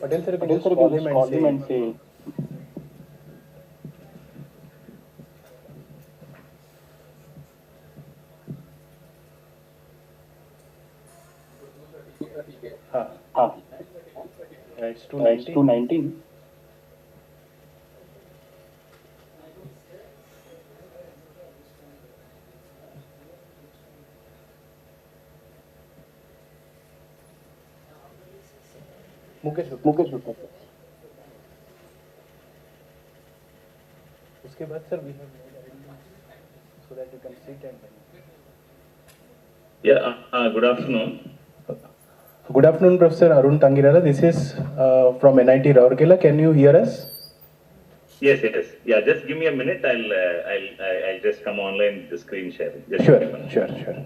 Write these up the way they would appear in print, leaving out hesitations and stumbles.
Patel sir, you can Patel just sir, you call can him just and call him say. and say. हाँ, It's it's 219. 219. Mukesh Gupta Mukesh sir. Gupta sir. उसके बाद sir we have made arrangements so that you can sit and then. Yeah, good afternoon. Good afternoon, Professor Arun Tangirala. This is from NIT Rourkela. Can you hear us? Yes. Yeah, just give me a minute. I'll just come online with the screen sharing. Just Sure. give me a minute. Sure.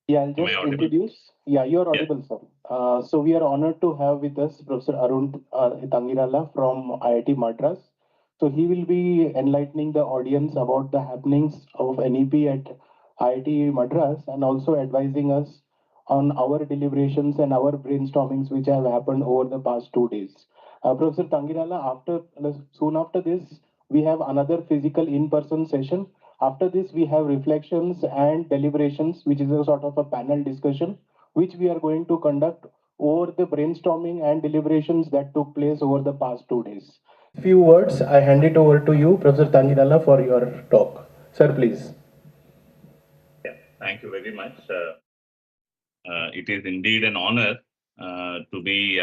Yeah, I'll just introduce. Yeah, you're audible, sir. So we are honored to have with us Professor Arun Tangirala from IIT Madras. So he will be enlightening the audience about the happenings of NEP at IIT Madras and also advising us on our deliberations and our brainstormings which have happened over the past 2 days. Professor Tangirala, soon after this, we have another physical in-person session. After this, we have reflections and deliberations, which is a sort of a panel discussion which we are going to conduct over the brainstorming and deliberations that took place over the past 2 days. Few words, I hand it over to you, Professor Tangirala, for your talk. Sir, please. Yeah, thank you very much. It is indeed an honor to be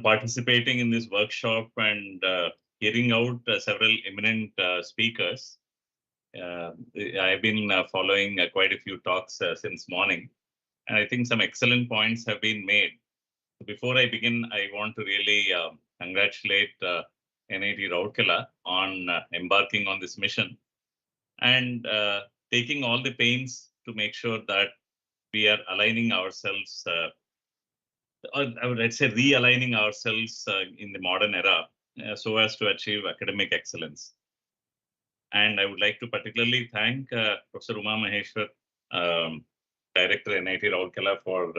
participating in this workshop and hearing out several eminent speakers. I've been following quite a few talks since morning, and I think some excellent points have been made. Before I begin, I want to really congratulate NIT Rourkela on embarking on this mission and taking all the pains to make sure that we are aligning ourselves, or let's say realigning ourselves in the modern era so as to achieve academic excellence. And I would like to particularly thank Professor Uma Maheshwar, Director NIT Rourkela, for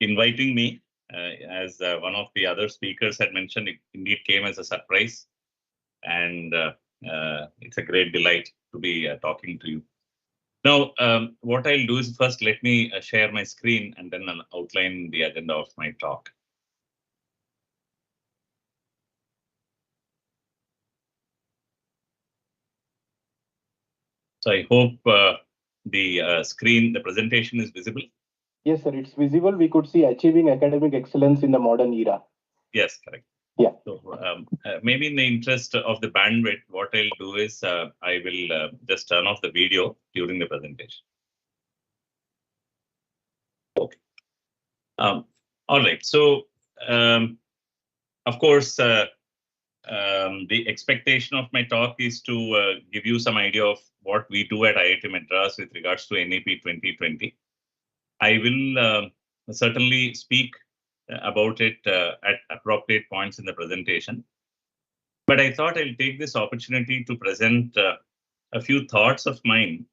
inviting me. As one of the other speakers had mentioned, it indeed came as a surprise. And it's a great delight to be talking to you. Now, what I'll do is first let me share my screen and then I'll outline the agenda of my talk. So I hope the presentation is visible. Yes, sir, it's visible. We could see achieving academic excellence in the modern era. Yes, correct. Yeah. So maybe in the interest of the bandwidth, what I'll do is I will just turn off the video during the presentation. Okay. All right. So, of course, the expectation of my talk is to give you some idea of what we do at IIT Madras with regards to NEP 2020. I will certainly speak about it at appropriate points in the presentation. But I thought I'll take this opportunity to present a few thoughts of mine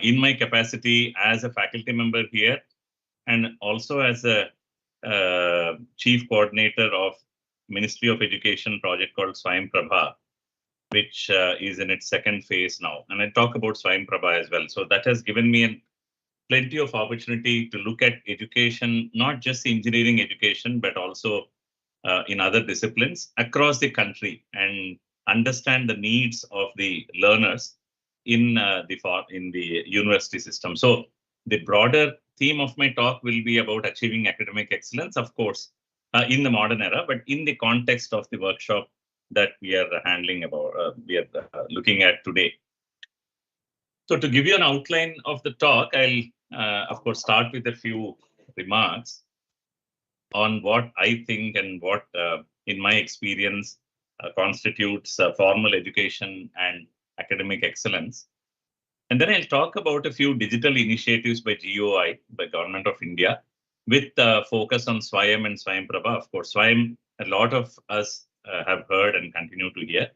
in my capacity as a faculty member here and also as a chief coordinator of Ministry of Education project called Swayam Prabha, which is in its second phase now. And I talk about Swayam Prabha as well. So that has given me plenty of opportunity to look at education, not just engineering education, but also in other disciplines across the country and understand the needs of the learners in the university system. So the broader theme of my talk will be about achieving academic excellence, of course, in the modern era, but in the context of the workshop that we are handling about, we are looking at today. So to give you an outline of the talk, I'll, of course, start with a few remarks on what I think and what, in my experience, constitutes formal education and academic excellence. And then I'll talk about a few digital initiatives by GOI, by Government of India, with focus on Swayam and Swayam Prabha. Of course, Swayam, a lot of us have heard and continue to hear.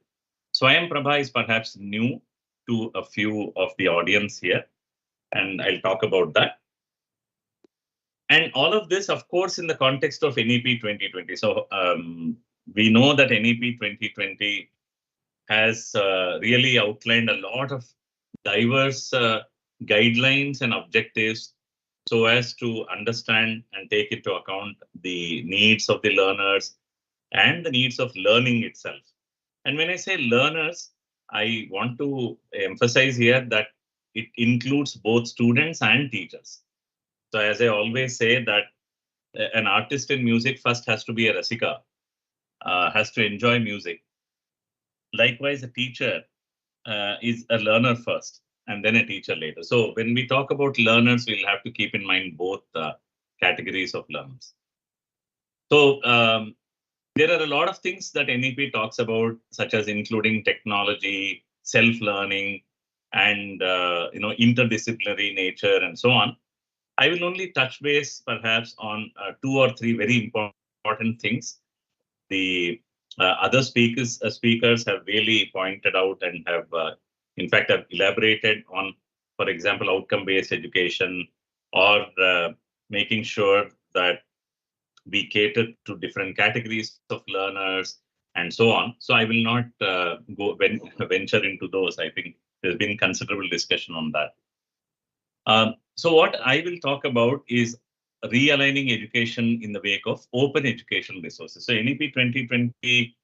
Swayam Prabha is perhaps new to a few of the audience here, and I'll talk about that. And all of this, of course, in the context of NEP 2020. So we know that NEP 2020 has really outlined a lot of diverse guidelines and objectives so as to understand and take into account the needs of the learners and the needs of learning itself. And when I say learners, I want to emphasize here that it includes both students and teachers. So as I always say that an artist in music first has to be a rasika, has to enjoy music. Likewise, a teacher is a learner first and then a teacher later. So when we talk about learners, we'll have to keep in mind both categories of learners. So there are a lot of things that NEP talks about, such as including technology, self-learning, and interdisciplinary nature, and so on. I will only touch base perhaps on 2 or 3 very important things. The other speakers have really pointed out and have, in fact, have elaborated on, for example, outcome-based education or making sure that we cater to different categories of learners and so on. So I will not venture into those. I think there's been considerable discussion on that. So what I will talk about is realigning education in the wake of open educational resources. So NEP 2020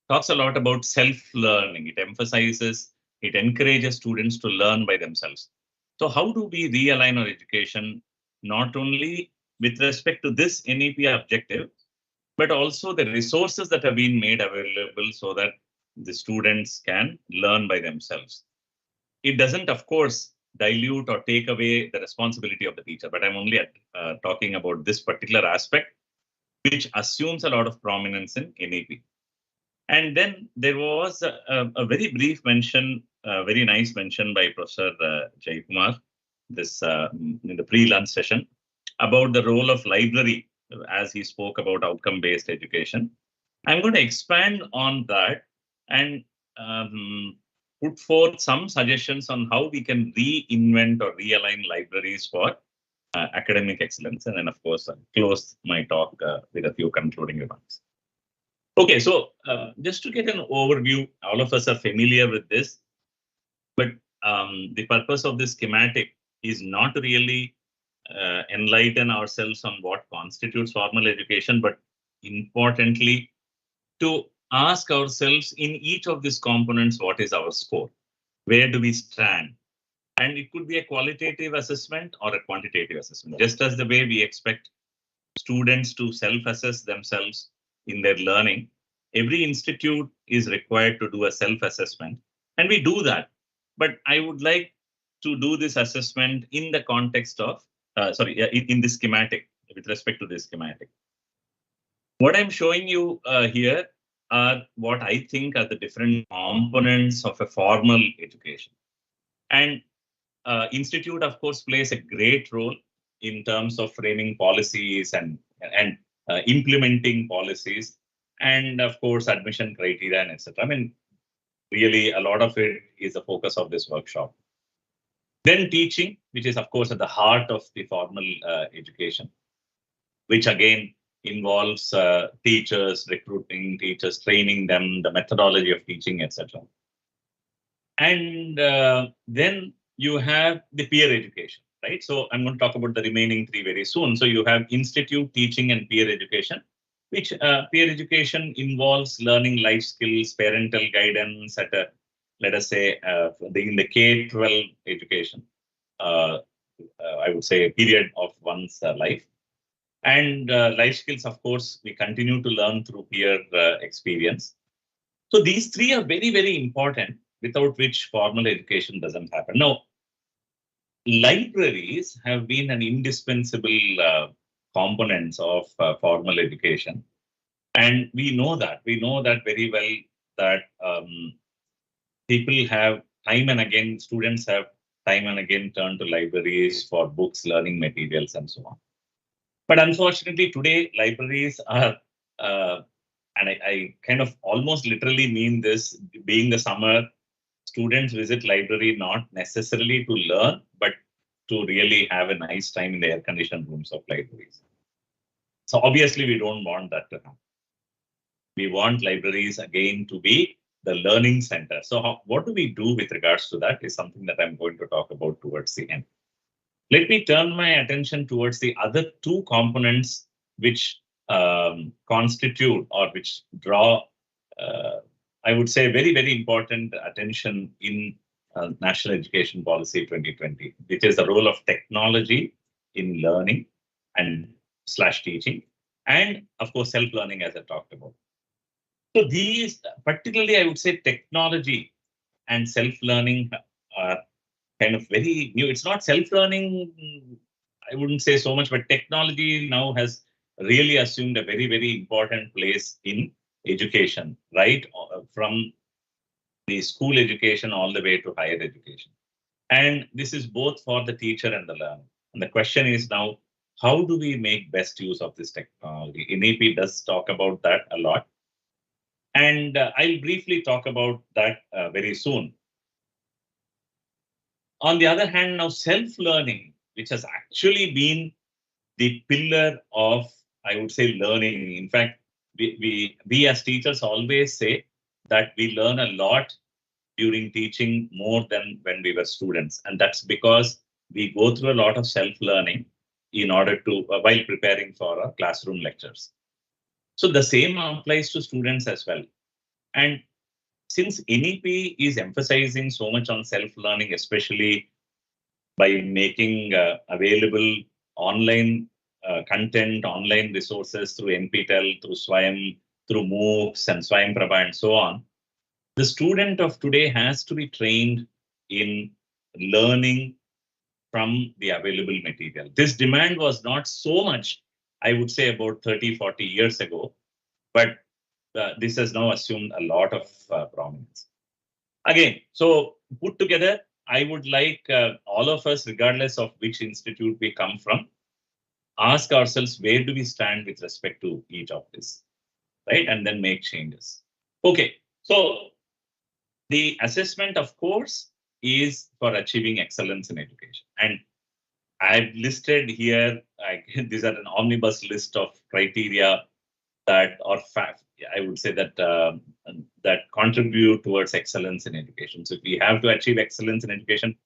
talks a lot about self-learning. It emphasizes, it encourages students to learn by themselves. So how do we realign our education, not only with respect to this NEP objective, but also the resources that have been made available so that the students can learn by themselves. It doesn't, of course, dilute or take away the responsibility of the teacher, but I'm only talking about this particular aspect, which assumes a lot of prominence in NEP. And then there was a very brief mention, very nice mention by Professor Jaikumar, this in the pre-lunch session, about the role of library as he spoke about outcome-based education. I'm going to expand on that and put forth some suggestions on how we can reinvent or realign libraries for academic excellence. And then, of course, I'll close my talk with a few concluding remarks. Okay, so just to get an overview, all of us are familiar with this, but the purpose of this schematic is not really enlighten ourselves on what constitutes formal education, but importantly, to ask ourselves in each of these components, what is our score? Where do we stand? And it could be a qualitative assessment or a quantitative assessment, just as the way we expect students to self-assess themselves in their learning. Every institute is required to do a self-assessment, and we do that. But I would like to do this assessment in the context of, in this schematic, with respect to this schematic. What I'm showing you here are what I think are the different components of a formal education. And institute, of course, plays a great role in terms of framing policies and implementing policies, and of course, admission criteria and etc. I mean, really, a lot of it is the focus of this workshop. Then teaching, which is, of course, at the heart of the formal education, which again involves teachers, recruiting teachers, training them, the methodology of teaching, etc. And then you have the peer education, right? So I'm going to talk about the remaining three very soon. So you have institute, teaching, and peer education, which peer education involves learning life skills, parental guidance at a, let us say, in the K-12 education, I would say a period of one's life. And life skills, of course, we continue to learn through peer experience. So these three are very, very important, without which formal education doesn't happen. Now, libraries have been an indispensable components of formal education. And we know that very well, that people have time and again, students have time and again turned to libraries for books, learning materials, and so on. But unfortunately, today, libraries are, and I kind of almost literally mean this, being the summer, students visit library not necessarily to learn, but to really have a nice time in the air-conditioned rooms of libraries. So obviously, we don't want that to happen. We want libraries, again, to be the learning center. So what do we do with regards to that is something that I'm going to talk about towards the end. Let me turn my attention towards the other two components which constitute or which draw, I would say, very, very important attention in National Education Policy 2020, which is the role of technology in learning and / teaching, and of course, self-learning, as I talked about. So these, particularly, I would say technology and self-learning are kind of very new. It's not self-learning, I wouldn't say so much, but technology now has really assumed a very, very important place in education, right? From the school education all the way to higher education. And this is both for the teacher and the learner. And the question is now, how do we make best use of this technology? NEP does talk about that a lot. And I'll briefly talk about that very soon. On the other hand, now self-learning, which has actually been the pillar of, I would say, learning. In fact, we as teachers always say that we learn a lot during teaching more than when we were students. And that's because we go through a lot of self-learning in order to, while preparing for our classroom lectures. So the same applies to students as well. And since NEP is emphasizing so much on self-learning, especially by making available online content, online resources through NPTEL, through SWAYAM, through MOOCs and SWAYAM Prabha and so on, the student of today has to be trained in learning from the available material. This demand was not so much, I would say, about 30, 40 years ago, but this has now assumed a lot of prominence. Again, so put together, I would like all of us, regardless of which institute we come from, ask ourselves, where do we stand with respect to each of this, right? And then make changes. Okay, so the assessment, of course, is for achieving excellence in education. And I've listed here, these are an omnibus list of criteria that are I would say that that contribute towards excellence in education. So if we have to achieve excellence in education,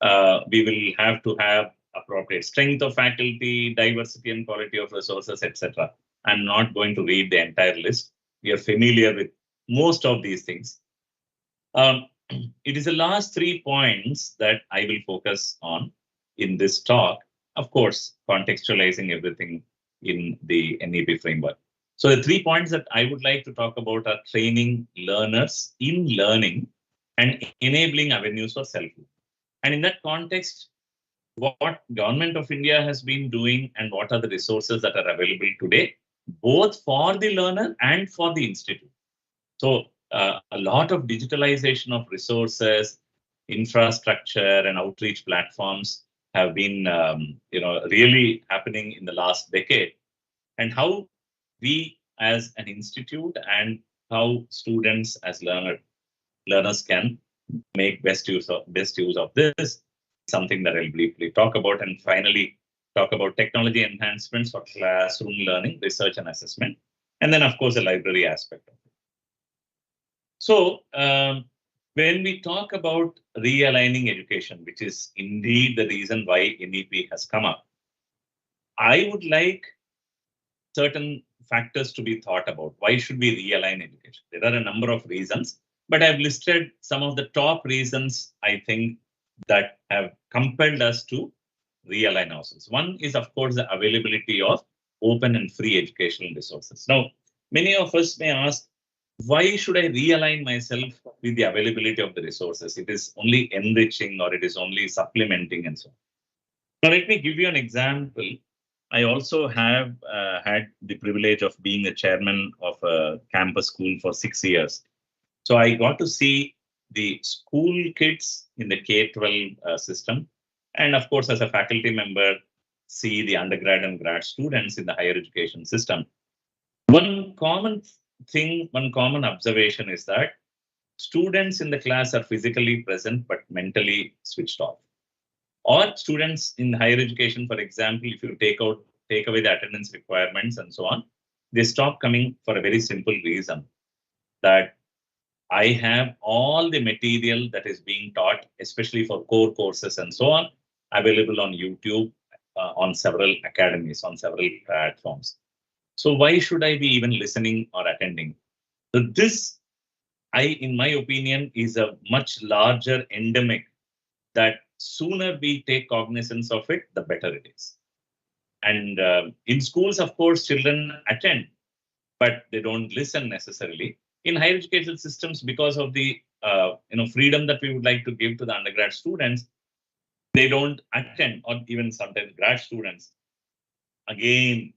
we will have to have appropriate strength of faculty, diversity and quality of resources, etc. I'm not going to read the entire list. We are familiar with most of these things. It is the last 3 points that I will focus on in this talk, of course, contextualizing everything in the NEP framework. So the 3 points that I would like to talk about are training learners in learning and enabling avenues for self-help. And in that context, what Government of India has been doing and what are the resources that are available today, both for the learner and for the institute. So a lot of digitalization of resources, infrastructure and outreach platforms have been really happening in the last decade. And how we as an institute and how students as learners can make best use of this, something that I'll briefly talk about, and finally talk about technology enhancements for classroom learning, research and assessment, and then of course the library aspect of it. So when we talk about realigning education, which is indeed the reason why NEP has come up, I would like certain factors to be thought about. Why should we realign education? There are a number of reasons, but I've listed some of the top reasons I think that have compelled us to realign ourselves. One is, of course, the availability of open and free educational resources. Now, many of us may ask, why should I realign myself with the availability of the resources? It is only enriching or it is only supplementing and so on. Now, let me give you an example. I also have had the privilege of being the chairman of a campus school for 6 years. So I got to see the school kids in the K-12 system. And of course, as a faculty member, see the undergrad and grad students in the higher education system. One common observation is that students in the class are physically present, but mentally switched off. Or students in higher education, for example, if you take away the attendance requirements and so on, they stop coming for a very simple reason, that I have all the material that is being taught, especially for core courses and so on, available on YouTube, on several academies, on several platforms. So why should I be even listening or attending? So this, in my opinion, is a much larger endemic that sooner we take cognizance of it, the better it is. And in schools, of course, children attend, but they don't listen necessarily. In higher education systems, because of the freedom that we would like to give to the undergrad students, they don't attend, or even sometimes grad students, again,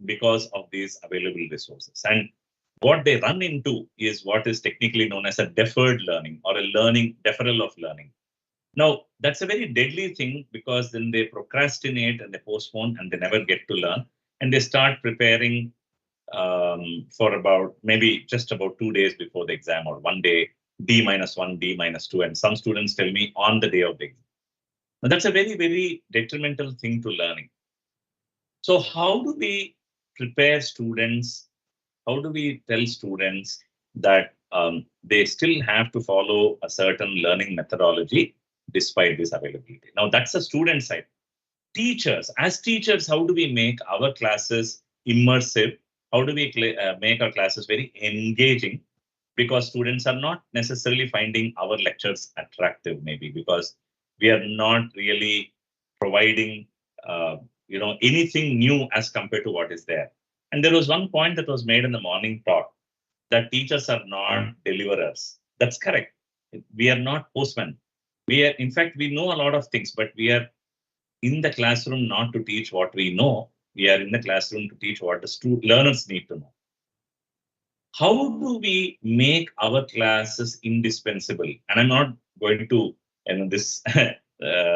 because of these available resources. And what they run into is what is technically known as a deferred learning or a deferral of learning. Now, that's a very deadly thing, because then they procrastinate and they postpone and they never get to learn. And they start preparing for maybe just about 2 days before the exam, or 1 day, D-1, D-2. And some students tell me on the day of the exam. Now, that's a very, very detrimental thing to learning. So how do we prepare students? How do we tell students that they still have to follow a certain learning methodology, despite this availability. Now, that's the student side. Teachers, as teachers, how do we make our classes immersive? How do we make our classes very engaging? Because students are not necessarily finding our lectures attractive, maybe because we are not really providing anything new as compared to what is there. And there was one point that was made in the morning talk that teachers are not deliverers. That's correct. We are not postmen. We are, in fact, we know a lot of things, but we are in the classroom not to teach what we know. We are in the classroom to teach what the learners need to know. How do we make our classes indispensable? And I'm not going to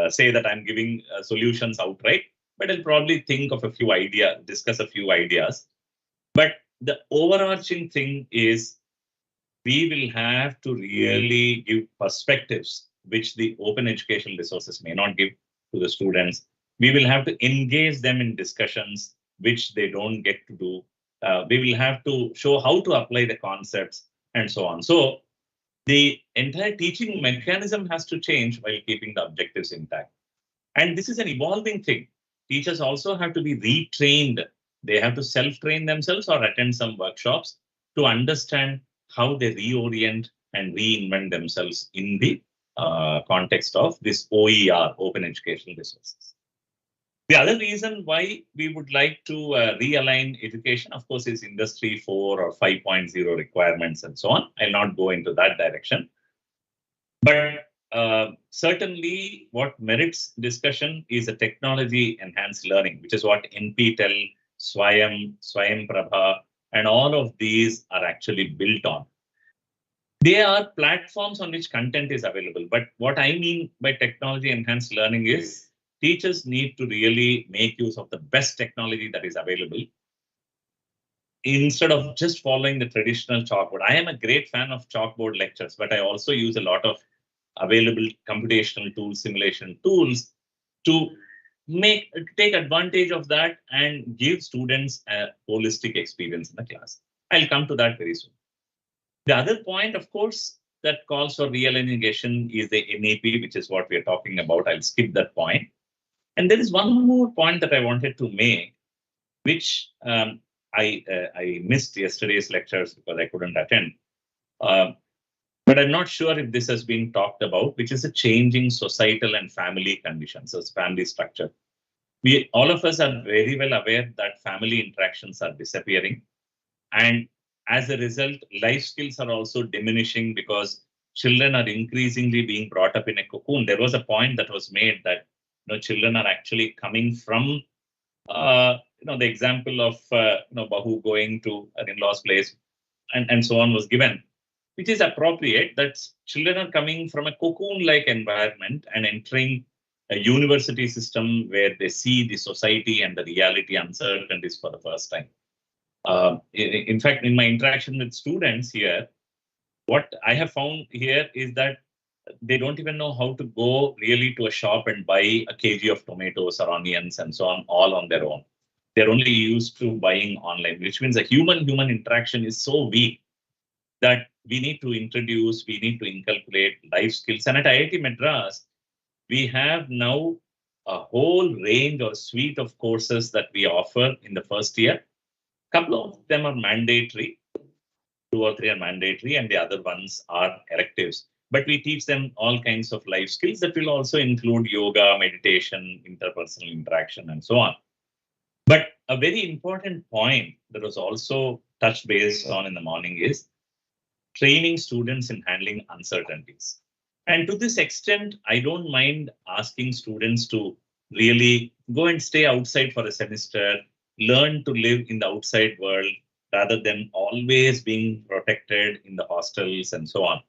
say that I'm giving solutions outright, but I'll probably think of a few ideas, discuss a few ideas. But the overarching thing is we will have to really give perspectives which the open educational resources may not give to the students. We will have to engage them in discussions which they don't get to do. We will have to show how to apply the concepts and so on. So the entire teaching mechanism has to change while keeping the objectives intact. And this is an evolving thing. Teachers also have to be retrained. They have to self-train themselves or attend some workshops to understand how they reorient and reinvent themselves in the context of this OER, Open Educational Resources. The other reason why we would like to realign education, of course, is Industry 4 or 5.0 requirements and so on. I'll not go into that direction. But certainly what merits discussion is a technology-enhanced learning, which is what NPTEL, Swayam Prabha, and all of these are actually built on. They are platforms on which content is available. But what I mean by technology-enhanced learning is teachers need to really make use of the best technology that is available instead of just following the traditional chalkboard. I am a great fan of chalkboard lectures, but I also use a lot of available computational tools, simulation tools to take advantage of that and give students a holistic experience in the class. I'll come to that very soon. The other point, of course, that calls for real education is the NEP, which is what we are talking about. I'll skip that point. And there is one more point that I wanted to make, which I missed yesterday's lectures because I couldn't attend. But I'm not sure if this has been talked about, which is a changing societal and family conditions, so family structure. All of us are very well aware that family interactions are disappearing. And as a result, life skills are also diminishing because children are increasingly being brought up in a cocoon. There was a point that was made that children are actually coming from, the example of, Bahu going to an in-law's place and so on was given, which is appropriate, that children are coming from a cocoon-like environment and entering a university system where they see the society and the reality uncertainties for the first time. In fact, in my interaction with students here, what I have found here is that they don't even know how to go really to a shop and buy a kg of tomatoes or onions and so on, all on their own. They're only used to buying online, which means a human-human interaction is so weak that we need to inculcate life skills. And at IIT Madras, we have now a whole range or suite of courses that we offer in the first year. A couple of them are mandatory, 2 or 3 are mandatory, and the other ones are electives. But we teach them all kinds of life skills that will also include yoga, meditation, interpersonal interaction, and so on. But a very important point that was also touched base on in the morning is training students in handling uncertainties. And to this extent, I don't mind asking students to really go and stay outside for a semester, learn to live in the outside world, rather than always being protected in the hostels and so on.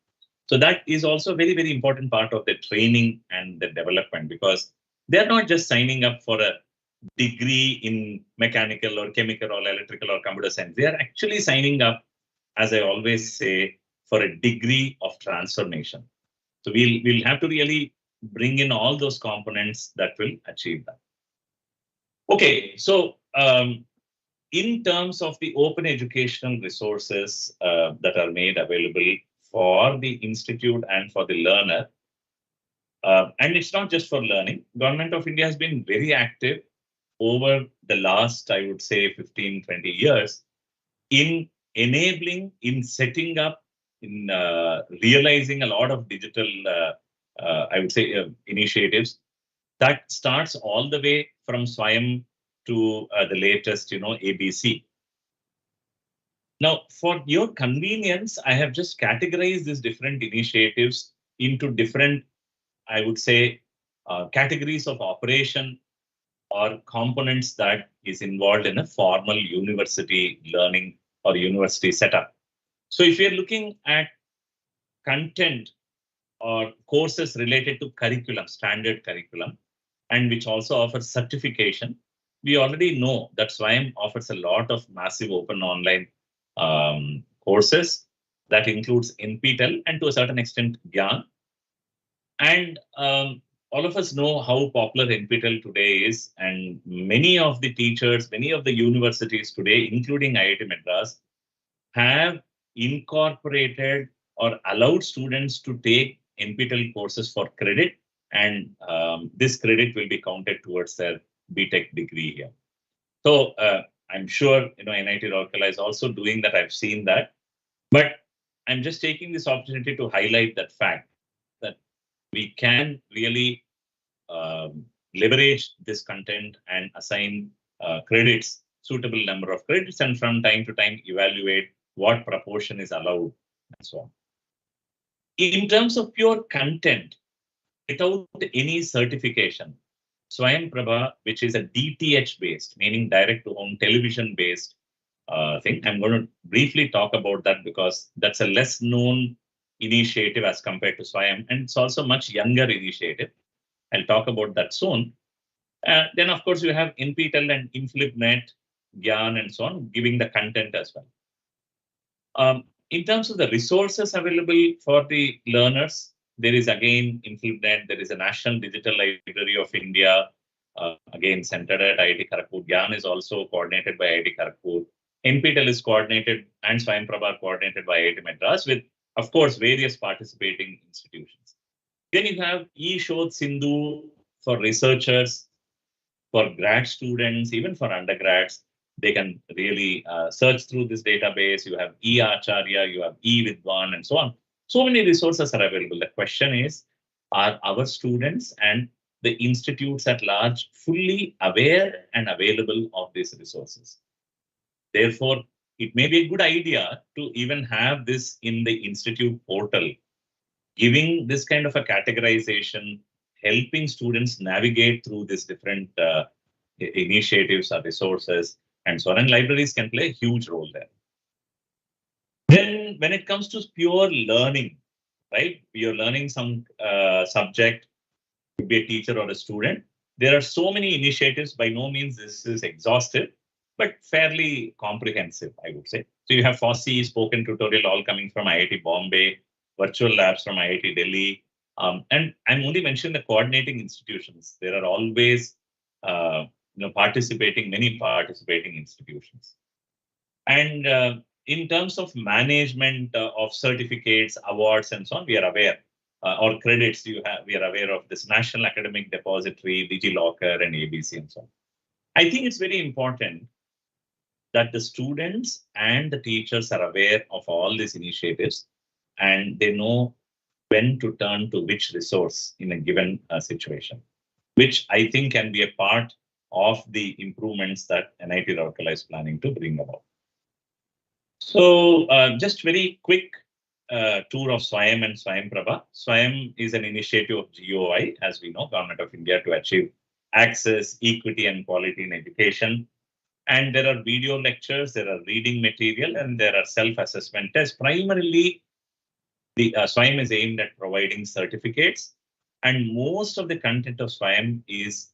So that is also a very, very important part of the training and the development, because they're not just signing up for a degree in mechanical or chemical or electrical or computer science. They are actually signing up, as I always say, for a degree of transformation. So we'll have to really bring in all those components that will achieve that. Okay, so in terms of the open educational resources that are made available for the institute and for the learner, And it's not just for learning. Government of India has been very active over the last, I would say, 15, 20 years in enabling, in setting up, in realizing a lot of digital, I would say, initiatives that starts all the way from Swayam to the latest, ABC. Now, for your convenience, I have just categorized these different initiatives into different, I would say, categories of operation or components that is involved in a formal university learning or university setup. So if you're looking at content or courses related to curriculum, standard curriculum, and which also offers certification, we already know that SWAYAM offers a lot of massive open online courses that includes NPTEL and to a certain extent GYAN. And all of us know how popular NPTEL today is, and many of the teachers, many of the universities today, including IIT Madras, have incorporated or allowed students to take NPTEL courses for credit, and this credit will be counted towards their BTech degree here. So I'm sure NIT Rourkela is also doing that. I've seen that, but I'm just taking this opportunity to highlight that fact that we can really leverage this content and assign credits, suitable number of credits, and from time to time evaluate what proportion is allowed and so on. In terms of pure content, without any certification, Swayam Prabha, which is a DTH based, meaning direct to home television based thing, I'm going to briefly talk about that because that's a less known initiative as compared to Swayam, and it's also much younger initiative. I'll talk about that soon. Then, of course, you have NPTEL and InflipNet, GYAN, and so on, giving the content as well. In terms of the resources available for the learners, there is again InflipNet, there is a National Digital Library of India, again centered at IIT Kharagpur. GYAN is also coordinated by IIT Kharagpur. NPTEL is coordinated and Swayam Prabha coordinated by IIT Madras with, of course, various participating institutions. Then you have eShodh Sindhu for researchers, for grad students, even for undergrads. They can really search through this database. You have e-Acharya, you have e-Vidwan, and so on. So many resources are available. The question is, are our students and the institutes at large fully aware and available of these resources? Therefore, it may be a good idea to even have this in the institute portal, giving this kind of a categorization, helping students navigate through these different initiatives or resources, and so on. And libraries can play a huge role there. Then when it comes to pure learning, right? You're learning some subject, could be a teacher or a student. There are so many initiatives. By no means this is exhaustive, but fairly comprehensive, I would say. So you have FOSSEE, spoken tutorial, all coming from IIT Bombay, virtual labs from IIT Delhi. And I'm only mentioning the coordinating institutions. There are always many participating institutions. And in terms of management of certificates, awards, and so on, we are aware, or credits we are aware of this National Academic Depository, DigiLocker, and ABC, and so on. I think it's very important that the students and the teachers are aware of all these initiatives and they know when to turn to which resource in a given situation, which I think can be a part of the improvements that NIT Rourkela is planning to bring about. So just very quick tour of Swayam and Swayam Prabha. Swayam is an initiative of GOI, as we know, Government of India, to achieve access, equity, and quality in education. And there are video lectures, there are reading material, and there are self-assessment tests. Primarily, the Swayam is aimed at providing certificates, and most of the content of Swayam is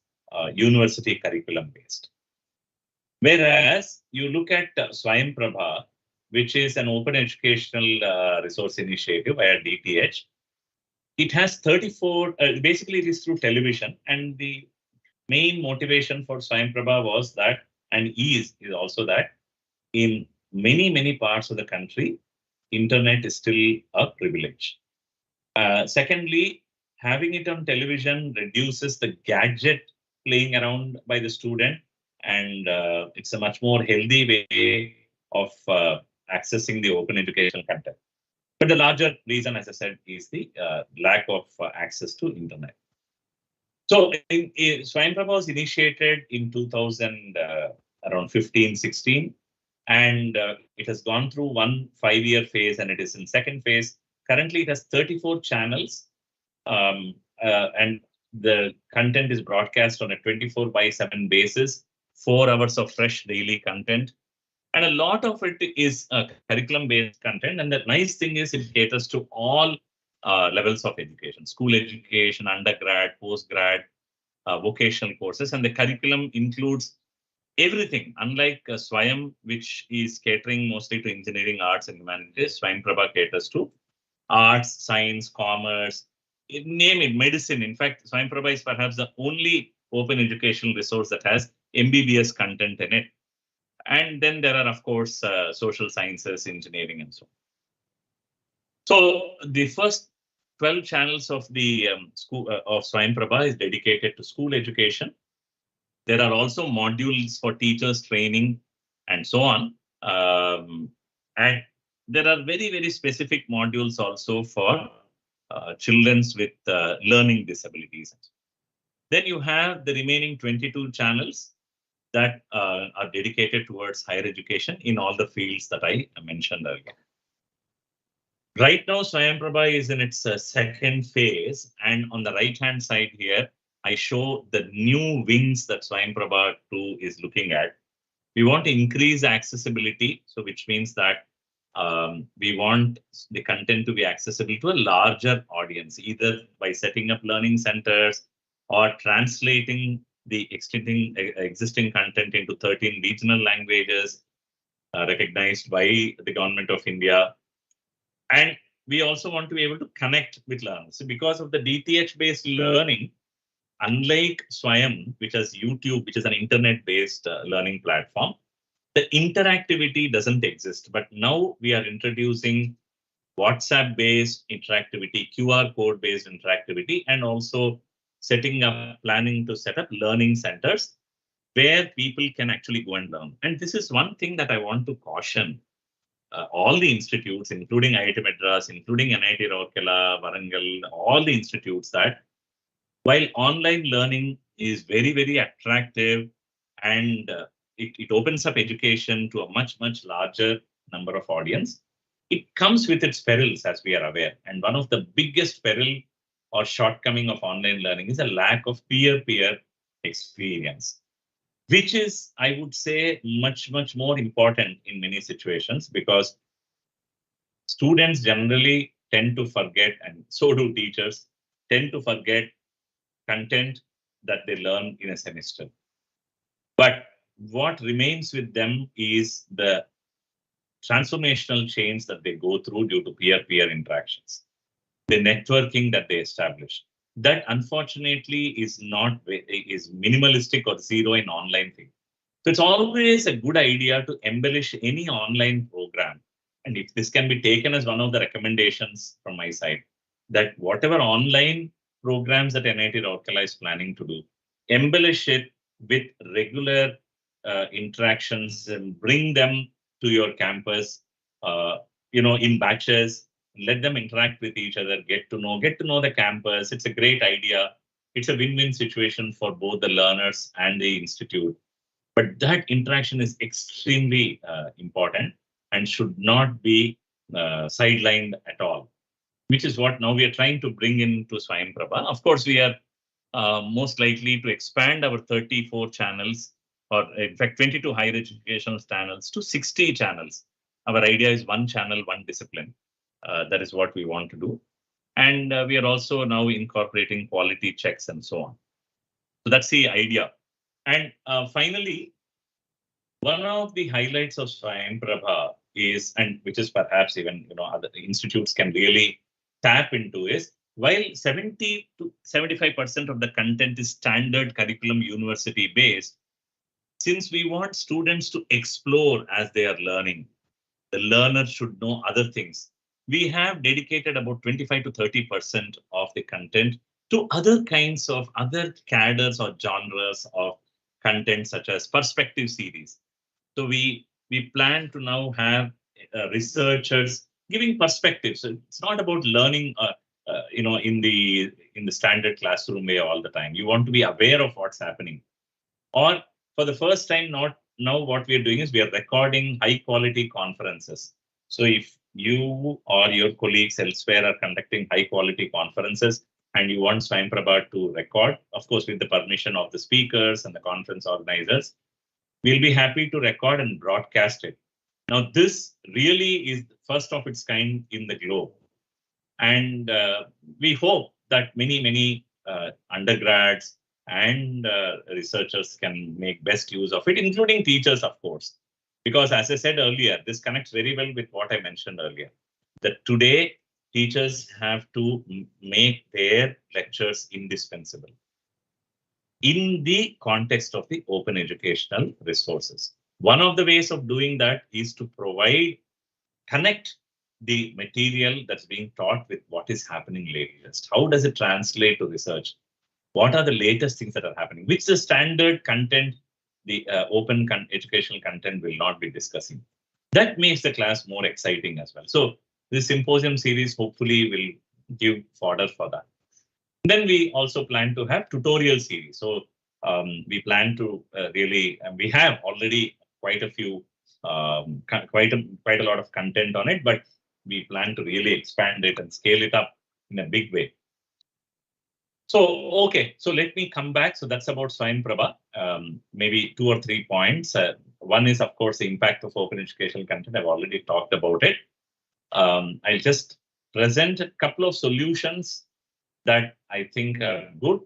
university curriculum based. Whereas you look at Swayam Prabha, which is an open educational resource initiative via DTH, it has 34, basically it is through television, and the main motivation for Swayam Prabha was that, and is also that, in many parts of the country, internet is still a privilege. Secondly, having it on television reduces the gadget playing around by the student, and it's a much more healthy way of accessing the open educational content. But the larger reason, as I said, is the lack of access to internet. So Swayamprabha was initiated in 2000, around 15, 16, and it has gone through one 5-year phase, and it is in second phase. Currently, it has 34 channels, and the content is broadcast on a 24/7 basis, 4 hours of fresh daily content. And a lot of it is curriculum-based content. And the nice thing is it caters to all levels of education, school education, undergrad, postgrad, vocational courses. And the curriculum includes everything. Unlike Swayam, which is catering mostly to engineering, arts, and humanities, Swayamprabha caters to arts, science, commerce, name it, medicine. In fact, Swayamprabha is perhaps the only open educational resource that has MBBS content in it. And then there are, of course, social sciences, engineering, and so on. So the first 12 channels of the school of Swayamprabha is dedicated to school education. There are also modules for teachers training and so on. And there are very, very specific modules also for children with learning disabilities. Then you have the remaining 22 channels that are dedicated towards higher education in all the fields that I mentioned earlier. Right now, Swayamprabha is in its second phase. And on the right-hand side here, I show the new wings that Swayamprabha 2 is looking at. We want to increase accessibility, so which means that we want the content to be accessible to a larger audience, either by setting up learning centers or translating the existing content into 13 regional languages recognized by the government of India. And we also want to be able to connect with learners. So because of the DTH-based learning, unlike Swayam, which has YouTube, which is an internet-based learning platform, the interactivity doesn't exist. But now we are introducing WhatsApp-based interactivity, QR code-based interactivity, and also planning to set up learning centers where people can actually go and learn. And this is one thing that I want to caution all the institutes, including IIT Madras, including NIT Rourkela, Warangal, all the institutes, that while online learning is very, very attractive and it opens up education to a much, much larger number of audience, it comes with its perils, as we are aware. And one of the biggest peril or shortcoming of online learning is a lack of peer-peer experience, which is, I would say, much, much more important in many situations, because students generally tend to forget, and so do teachers, tend to forget content that they learn in a semester. But what remains with them is the transformational change that they go through due to peer-peer interactions, the networking that they establish. That unfortunately is minimalistic or zero in online thing. So it's always a good idea to embellish any online program. And if this can be taken as one of the recommendations from my side, that whatever online programs that NIT Rourkela is planning to do, embellish it with regular interactions and bring them to your campus, in batches. Let them interact with each other, get to know the campus. It's a great idea. It's a win-win situation for both the learners and the institute. But that interaction is extremely important and should not be sidelined at all, which is what now we are trying to bring into Swayamprabha. Of course, we are most likely to expand our 34 channels, or in fact, 22 higher educational channels to 60 channels. Our idea is one channel, one discipline. That is what we want to do. And we are also now incorporating quality checks and so on. So that's the idea. And finally, one of the highlights of Swayamprabha is, and which is perhaps even other institutes can really tap into, is while 70 to 75% of the content is standard curriculum university based, since we want students to explore as they are learning, the learner should know other things. We have dedicated about 25 to 30% of the content to other kinds of other cadres or genres of content, such as perspective series. So we plan to now have researchers giving perspectives. So it's not about learning, in the standard classroom way all the time. You want to be aware of what's happening. Or for the first time, not now, what we are doing is we are recording high quality conferences. So if you or your colleagues elsewhere are conducting high quality conferences and you want Swayamprabha to record, of course, with the permission of the speakers and the conference organizers, we'll be happy to record and broadcast it. Now, this really is the first of its kind in the globe. And we hope that many undergrads and researchers can make best use of it, including teachers, of course. Because as I said earlier, this connects very well with what I mentioned earlier, that today teachers have to make their lectures indispensable in the context of the open educational resources. One of the ways of doing that is to connect the material that's being taught with what is happening latest. How does it translate to research? What are the latest things that are happening? Which the standard content, the open educational content will not be discussing. That makes the class more exciting as well. So this symposium series hopefully will give fodder for that. Then we also plan to have tutorial series. So we plan to we have already quite a few, quite a lot of content on it, but we plan to really expand it and scale it up in a big way. So, okay, so let me come back. So that's about Swayamprabha. Maybe 2 or 3 points. One is, of course, the impact of open educational content. I've already talked about it. I'll just present a couple of solutions that I think are good.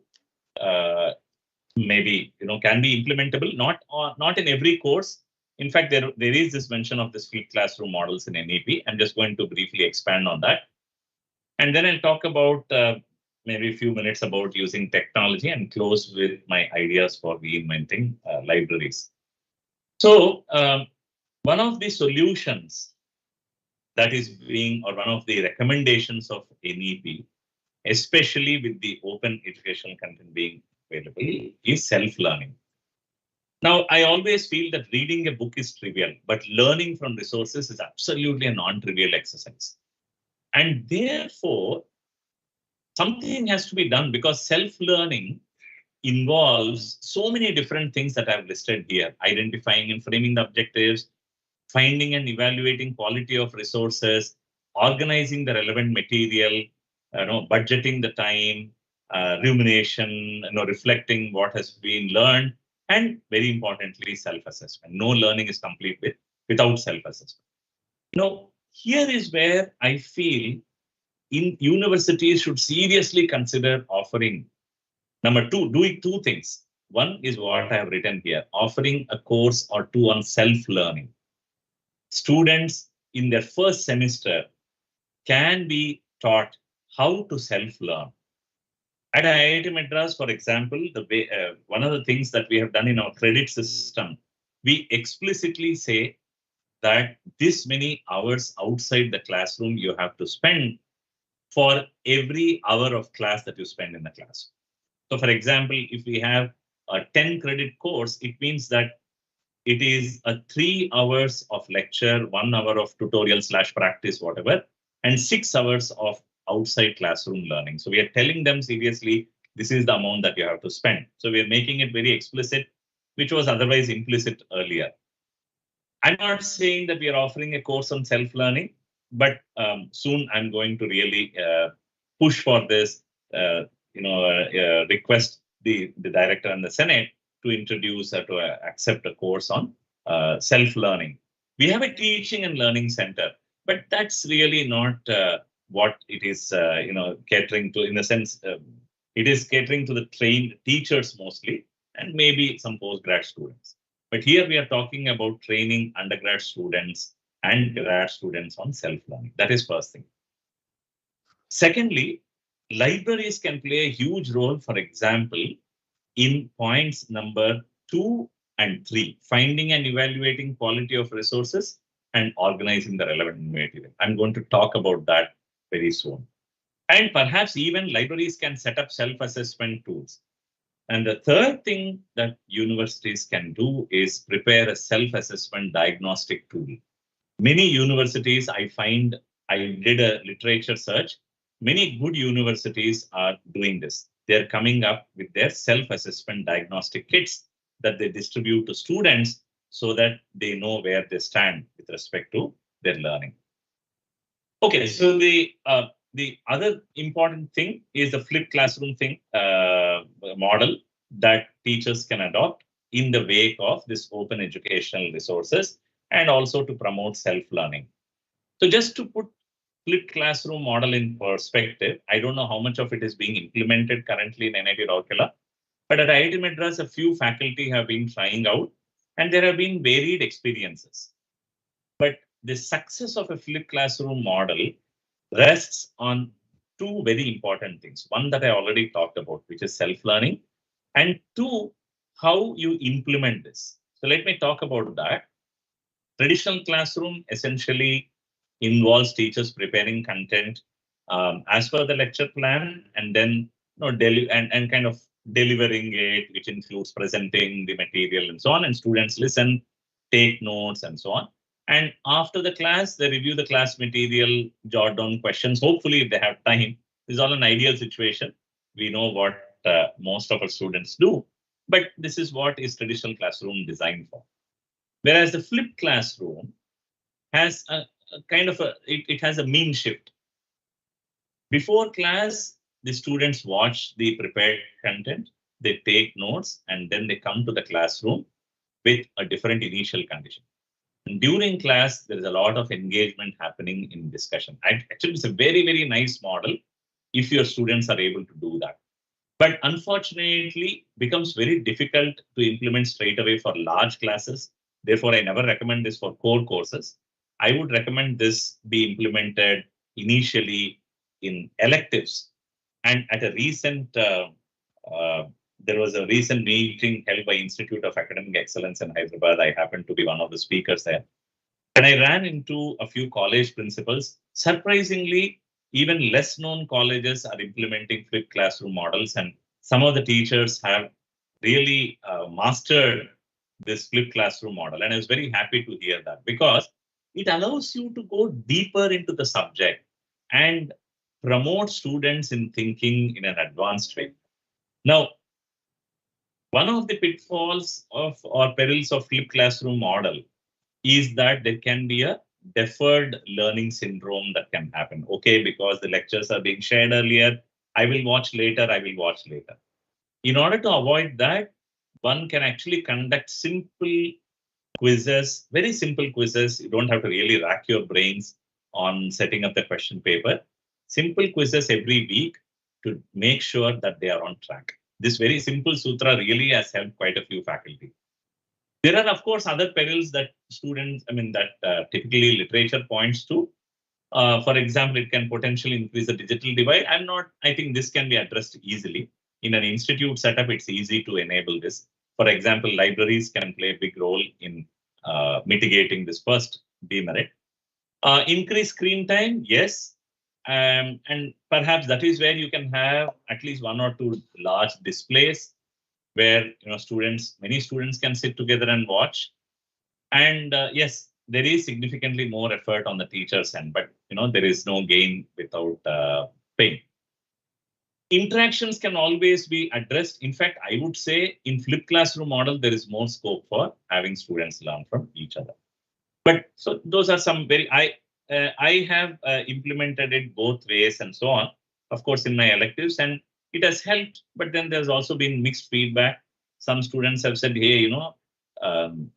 Maybe can be implementable, not in every course. In fact, there is this mention of this flipped classroom models in NEP. I'm just going to briefly expand on that. And then I'll talk about maybe a few minutes about using technology and close with my ideas for reinventing libraries. So one of the solutions that is being, or one of the recommendations of NEP, especially with the open educational content being available, is self-learning. Now, I always feel that reading a book is trivial, but learning from resources is absolutely a non-trivial exercise. And therefore, something has to be done, because self-learning involves so many different things that I've listed here: identifying and framing the objectives, finding and evaluating quality of resources, organizing the relevant material, budgeting the time, rumination, reflecting what has been learned, and very importantly, self-assessment. No learning is complete without self-assessment. Here is where I feel universities should seriously consider offering, number two, doing 2 things. One is what I have written here: offering a course or 2 on self-learning. Students in their first semester can be taught how to self-learn. At IIT Madras, for example, one of the things that we have done in our credit system, we explicitly say that this many hours outside the classroom you have to spend for every hour of class that you spend in the class. So, for example, if we have a 10 credit course, it means that it is a 3 hours of lecture, 1 hour of tutorial / practice, whatever, and 6 hours of outside classroom learning. So we are telling them seriously, this is the amount that you have to spend. So we are making it very explicit, which was otherwise implicit earlier. I'm not saying that we are offering a course on self-learning, but soon I'm going to really push for this, request the director and the Senate to introduce or to accept a course on self-learning. We have a teaching and learning center, but that's really not what it is, catering to. In the sense, it is catering to the trained teachers mostly, and maybe some postgrad students. But here we are talking about training undergrad students and grad students on self-learning. That is first thing. Secondly, libraries can play a huge role, for example, in points number 2 and 3, finding and evaluating quality of resources and organizing the relevant material. I'm going to talk about that very soon. And perhaps even libraries can set up self-assessment tools. And the third thing that universities can do is prepare a self-assessment diagnostic tool. Many universities, I did a literature search, many good universities are doing this. They're coming up with their self-assessment diagnostic kits that they distribute to students so that they know where they stand with respect to their learning. Okay, so the other important thing is the flipped classroom model that teachers can adopt in the wake of this open educational resources and also to promote self-learning. So just to put flipped classroom model in perspective, I don't know how much of it is being implemented currently in NIT Rourkela, but at IIT Madras, a few faculty have been trying out and there have been varied experiences. But the success of a flipped classroom model rests on two very important things. One that I already talked about, which is self-learning, and two, how you implement this. So let me talk about that. Traditional classroom essentially involves teachers preparing content as per the lecture plan and then and kind of delivering it, which includes presenting the material and so on, and students listen, take notes and so on. And after the class, they review the class material, jot down questions. Hopefully, if they have time, this is all an ideal situation. We know what most of our students do, but this is what is traditional classroom designed for. Whereas the flipped classroom has a kind of it has a mean shift. Before class, the students watch the prepared content, they take notes, and then they come to the classroom with a different initial condition. And during class, there is a lot of engagement happening in discussion. Actually, it's a very, very nice model if your students are able to do that. But unfortunately, becomes very difficult to implement straight away for large classes. Therefore, I never recommend this for core courses. I would recommend this be implemented initially in electives. And at a recent, there was a recent meeting held by Institute of Academic Excellence in Hyderabad. I happened to be one of the speakers there. And I ran into a few college principals. Surprisingly, even less known colleges are implementing flipped classroom models. And some of the teachers have really mastered this flipped classroom model. And I was very happy to hear that because it allows you to go deeper into the subject and promote students in thinking in an advanced way. Now, one of the pitfalls of or perils of flipped classroom model is that there can be a deferred learning syndrome that can happen. Okay, because the lectures are being shared earlier, I will watch later. In order to avoid that, one can actually conduct simple quizzes, very simple quizzes. You don't have to really rack your brains on setting up the question paper. Simple quizzes every week to make sure that they are on track. This very simple sutra really has helped quite a few faculty. There are, of course, other perils that typically literature points to. For example, it can potentially increase the digital divide. I think this can be addressed easily. In an institute setup, it's easy to enable this. For example, libraries can play a big role in mitigating this first demerit. Increase screen time, yes. And perhaps that is where you can have at least one or two large displays where many students can sit together and watch. And yes, there is significantly more effort on the teacher's end, but there is no gain without pain. Interactions can always be addressed. In fact, I would say in flipped classroom model, there is more scope for having students learn from each other. But so those are some I have implemented it both ways and so on, of course, in my electives, and it has helped. But then there's also been mixed feedback. Some students have said, hey,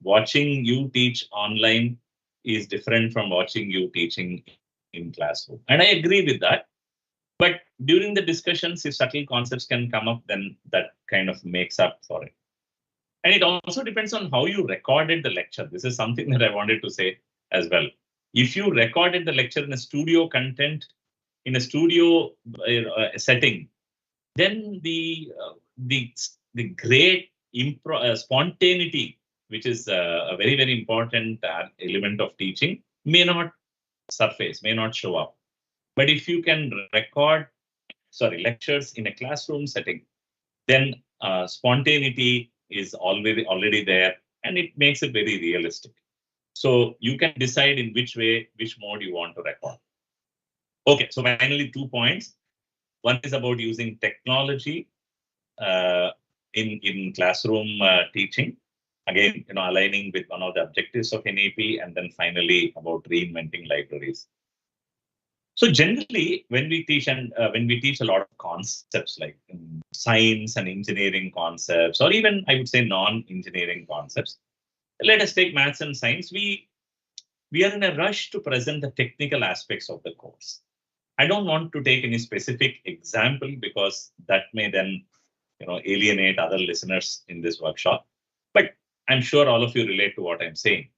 watching you teach online is different from watching you teaching in classroom. And I agree with that. But during the discussions, if subtle concepts can come up, then that kind of makes up for it. And it also depends on how you recorded the lecture. This is something that I wanted to say as well. If you recorded the lecture in a studio content, in a studio setting, then the great spontaneity, which is a very, very important element of teaching, may not surface, may not show up. But if you can record lectures in a classroom setting, then spontaneity is already there, and it makes it very realistic. So you can decide in which mode you want to record. Okay, so finally 2 points. One is about using technology in classroom teaching. Again, aligning with one of the objectives of NEP, and then finally about reinventing libraries. So generally, when we teach a lot of concepts like science and engineering concepts, or even I would say non-engineering concepts, let us take maths and science. We are in a rush to present the technical aspects of the course. I don't want to take any specific example because that may then alienate other listeners in this workshop. But I'm sure all of you relate to what I'm saying.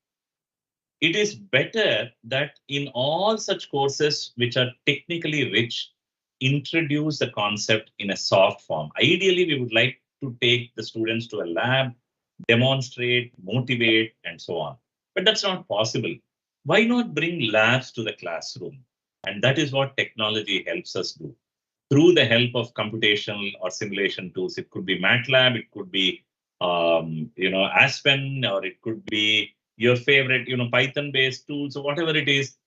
It is better that in all such courses which are technically rich, introduce the concept in a soft form. Ideally, we would like to take the students to a lab, demonstrate, motivate, and so on. But that's not possible. Why not bring labs to the classroom? And that is what technology helps us do. Through the help of computational or simulation tools, it could be MATLAB, it could be Aspen, or it could be your favorite, Python-based tools, or whatever it is.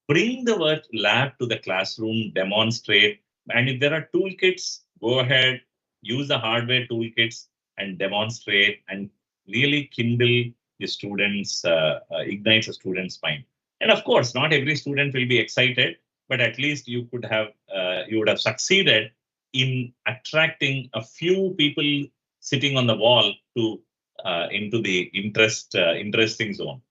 Bring the word lab to the classroom, demonstrate, and if there are toolkits, go ahead, use the hardware toolkits and demonstrate, and really kindle the students, ignites the students' mind. And of course, not every student will be excited, but at least you would have succeeded in attracting a few people sitting on the wall to into the interesting zone.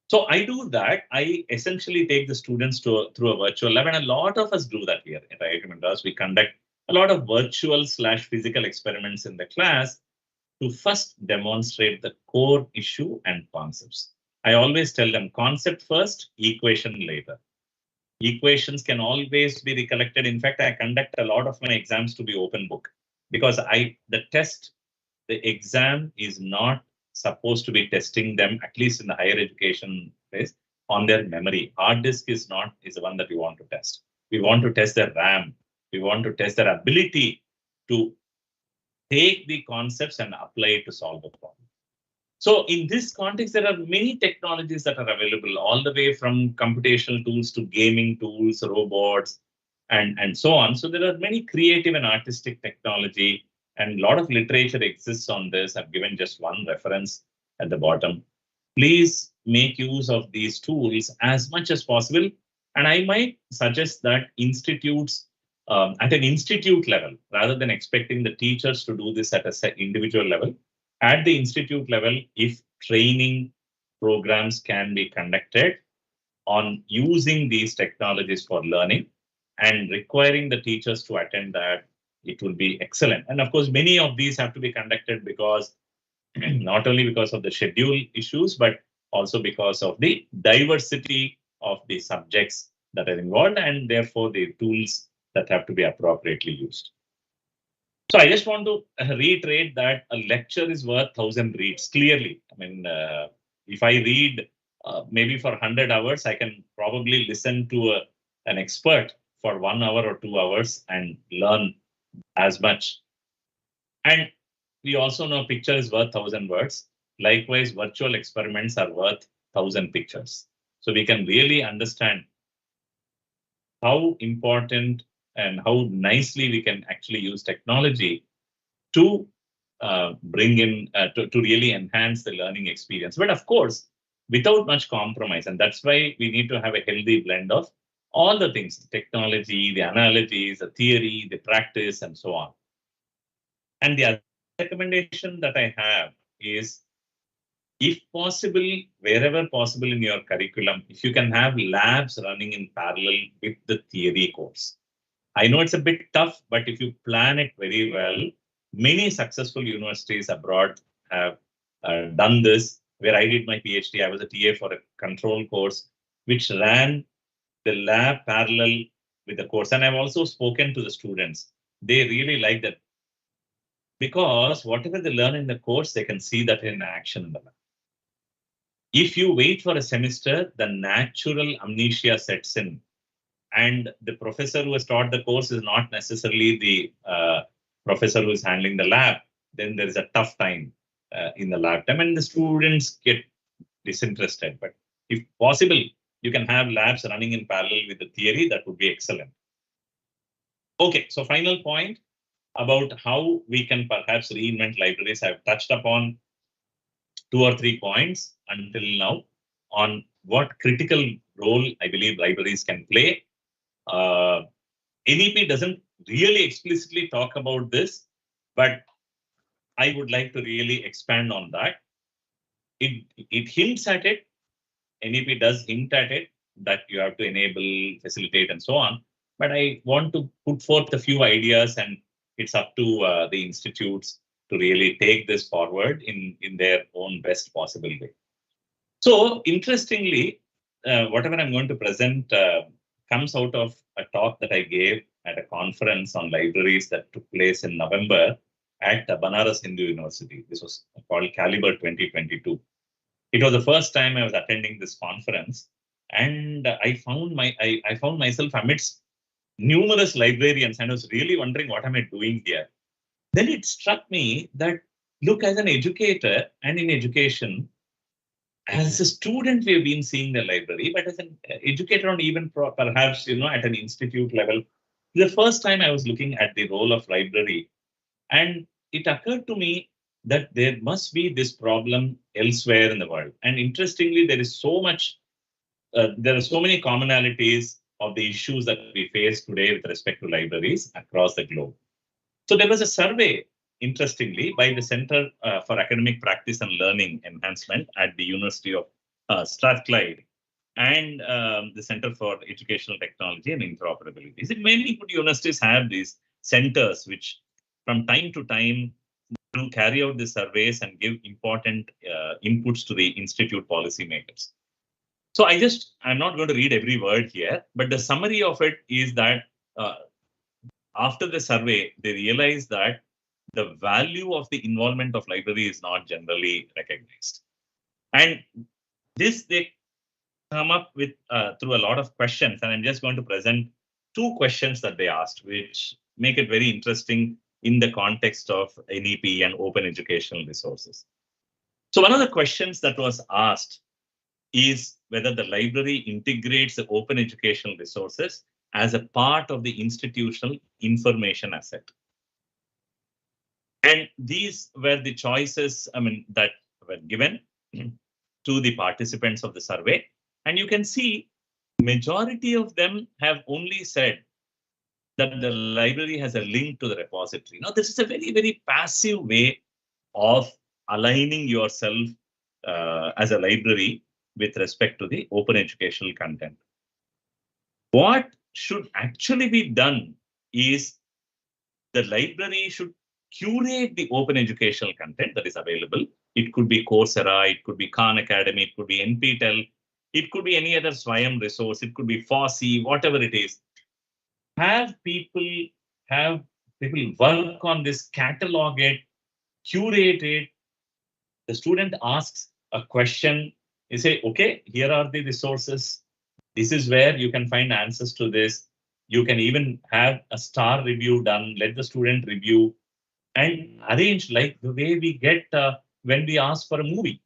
So I do that. I essentially take the students through a virtual lab, and a lot of us do that here at IIT Madras. We conduct a lot of virtual/physical experiments in the class to first demonstrate the core issue and concepts. I always tell them concept first, equation later. Equations can always be recollected. In fact, I conduct a lot of my exams to be open book because the exam is not supposed to be testing them, at least in the higher education phase, on their memory. Hard disk is the one that we want to test. We want to test their RAM. We want to test their ability to take the concepts and apply it to solve the problem. So in this context, there are many technologies that are available, all the way from computational tools to gaming tools, robots, and so on. So there are many creative and artistic technology, and a lot of literature exists on this. I've given just one reference at the bottom. Please make use of these tools as much as possible. And I might suggest that institutes, at an institute level, rather than expecting the teachers to do this at an individual level, at the institute level, if training programs can be conducted on using these technologies for learning and requiring the teachers to attend that, it will be excellent. And of course, many of these have to be conducted because not only because of the schedule issues, but also because of the diversity of the subjects that are involved, and therefore the tools that have to be appropriately used. So I just want to reiterate that a lecture is worth 1,000 reads. Clearly, I mean, if I read maybe for 100 hours, I can probably listen to an expert for 1 hour or 2 hours and learn as much. And we also know picture is worth 1,000 words. Likewise, virtual experiments are worth 1,000 pictures. So we can really understand how important and how nicely we can actually use technology to bring in, to really enhance the learning experience. But of course, without much compromise. And that's why we need to have a healthy blend of all the things, the technology, the analogies, the theory, the practice, and so on. And the other recommendation that I have is, if possible, wherever possible in your curriculum, if you can have labs running in parallel with the theory course. I know it's a bit tough, but if you plan it very well, many successful universities abroad have done this. Where I did my PhD, I was a TA for a control course, which ran the lab parallel with the course. And I've also spoken to the students. They really like that, because whatever they learn in the course, they can see that in action in the lab. If you wait for a semester, the natural amnesia sets in. and the professor who has taught the course is not necessarily the professor who is handling the lab, then there is a tough time in the lab time, and the students get disinterested. But if possible, you can have labs running in parallel with the theory. That would be excellent. Okay, so final point about how we can perhaps reinvent libraries. I've touched upon 2 or 3 points until now on what critical role I believe libraries can play. NEP doesn't really explicitly talk about this, but I would like to really expand on that. It hints at it. NEP does hint at it, that you have to enable, facilitate, and so on. But I want to put forth a few ideas, and it's up to the institutes to really take this forward in their own best possible way. So interestingly, whatever I'm going to present comes out of a talk that I gave at a conference on libraries that took place in November at Banaras Hindu University. This was called Caliber 2022. It was the first time I was attending this conference, and I found myself amidst numerous librarians, and I was really wondering, what am I doing here? Then it struck me that, look, as an educator and in education, as a student, we have been seeing the library, but as an educator, and even perhaps at an institute level, the first time I was looking at the role of library, and it occurred to me that there must be this problem elsewhere in the world. And interestingly, there is so much, there are so many commonalities of the issues that we face today with respect to libraries across the globe. So there was a survey, interestingly, by the Center for Academic Practice and Learning Enhancement at the University of Strathclyde and the Center for Educational Technology and Interoperability. So many good universities have these centers which from time to time to carry out the surveys and give important inputs to the institute policymakers. So I'm not going to read every word here, but the summary of it is that after the survey, they realized that the value of the involvement of library is not generally recognized. And this they come up with through a lot of questions, and I'm just going to present 2 questions that they asked, which make it very interesting in the context of NEP and open educational resources. So one of the questions that was asked is whether the library integrates the open educational resources as a part of the institutional information asset. And these were the choices, that were given to the participants of the survey. And you can see majority of them have only said that the library has a link to the repository. Now, this is a very, very passive way of aligning yourself as a library with respect to the open educational content. What should actually be done is the library should curate the open educational content that is available. It could be Coursera, it could be Khan Academy, it could be NPTEL, it could be any other SWAYAM resource, it could be FOSSEE, whatever it is. Have people work on this, catalog it, curate it. The student asks a question, you say, okay, here are the resources. This is where you can find answers to this. You can even have a star review done, let the student review, and arrange like the way we get when we ask for a movie.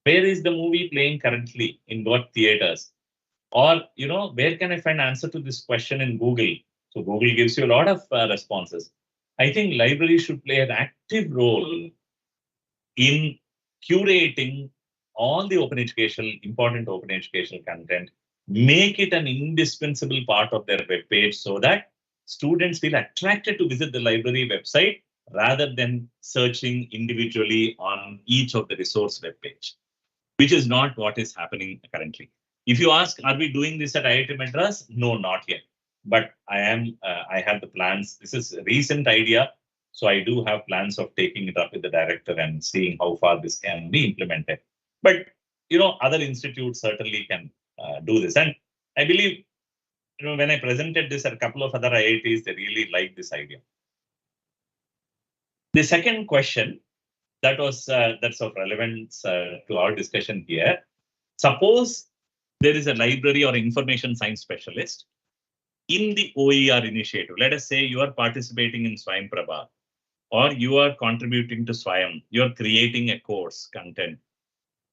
Where is the movie playing currently, in what theaters? Or, where can I find answer to this question in Google? So Google gives you a lot of responses. I think libraries should play an active role in curating all the important open educational content, make it an indispensable part of their web page so that students feel attracted to visit the library website rather than searching individually on each of the resource web page, which is not what is happening currently. If you ask, are we doing this at IIT Madras? No, not yet. But I have the plans. This is a recent idea. So I do have plans of taking it up with the director and seeing how far this can be implemented. But, other institutes certainly can do this. And I believe, when I presented this at a couple of other IITs, they really liked this idea. The second question that's of relevance to our discussion here. Suppose there is a library or information science specialist in the OER initiative. Let us say you are participating in Swayam Prabha, or you are contributing to Swayam, you're creating a course content.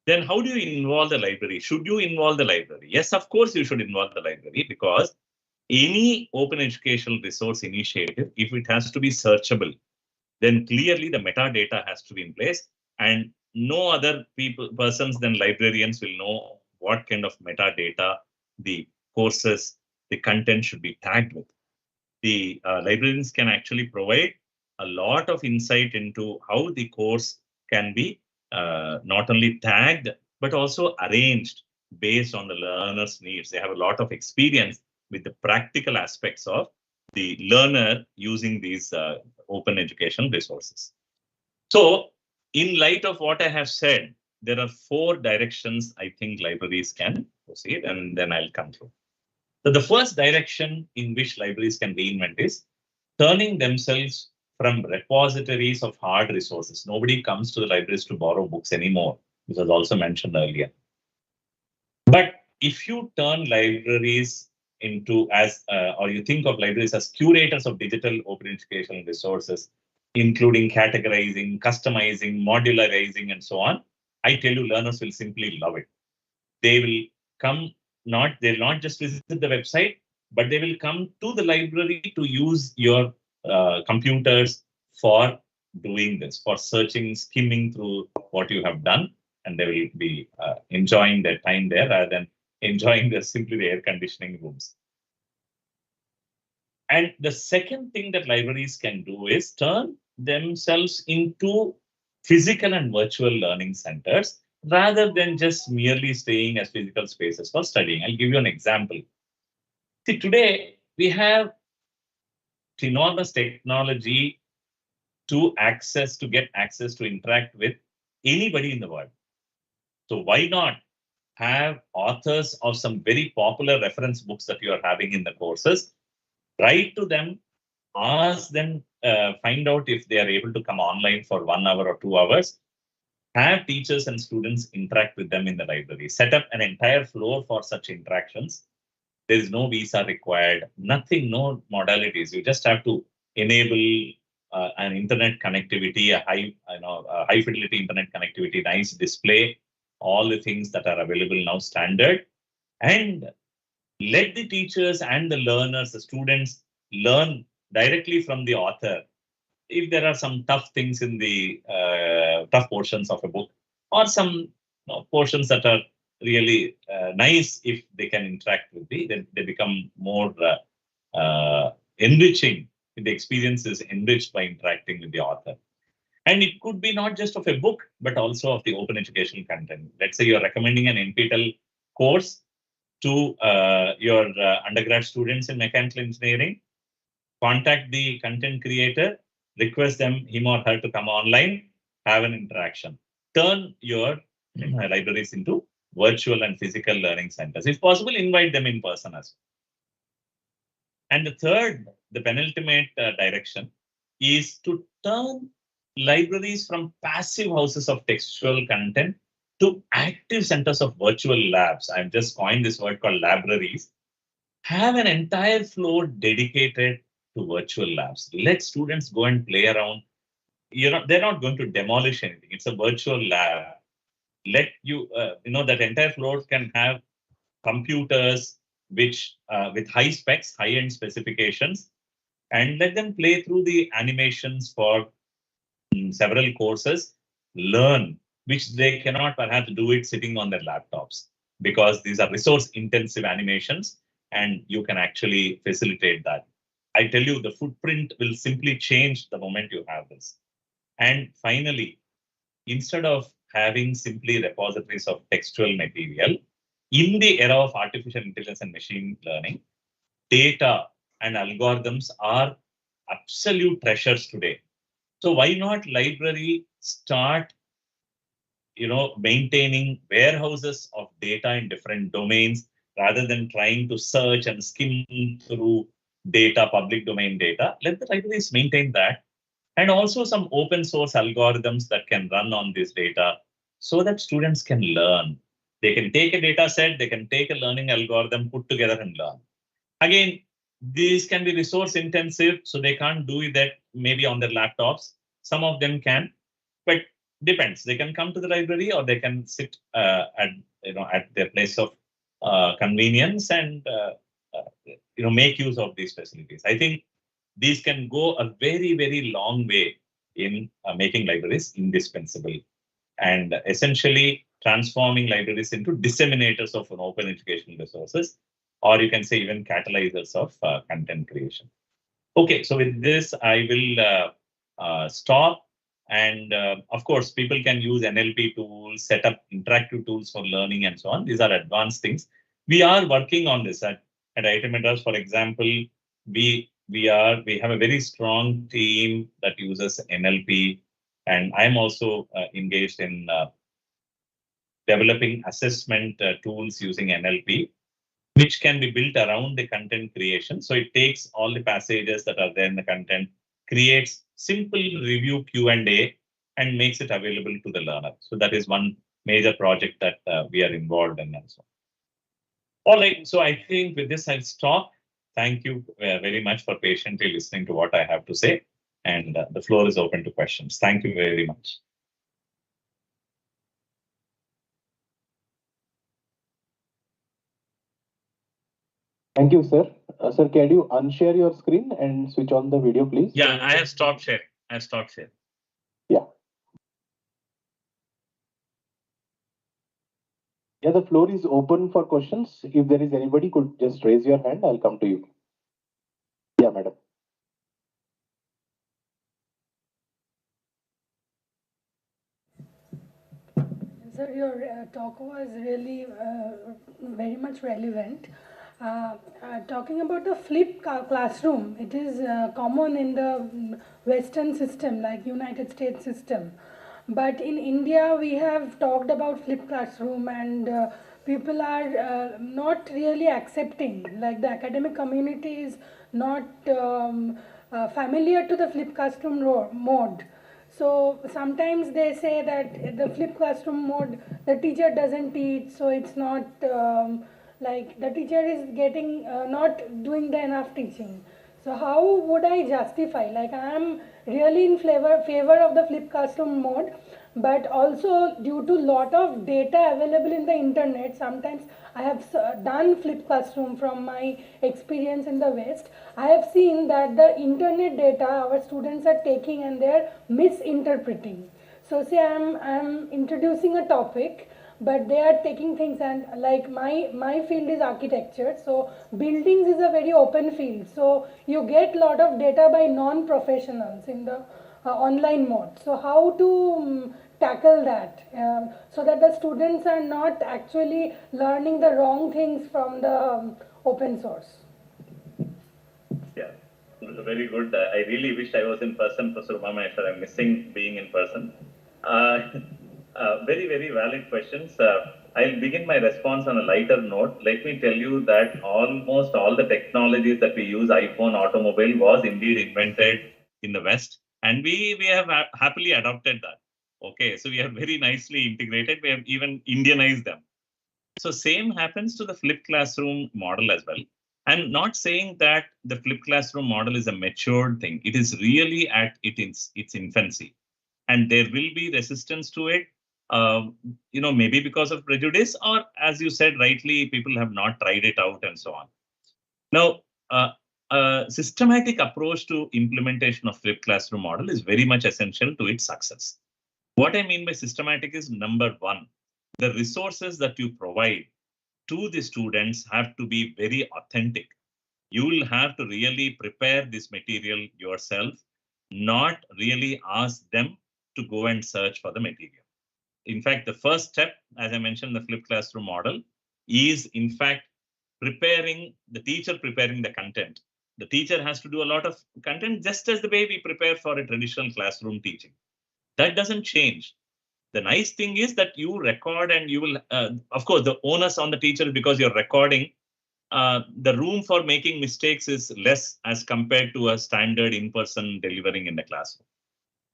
Then how do you involve the library? Should you involve the library? Yes, of course you should involve the library, because any open educational resource initiative, if it has to be searchable, then clearly the metadata has to be in place, and no other persons than librarians will know what kind of metadata the courses, the content should be tagged with. The librarians can actually provide a lot of insight into how the course can be not only tagged, but also arranged based on the learner's needs. They have a lot of experience with the practical aspects of the learner using these open education resources. So, in light of what I have said, there are 4 directions I think libraries can proceed, and then I'll come through. So the first direction in which libraries can reinvent is turning themselves from repositories of hard resources. Nobody comes to the libraries to borrow books anymore, which was also mentioned earlier. But if you turn libraries into or you think of libraries as curators of digital open educational resources, including categorizing, customizing, modularizing, and so on, I tell you, learners will simply love it. They will come, they'll not just visit the website, but they will come to the library to use your computers for doing this, for searching, skimming through what you have done, and they will be enjoying their time there rather than enjoying simply the air conditioning rooms. And the second thing that libraries can do is turn themselves into physical and virtual learning centers, rather than just merely staying as physical spaces for studying. I'll give you an example. See, today we have enormous technology to get access to interact with anybody in the world. So why not have authors of some very popular reference books that you are having in the courses, write to them, ask them, find out if they are able to come online for 1 hour or 2 hours, have teachers and students interact with them in the library, set up an entire floor for such interactions. There is no visa required, nothing, no modalities. You just have to enable an internet connectivity, a high fidelity internet connectivity, nice display, all the things that are available now standard, and let the teachers and the learners, the students, learn directly from the author. If there are some tough things in the tough portions of a book, or some portions that are really nice, if they can interact with then they become more enriching. The experience is enriched by interacting with the author. And it could be not just of a book, but also of the open educational content. Let's say you're recommending an NPTEL course to your undergrad students in mechanical engineering. Contact the content creator, request him or her to come online, have an interaction. Turn your libraries into virtual and physical learning centers. If possible, invite them in person as well. And the third, the penultimate direction, is to turn libraries from passive houses of textual content to active centers of virtual labs. I've just coined this word called libraries. Have an entire floor dedicated to virtual labs. Let students go and play around. They're not going to demolish anything. It's a virtual lab. Let that entire floor can have computers which with high specs, high-end specifications, and let them play through the animations for several courses, learn, which they cannot perhaps do it sitting on their laptops, because these are resource-intensive animations, and you can actually facilitate that. I tell you, the footprint will simply change the moment you have this. And finally, instead of having simply repositories of textual material, in the era of artificial intelligence and machine learning, data and algorithms are absolute treasures today. So why not library start, maintaining warehouses of data in different domains, rather than trying to search and skim through data, public domain data? Let the libraries maintain that. And also some open source algorithms that can run on this data, so that students can learn. They can take a data set, they can take a learning algorithm, put together and learn. Again, these can be resource intensive, so they can't do that maybe on their laptops. Some of them can, but depends. They can come to the library or they can sit at their place of convenience and make use of these facilities. I think these can go a very, very long way in making libraries indispensable and essentially transforming libraries into disseminators of an open educational resources, or you can say even catalyzers of content creation. Okay, so with this, I will stop. And of course, people can use NLP tools, set up interactive tools for learning and so on. These are advanced things. We are working on this at IIT Madras, for example. We have a very strong team that uses NLP, and I'm also engaged in developing assessment tools using NLP, which can be built around the content creation. So it takes all the passages that are there in the content, creates simple review Q&A, and makes it available to the learner. So that is one major project that we are involved in. And so, all right. So I think with this, I'll stop. Thank you very much for patiently listening to what I have to say. And the floor is open to questions. Thank you very much. Thank you, sir. Sir, can you unshare your screen and switch on the video, please? Yeah, I have stopped sharing. Yeah. Yeah, the floor is open for questions. If there is anybody, could just raise your hand. I'll come to you. Yeah, madam. Sir, your talk was really very much relevant. Talking about the flipped classroom, it is common in the Western system, like United States system. But in India, we have talked about flipped classroom, and people are not really accepting. Like the academic community is not familiar to the flipped classroom mode. So sometimes they say that the flipped classroom mode, the teacher doesn't teach, so it's not like the teacher is getting not doing the enough teaching. So how would I justify? Like I am really in favor of the flipped classroom mode, but also due to lot of data available in the internet, sometimes I have done flipped classroom from my experience in the West. I have seen that the internet data our students are taking and they are misinterpreting. So say I'm introducing a topic, but they are taking things, and like my field is architecture, so buildings is a very open field, so you get lot of data by non-professionals in the online mode. So how to tackle that so that the students are not actually learning the wrong things from the open source? Yeah, very good. I really wish I was in person, Professor Bhubaneswar. I'm missing being in person. Very, very valid questions. I'll begin my response on a lighter note. Let me tell you that almost all the technologies that we use, iPhone, automobile, was indeed invented in the West. And we have happily adopted that. Okay, so we have very nicely integrated. We have even Indianized them. So same happens to the flipped classroom model as well. I'm not saying that the flipped classroom model is a matured thing. It is really at its infancy. And there will be resistance to it, maybe because of prejudice, or as you said rightly, people have not tried it out and so on. Now, a systematic approach to implementation of flipped classroom model is very much essential to its success. What I mean by systematic is, number one, the resources that you provide to the students have to be very authentic. You will have to really prepare this material yourself, not really ask them to go and search for the material. In fact, the first step, as I mentioned, the flipped classroom model is in fact the teacher preparing the content. The teacher has to do a lot of content just as the way we prepare for a traditional classroom teaching. That doesn't change. The nice thing is that you record and you will, of course, the onus on the teacher because you're recording. The room for making mistakes is less as compared to a standard in-person delivering in the classroom.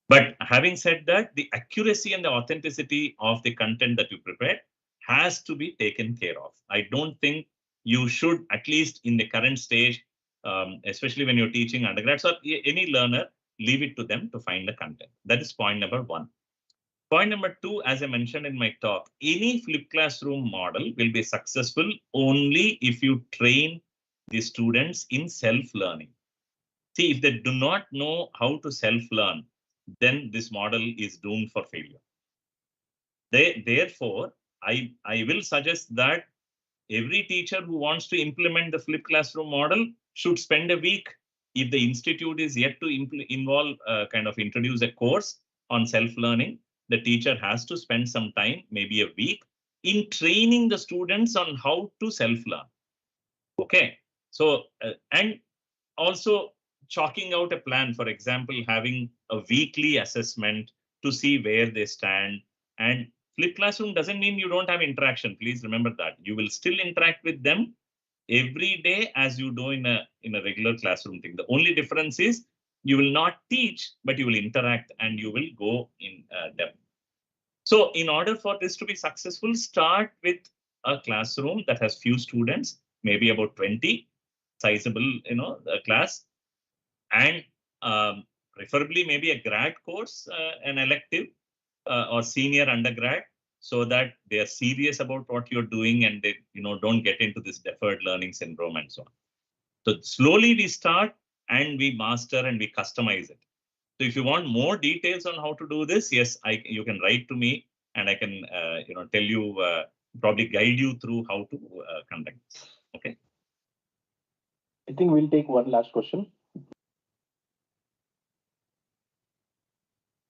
But having said that, the accuracy and the authenticity of the content that you prepare has to be taken care of. I don't think you should, at least in the current stage, especially when you're teaching undergrads or any learner, leave it to them to find the content. That is point number one. Point number two, as I mentioned in my talk, any flipped classroom model will be successful only if you train the students in self-learning. See, if they do not know how to self-learn, then this model is doomed for failure. Therefore, I will suggest that every teacher who wants to implement the flipped classroom model should spend a week. If the institute is yet to introduce a course on self-learning, the teacher has to spend some time, maybe a week, in training the students on how to self-learn. Okay, so and also chalking out a plan, for example, having a weekly assessment to see where they stand. And flipped classroom doesn't mean you don't have interaction. Please remember that. You will still interact with them every day as you do in a regular classroom thing. The only difference is you will not teach, but you will interact and you will go in depth. So in order for this to be successful, start with a classroom that has few students, maybe about 20, sizable, class, and preferably maybe a grad course, an elective or senior undergrad, so that they are serious about what you're doing and they don't get into this deferred learning syndrome and so on. So slowly we start and we master and we customize it. So if you want more details on how to do this, yes, you can write to me and I can tell you, probably guide you through how to conduct this. Okay. I think we'll take one last question.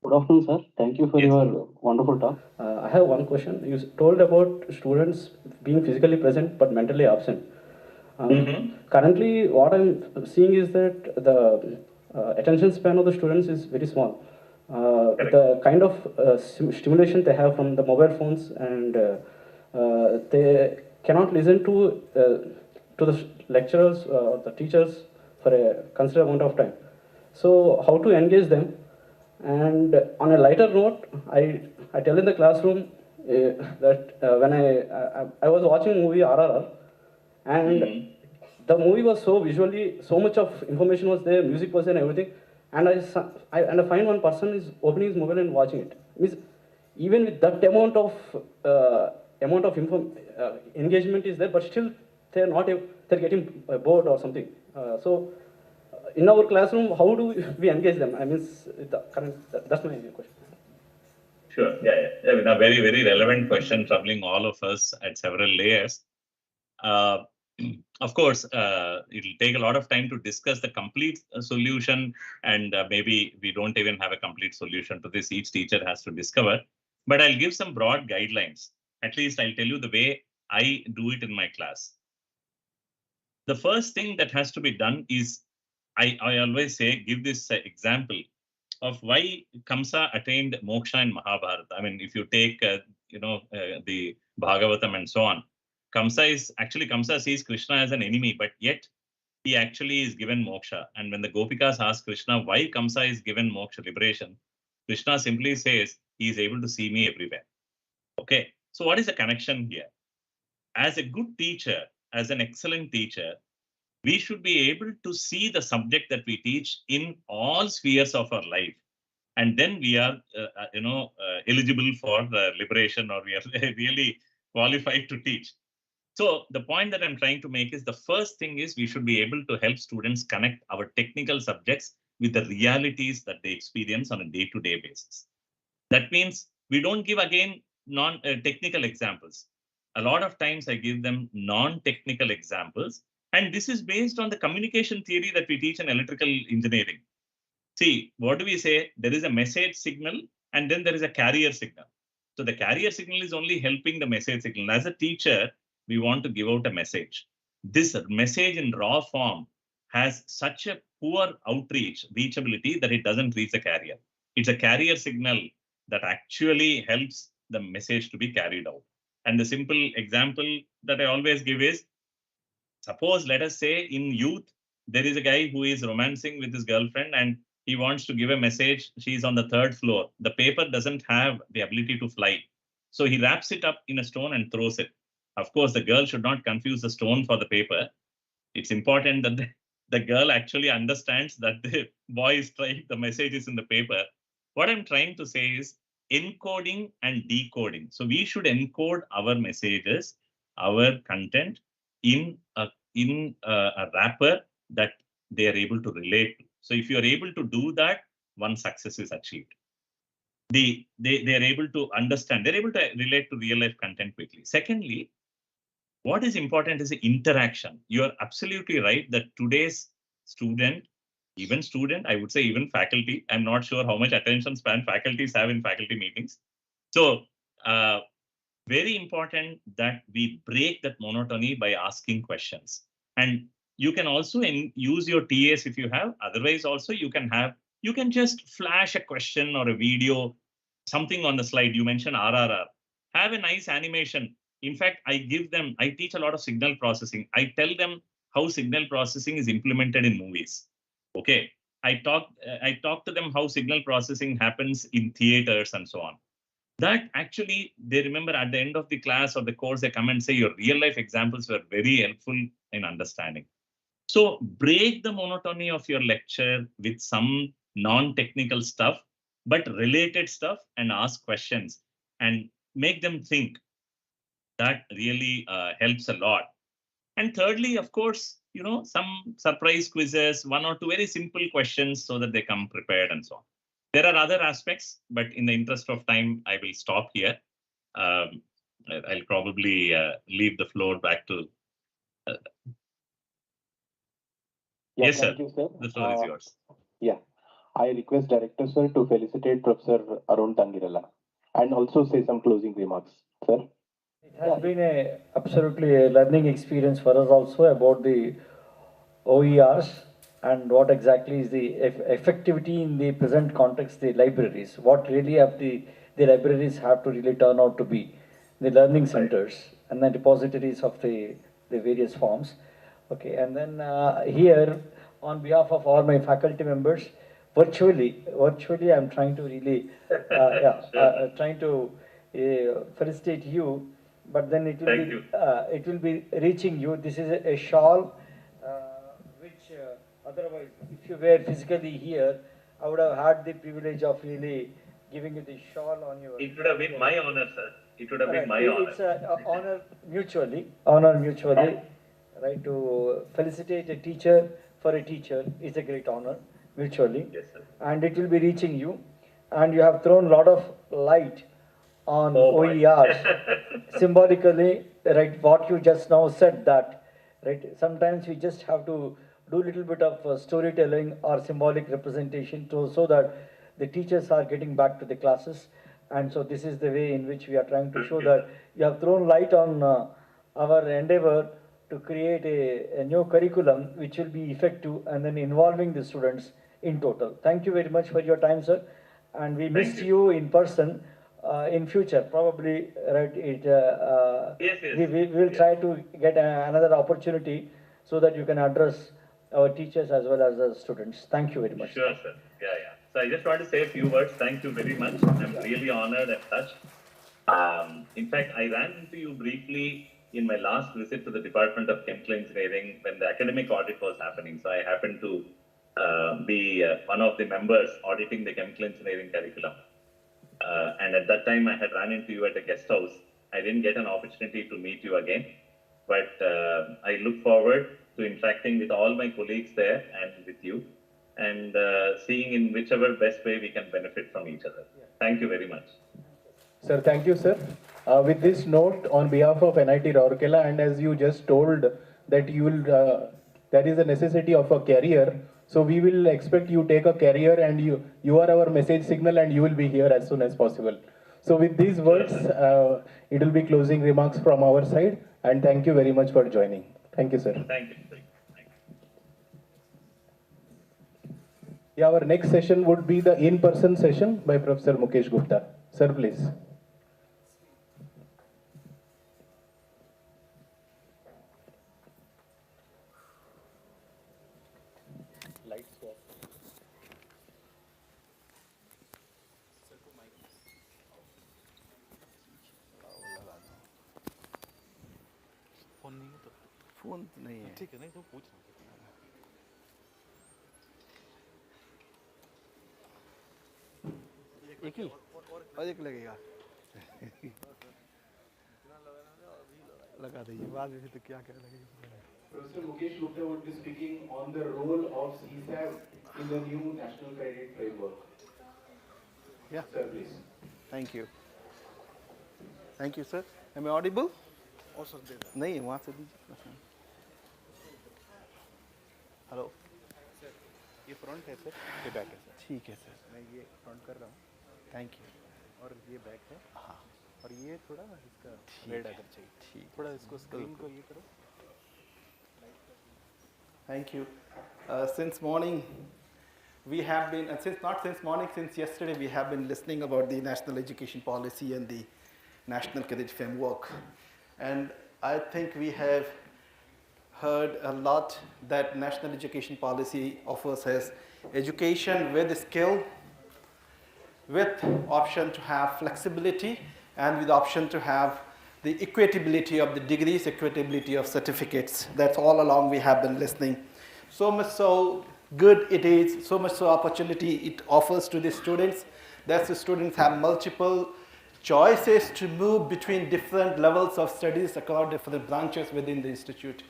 Good afternoon, sir. Thank you for your wonderful talk. I have one question. You told about students being physically present but mentally absent. Currently, what I'm seeing is that the attention span of the students is very small. The kind of stimulation they have from the mobile phones, and they cannot listen to the lecturers or the teachers for a considerable amount of time. So, how to engage them? And on a lighter note, I tell in the classroom that when I was watching movie RRR, and the movie was so visually, so much of information was there, music was there and everything, and I find one person is opening his mobile and watching it. Means even with that amount of engagement is there, but still they're getting bored or something. So in our classroom, how do we engage them? I mean, that's my question. Sure. Yeah. I mean, a very, very relevant question troubling all of us at several layers. Of course, it'll take a lot of time to discuss the complete solution, and maybe we don't even have a complete solution to this. Each teacher has to discover. But I'll give some broad guidelines. At least I'll tell you the way I do it in my class. The first thing that has to be done is, I always say, give this example of why Kamsa attained moksha in Mahabharata. I mean, if you take, the Bhagavatam and so on, Kamsa sees Krishna as an enemy, but yet he actually is given moksha. And when the Gopikas ask Krishna why Kamsa is given moksha, liberation, Krishna simply says, he is able to see me everywhere. Okay, so what is the connection here? As a good teacher, as an excellent teacher, we should be able to see the subject that we teach in all spheres of our life. And then we are, eligible for liberation, or we are really qualified to teach. So the point that I'm trying to make is, the first thing is we should be able to help students connect our technical subjects with the realities that they experience on a day-to-day basis. That means we don't give, again, non-technical examples. A lot of times I give them non-technical examples. And this is based on the communication theory that we teach in electrical engineering. See, what do we say? There is a message signal and then there is a carrier signal. So the carrier signal is only helping the message signal. As a teacher, we want to give out a message. This message in raw form has such a poor reachability that it doesn't reach the carrier. It's a carrier signal that actually helps the message to be carried out. And the simple example that I always give is, suppose, let us say, in youth, there is a guy who is romancing with his girlfriend and he wants to give a message. She's on the 3rd floor. The paper doesn't have the ability to fly. So he wraps it up in a stone and throws it. Of course, the girl should not confuse the stone for the paper. It's important that the girl actually understands that the boy is trying, the message is in the paper. What I'm trying to say is encoding and decoding. So we should encode our messages, our content in a wrapper that they are able to relate to. So if you are able to do that, one success is achieved. They are able to understand, they're able to relate to real life content quickly. Secondly, what is important is the interaction. You're absolutely right that today's student, I would say even faculty, I'm not sure how much attention span faculties have in faculty meetings. So very important that we break that monotony by asking questions. And you can also use your TAs if you have. Otherwise, also you can just flash a question or a video, something on the slide. You mentioned RRR. Have a nice animation. In fact, I teach a lot of signal processing. I tell them how signal processing is implemented in movies. Okay. I talk to them how signal processing happens in theaters and so on. That actually, they remember at the end of the class or the course, they come and say your real life examples were very helpful in understanding. So break the monotony of your lecture with some non-technical stuff, but related stuff, and ask questions and make them think. That really helps a lot. And thirdly, of course, some surprise quizzes, one or two very simple questions so that they come prepared and so on. There are other aspects, but in the interest of time, I will stop here. I'll probably leave the floor back to. Yes, sir. You, sir. The floor is yours. Yeah. I request Director, sir, to felicitate Professor Arun Tangirala and also say some closing remarks, sir. It has been absolutely a learning experience for us also about the OERs and what exactly is the effectivity in the present context, the libraries, what really have the libraries have to really turn out to be, the learning centers and the repositories of the various forms. Okay, and then here on behalf of all my faculty members, virtually I'm trying to really, trying to felicitate you, but then it will be reaching you. This is a shawl, which otherwise, if you were physically here, I would have had the privilege of really giving you the shawl on your. It would have been my honor, sir. It would have been my honor. It's an honor mutually, right? To felicitate a teacher for a teacher is a great honor mutually. Yes, sir. And it will be reaching you, and you have thrown a lot of light on OERs symbolically, right? What you just now said that, right? Sometimes we just have to do a little bit of storytelling or symbolic representation so that the teachers are getting back to the classes. And so this is the way in which we are trying to show that you have thrown light on our endeavor to create a new curriculum which will be effective and then involving the students in total. Thank you very much for your time, sir. And we missed you in person. In future, probably, right? We will try to get another opportunity so that you can address our teachers as well as the students. Thank you very much. Sure, sir. Yeah. So I just want to say a few words. Thank you very much. I'm really honored and touched. In fact, I ran into you briefly in my last visit to the Department of Chemical Engineering when the academic audit was happening. So I happened to be one of the members auditing the chemical engineering curriculum. And at that time, I had run into you at a guest house. I didn't get an opportunity to meet you again, but I look forward to interacting with all my colleagues there and with you, and seeing in whichever best way we can benefit from each other. Thank you very much. Sir, thank you, sir. With this note, on behalf of NIT Rourkela, and as you just told that you will, there is a necessity of a carrier. So we will expect you take a carrier, and you are our message signal, and you will be here as soon as possible. So with these words, it will be closing remarks from our side, and thank you very much for joining. Thank you, sir. Thank you. Yeah, our next session would be the in-person session by Professor Mukesh Gupta. Sir, please. Phone नहीं है ठीक है नहीं तो पूछ रहा हूँ एक ही और एक लगेगा लगा दीजिए बाद में तो क्या लगेगा Professor Mukesh Gupta would be speaking on the role of CSAB in the new National Credit Framework. Yeah. Sir, please. Thank you. Thank you, sir. Am I audible? Also, नहीं वहाँ से दीजिए. हेलो. सर ये front है sir, ये back है sir. ठीक है सर. मैं ये फ्रंट कर रहा हूँ. Thank you. और ये बैक है. हाँ. और ये थोड़ा इसका रेड अगर चाहिए. ठीक. थोड़ा इसको स्क्रीन को ये करो. Thank you. Since morning, we have been, since morning, since yesterday, we have been listening about the national education policy and the national credit framework. And I think we have heard a lot that national education policy offers as education with skill, with option to have flexibility, and with option to have the equitability of the degrees, equitability of certificates. That's all along we have been listening. So much so good it is, so much so opportunity it offers to the students, that the students have multiple choices to move between different levels of studies across different branches within the institute.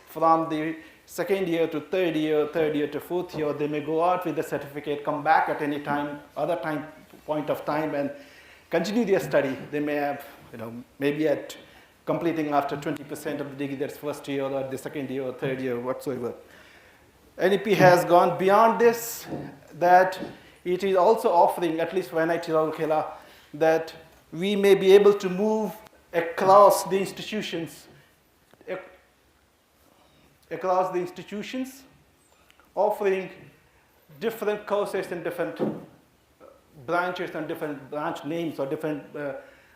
From the second year to third year to fourth year, they may go out with the certificate, come back at any time, point of time, and continue their study. They may have, maybe at completing after 20% of the degree, that's first year or the second year or third year, whatsoever. NEP has gone beyond this, that it is also offering, at least for NIT Rourkela, that we may be able to move across the institutions, offering different courses in different branches and different branch names or different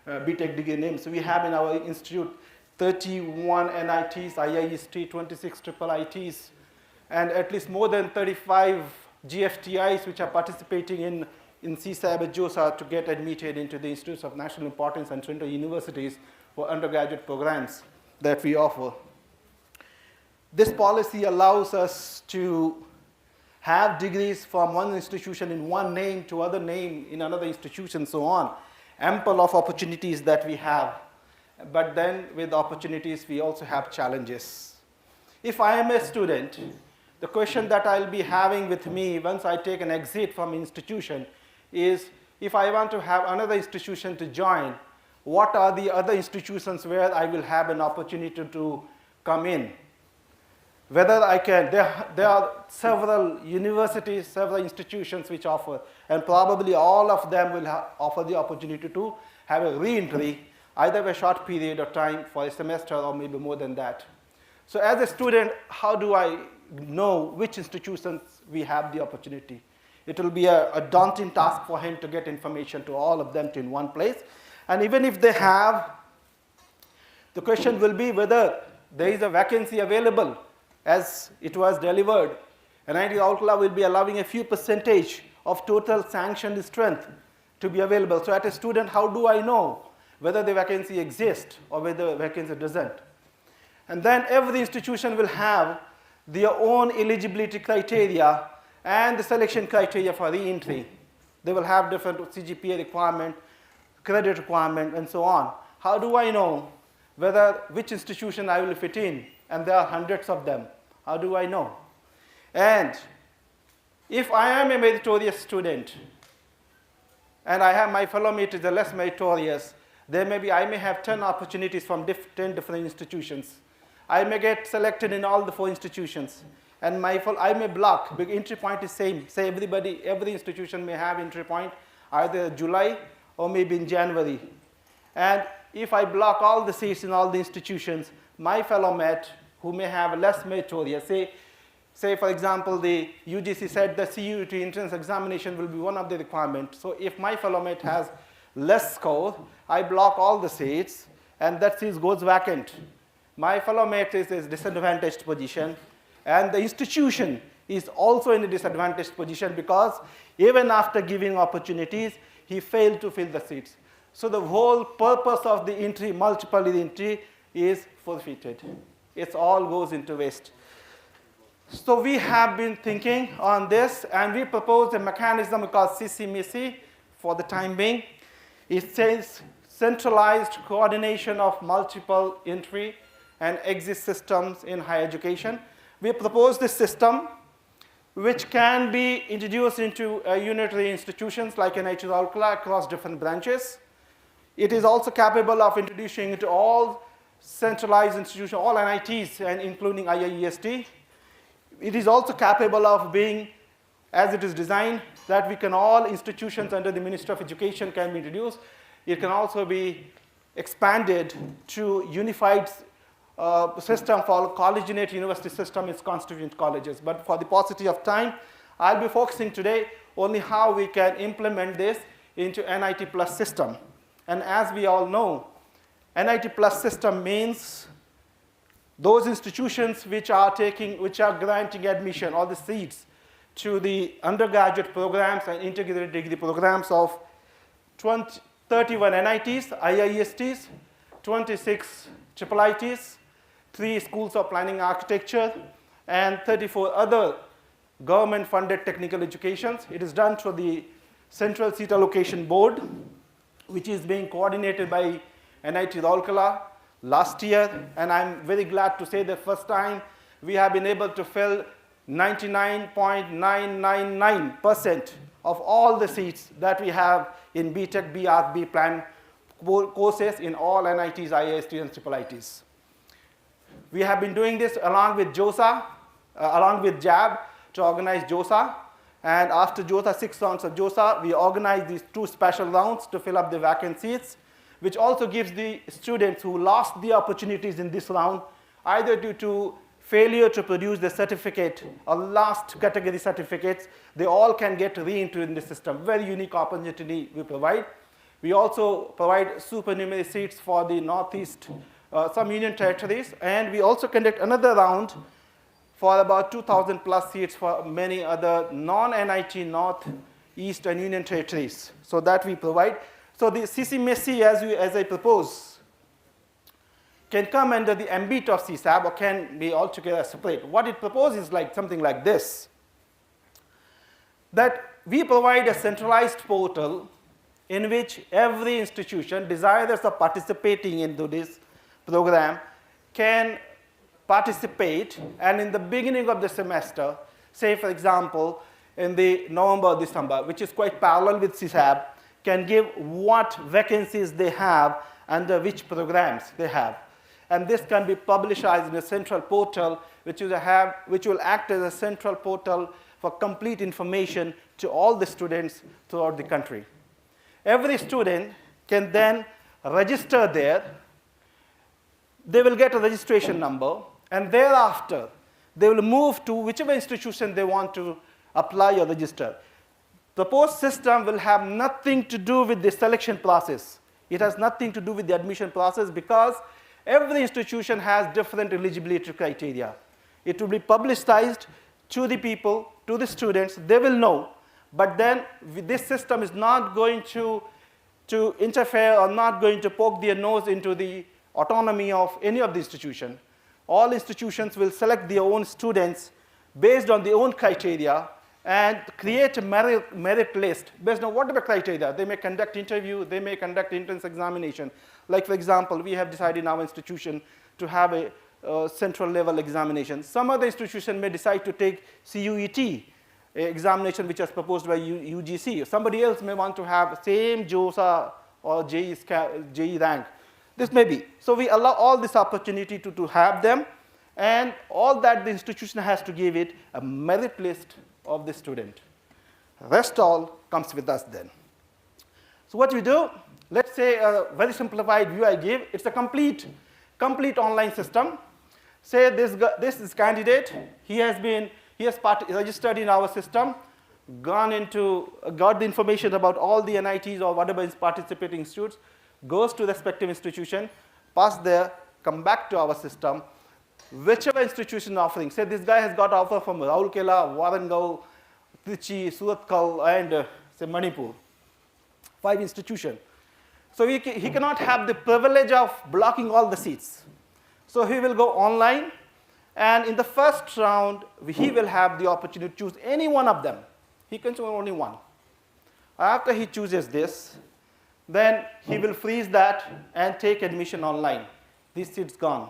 BTech degree names. So we have in our institute 31 NITs, IIST, 26 triple ITs, and at least more than 35 GFTIs which are participating in CSAB at JOSA to get admitted into the Institutes of National Importance and Central Universities for undergraduate programs that we offer. This policy allows us to have degrees from one institution in one name to other name in another institution, so on. Ample of opportunities that we have. But then with opportunities, we also have challenges. If I am a student, the question that I'll be having with me once I take an exit from institution is, if I want to have another institution to join, what are the other institutions where I will have an opportunity to come in? Whether I can, there are several universities, several institutions which offer, and probably all of them will offer the opportunity to have a re-entry, either a short period of time for a semester or maybe more than that. So as a student, how do I know which institutions we have the opportunity? It will be a daunting task for him to get information to all of them in one place. And even if they have, the question will be whether there is a vacancy available as it was delivered. And NIT Rourkela will be allowing a few percentage of total sanctioned strength to be available. So as a student, how do I know whether the vacancy exists or whether the vacancy doesn't? And then every institution will have their own eligibility criteria and the selection criteria for re-entry. They will have different CGPA requirement, credit requirement, and so on. How do I know which institution I will fit in? And there are hundreds of them. How do I know? And if I am a meritorious student and I have my fellow mate is a less meritorious, I may have 10 opportunities from 10 different institutions. I may get selected in all the 4 institutions. And I may block, because entry point is same. Say every institution may have entry point either July or maybe in January. And if I block all the seats in all the institutions, my fellow mate who may have less meritorious, say for example, the UGC said the CUET entrance examination will be one of the requirements. So if my fellow mate has less score, I block all the seats and that seat goes vacant. My fellow mate is in a disadvantaged position and the institution is also in a disadvantaged position because even after giving opportunities, he failed to fill the seats. So the whole purpose of the entry, multiple entry, is forfeited. It all goes into waste. So we have been thinking on this and we proposed a mechanism called CCMC for the time being. It says centralized coordination of multiple entry and exit systems in higher education. We propose this system which can be introduced into unitary institutions like NIT Rourkela across different branches. It is also capable of introducing into all centralized institutions, all NITs, and including IIEST. It is also capable of being, as it is designed, that we can all institutions under the Ministry of Education can be introduced. It can also be expanded to unified system for collegiate university system is constituent colleges. But for the paucity of time, I'll be focusing today only how we can implement this into NIT Plus system. And as we all know, NIT Plus system means those institutions which are granting admission, all the seats to the undergraduate programs and integrated degree programs of 31 NITs, IIESTs, 26 IIITs, 3 schools of planning architecture, and 34 other government-funded technical educations. It is done through the Central Seat Allocation Board, which is being coordinated by NIT Rourkela last year, and I'm very glad to say the first time we have been able to fill 99.999% of all the seats that we have in BTech, BArch, B-Plan courses in all NITs, IISTs, and IIITs. We have been doing this along with JOSA, along with JAB to organize JOSA. And after JOSA, 6 rounds of JOSA, we organized these 2 special rounds to fill up the vacant seats, which also gives the students who lost the opportunities in this round, either due to failure to produce the certificate or last category certificates, they all can get re-entered in the system. Very unique opportunity we provide. We also provide supernumerary seats for the Northeast, some union territories, and we also conduct another round for about 2,000 plus seats for many other non-NIT Northeast and union territories. So that we provide. So the CCMSC, as I propose, can come under the ambit of CSAB or can be altogether separate. What it proposes is like something like this, that we provide a centralized portal in which every institution desirous of participating into this program can participate, and in the beginning of the semester, say for example, in the November, December, which is quite parallel with CSAB, can give what vacancies they have under which programs they have. And this can be publicized in a central portal, which will act as a central portal for complete information to all the students throughout the country. Every student can then register there. They will get a registration number, and thereafter, they will move to whichever institution they want to apply or register. The post system will have nothing to do with the selection process. It has nothing to do with the admission process because every institution has different eligibility criteria. It will be publicized to the people, to the students. They will know. But then this system is not going to interfere or not going to poke their nose into the autonomy of any of the institutions. All institutions will select their own students based on their own criteria and create a merit list based on whatever criteria. They may conduct interview, they may conduct entrance examination. Like for example, we have decided in our institution to have a central level examination. Some other institution may decide to take CUET examination which is proposed by UGC. Somebody else may want to have same JOSA or JE rank. This may be. So we allow all this opportunity to have them, and all that the institution has to give it a merit list of the student. Rest all comes with us then. So what we do, let's say a very simplified view I give, it's a complete online system. Say this is candidate, he has registered in our system, got the information about all the NITs or whatever is participating institutes, goes to respective institution, pass there, come back to our system, whichever institution offering. Say this guy has got offer from Rourkela, Warangal, Trichy, Suratkal, and say Manipur. 5 institutions. So he cannot have the privilege of blocking all the seats. So he will go online, and in the first round, he will have the opportunity to choose any one of them. He can choose only one. After he chooses this, then he will freeze that and take admission online. This seat's gone.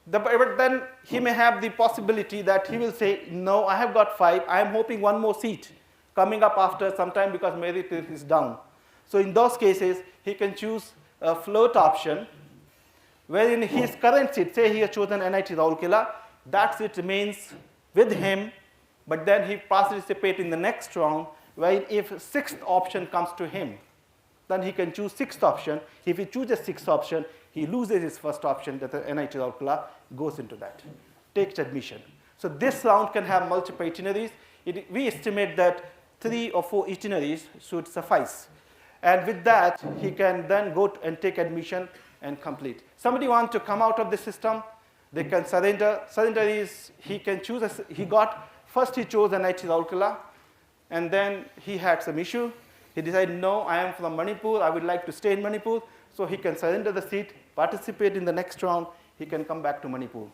But then he may have the possibility that he will say, no, I have got 5. I am hoping one more seat coming up after some time because merit is down. So in those cases, he can choose a float option, where in his current seat, say he has chosen NIT Rourkela, that seat remains with him, but then he participates in the next round, where if 6th option comes to him, then he can choose 6th option. If he chooses 6th option, he loses his first option, that the NIT Rourkela goes into that, takes admission. So this round can have multiple itineraries. We estimate that 3 or 4 itineraries should suffice. And with that, he can then go and take admission and complete. Somebody wants to come out of the system, they can surrender. Surrender is, he can choose, first he chose NIT Rourkela, and then he had some issue. He decided, no, I am from Manipur, I would like to stay in Manipur. So he can surrender the seat, participate in the next round, he can come back to Manipur.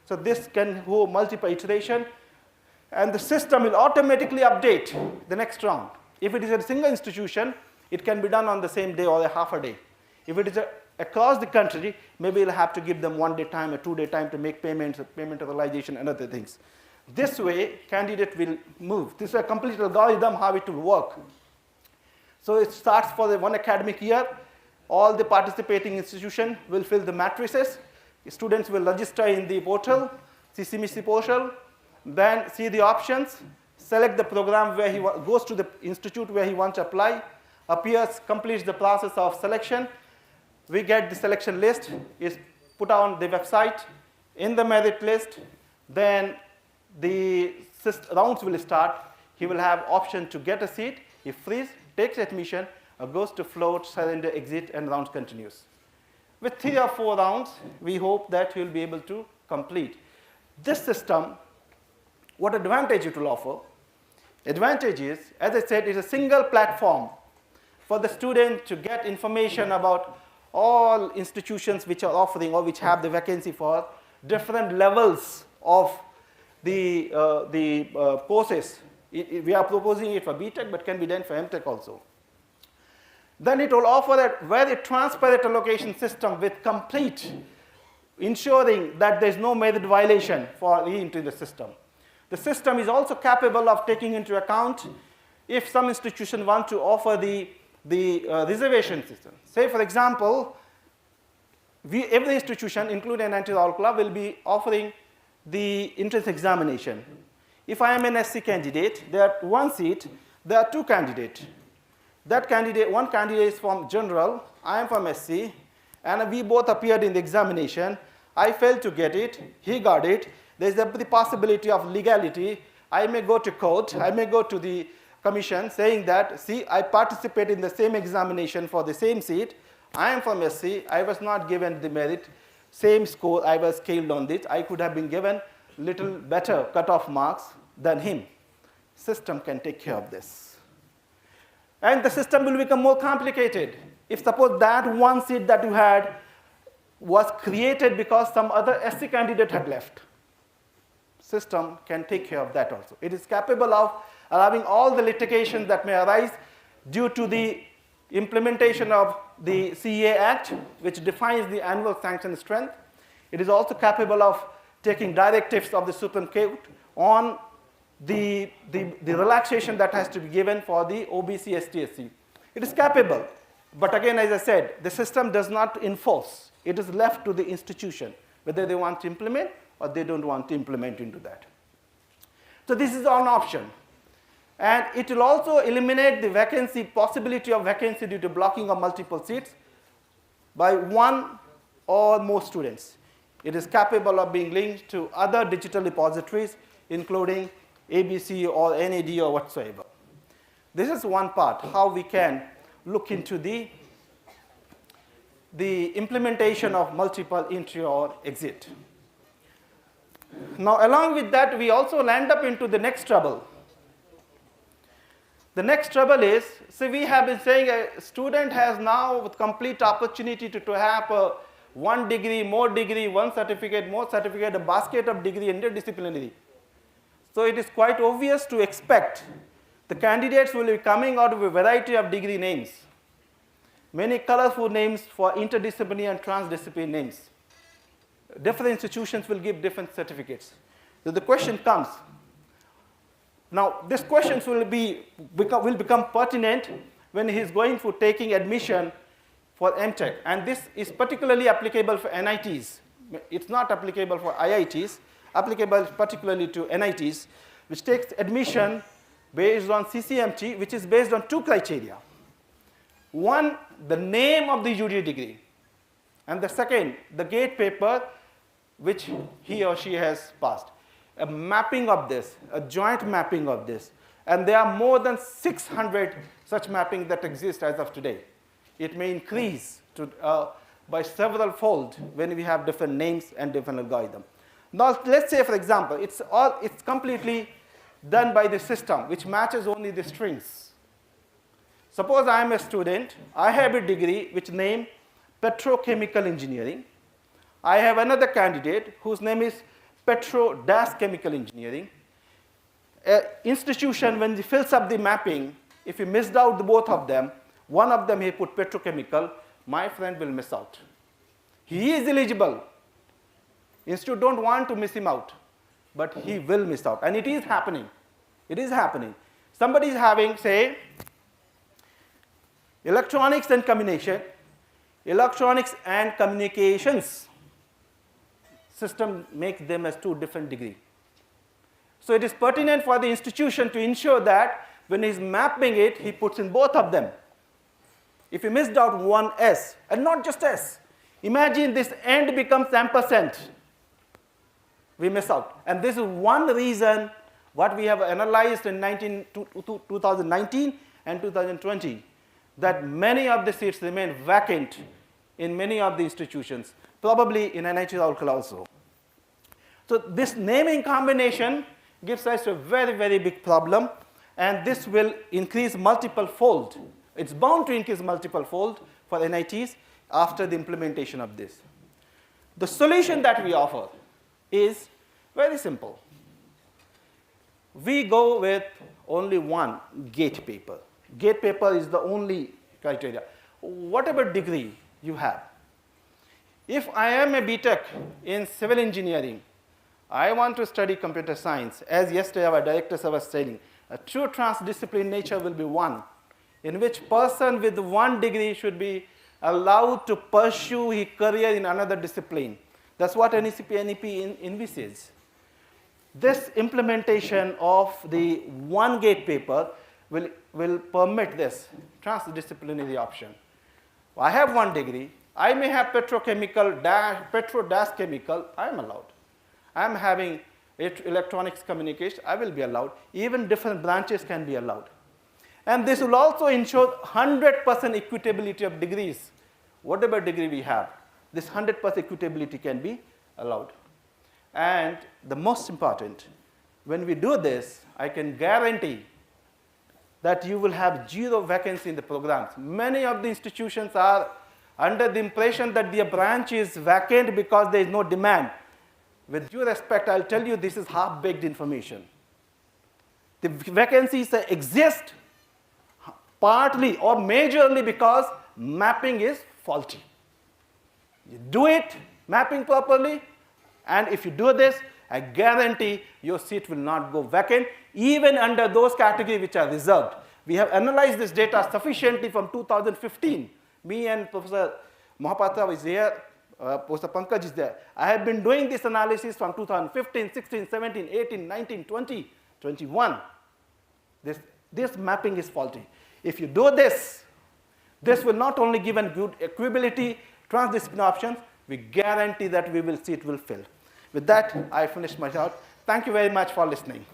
So this can go multiple iteration, and the system will automatically update the next round. If it is a single institution, it can be done on the same day or a half a day. If it is across the country, maybe you'll have to give them 1 day time or 2 day time to make payments, payment realization and other things. This way, candidate will move. This is a complete algorithm how it will work. So it starts for the 1 academic year. All the participating institutions will fill the matrices. Students will register in the portal, CCMC portal, then see the options, select the program where he goes to the institute where he wants to apply, appears, completes the process of selection. We get the selection list, is put on the website, in the merit list, then the rounds will start. He will have option to get a seat. He frees, takes admission, goes to float, surrender, exit, and round continues. With 3 or 4 rounds, we hope that he will be able to complete. This system, what advantage it will offer? Advantage is, as I said, it's a single platform for the student to get information about all institutions which are offering or which have the vacancy for different levels of the courses. We are proposing it for BTech, but can be done for MTech also. Then it will offer a very transparent allocation system with complete ensuring that there is no merit violation for re-entry into the system. The system is also capable of taking into account if some institution want to offer the reservation system. Say, for example, every institution, including NIT Rourkela, will be offering the entrance examination. If I am an SC candidate, there are 1 seat, there are 2 candidates. That candidate, 1 candidate is from general, I am from SC, and we both appeared in the examination. I failed to get it, he got it. There is the possibility of legality. I may go to court, I may go to the commission saying that, see, I participated in the same examination for the same seat. I am from SC, I was not given the merit, same score, I was scaled on this. I could have been given little better cutoff marks than him. System can take care of this. And the system will become more complicated. If suppose that 1 seat that you had was created because some other SC candidate had left, system can take care of that also. It is capable of allowing all the litigation that may arise due to the implementation of the CA Act, which defines the annual sanction strength. It is also capable of taking directives of the Supreme Court on the relaxation that has to be given for the OBC, ST, SC. It is capable, but again, as I said, the system does not enforce. It is left to the institution, whether they want to implement or they don't want to implement into that. So this is an option. And it will also eliminate the vacancy, possibility of vacancy due to blocking of multiple seats by 1 or more students. It is capable of being linked to other digital repositories, including ABC or NAD or whatsoever. This is one part, how we can look into the implementation of multiple entry or exit. Now, along with that, we also land up into the next trouble. The next trouble is, so we have been saying a student has now complete opportunity to have a 1 degree, more degree, 1 certificate, more certificate, a basket of degree interdisciplinary. So it is quite obvious to expect the candidates will be coming out with a variety of degree names. Many colorful names for interdisciplinary and transdisciplinary names. Different institutions will give different certificates. So the question comes. Now, these questions will become pertinent when he is going for taking admission for MTech. And this is particularly applicable for NITs. It's not applicable for IITs, applicable particularly to NITs, which takes admission based on CCMT, which is based on 2 criteria. One, the name of the UG degree. And the second, the gate paper which he or she has passed. A mapping of this, a joint mapping of this. And there are more than 600 such mappings that exist as of today. It may increase by several fold when we have different names and different algorithms. Now, let's say, for example, it's completely done by the system, which matches only the strings. Suppose I am a student. I have a degree which name Petrochemical Engineering. I have another candidate whose name is Petro-Chemical Engineering. Institution, when he fills up the mapping, if he missed out both of them, one of them he put petrochemical, my friend will miss out. He is eligible. Institute don't want to miss him out, but he will miss out. And it is happening. It is happening. Somebody is having, say, electronics and communications. System makes them as 2 different degrees. So it is pertinent for the institution to ensure that when he's mapping it, he puts in both of them. If he missed out one S, and not just S, imagine this end becomes ampersand. We miss out. And this is one reason what we have analyzed in 2019 and 2020, that many of the seats remain vacant in many of the institutions, probably in NIT Rourkela also. So this naming combination gives us a very, very big problem, and this will increase multiple fold. It's bound to increase multiple fold for NITs after the implementation of this. The solution that we offer is very simple. We go with only one gate paper. Gate paper is the only criteria. Whatever degree you have. If I am a BTech in civil engineering, I want to study computer science. As yesterday our director was saying, a true transdisciplinary nature will be one, in which person with one degree should be allowed to pursue his career in another discipline. That's what NEP envisages. This implementation of the one gate paper will permit this transdisciplinary option. I have one degree. I may have petrochemical, petro-chemical, I am allowed. I am having electronics communication, I will be allowed. Even different branches can be allowed. And this will also ensure 100% equitability of degrees. Whatever degree we have, this 100% equitability can be allowed. And the most important, when we do this, I can guarantee that you will have 0 vacancy in the programs. Many of the institutions are under the impression that their branch is vacant because there is no demand. With due respect, I'll tell you this is half-baked information. The vacancies exist partly or majorly because mapping is faulty. You do it, mapping properly, and if you do this, I guarantee your seat will not go vacant, even under those categories which are reserved. We have analyzed this data sufficiently from 2015. Me and Professor Mohapatra was here, Professor Pankaj is there. I have been doing this analysis from 2015, 16, 17, 18, 19, 20, 21. This mapping is faulty. If you do this, this will not only give a good equability, transdisciplinary options, we guarantee that seat will fill. With that, I finish my talk. Thank you very much for listening.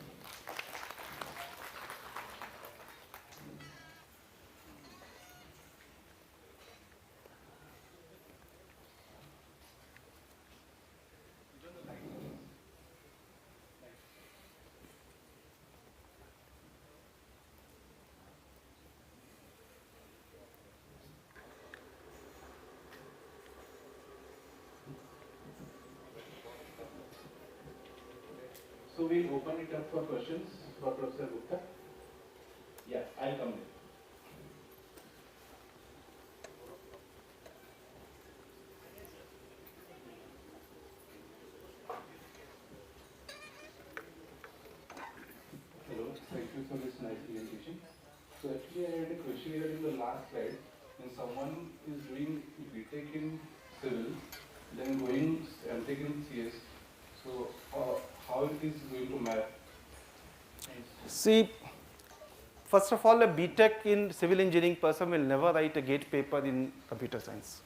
So we'll open it up for questions for Professor Gupta. presentation. So actually I had a question here in the last slide. When someone is doing BTech in civil, then going MTech in CS, so how it is going to map? See, first of all, a BTech in civil engineering person will never write a gate paper in computer science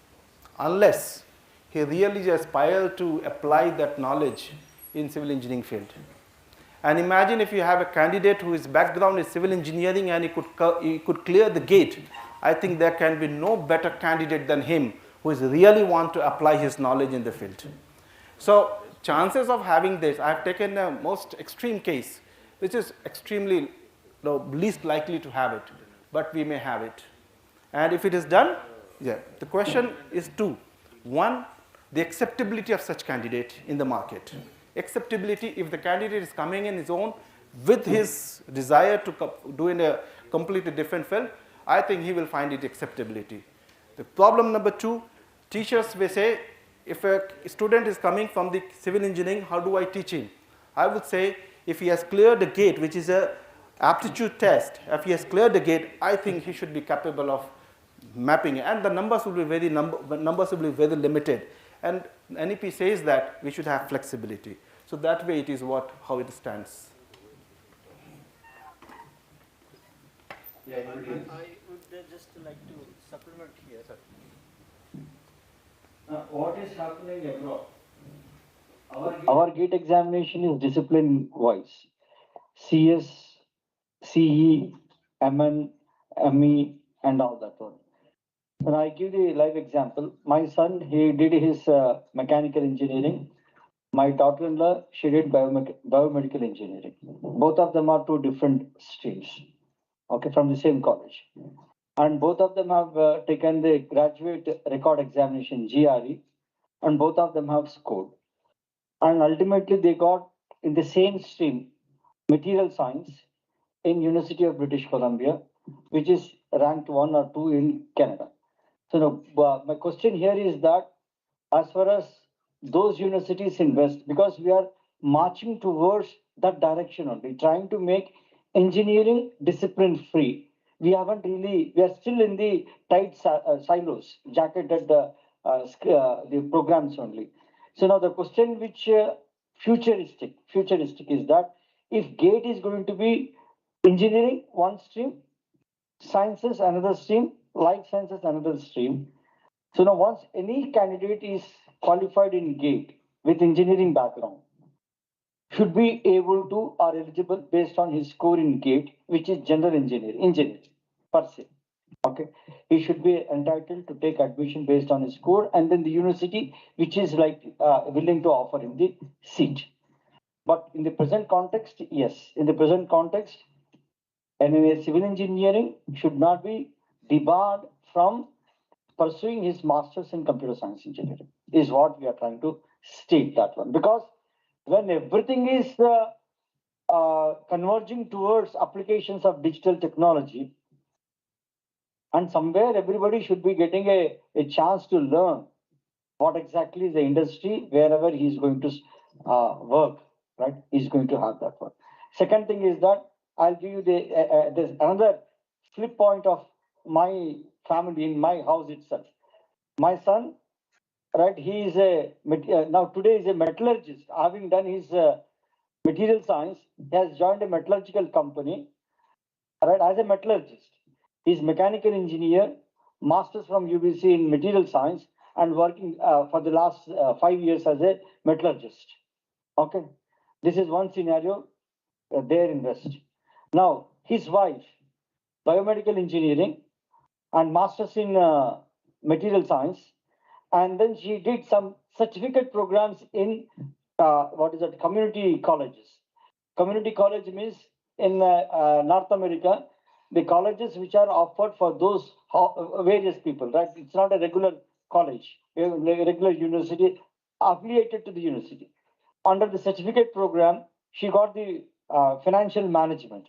unless he really aspires to apply that knowledge in civil engineering field. And imagine if you have a candidate whose background is civil engineering and he could clear the gate. I think there can be no better candidate than him who is really want to apply his knowledge in the field. So chances of having this, I have taken a most extreme case, which is extremely least likely to have it, but we may have it. And if it is done, yeah, the question is two. One, the acceptability of such candidate in the market. Acceptability, if the candidate is coming in his own with his desire to do in a completely different field, I think he will find it acceptability. The problem number two, teachers may say, if a student is coming from the civil engineering, how do I teach him? I would say, if he has cleared the gate, which is a aptitude test, if he has cleared the gate, I think he should be capable of mapping it. And the numbers will be very limited. And NEP says that we should have flexibility. So that way it is how it stands. Yeah, I would just like to supplement here. What is happening abroad? Our GATE examination is discipline-wise. CS, CE, MN, ME, and all that one. And I give the live example. My son, he did his mechanical engineering. My daughter-in-law, she did biomedical engineering. Both of them are two different streams, okay, from the same college. And both of them have taken the graduate record examination, GRE, and both of them have scored. And ultimately, they got in the same stream, material science, in University of British Columbia, which is ranked 1 or 2 in Canada. So my question here is that as far as those universities invest, because we are marching towards that direction only, trying to make engineering discipline free. We are still in the tight silos, jacketed the programs only. So now the question which futuristic is that if GATE is going to be engineering one stream, sciences another stream, life sciences another stream. So now once any candidate is qualified in GATE with engineering background, should be able to or eligible based on his score in GATE, which is general engineering per se. Okay, he should be entitled to take admission based on his score, and then the university which is willing to offer him the seat. But in the present context, yes, in the present context, and in a civil engineering should not be debarred from pursuing his master's in computer science engineering, is what we are trying to state that one. Because when everything is converging towards applications of digital technology, and somewhere everybody should be getting a chance to learn what exactly is the industry wherever he is going to work, right? He's going to have that one. Second thing is that I'll give you there's another flip point of my family in my house itself. My son, right? He is now today is a metallurgist. Having done his material science, he has joined a metallurgical company, right? As a metallurgist, he's mechanical engineer, masters from UBC in material science, and working for the last 5 years as a metallurgist. Okay, this is one scenario there in West. Now, his wife, biomedical engineering and masters in material science, and then she did some certificate programs in community colleges. Community college means in North America, the colleges which are offered for those various people, right? It's not a regular college, a regular university affiliated to the university. Under the certificate program, she got the financial management,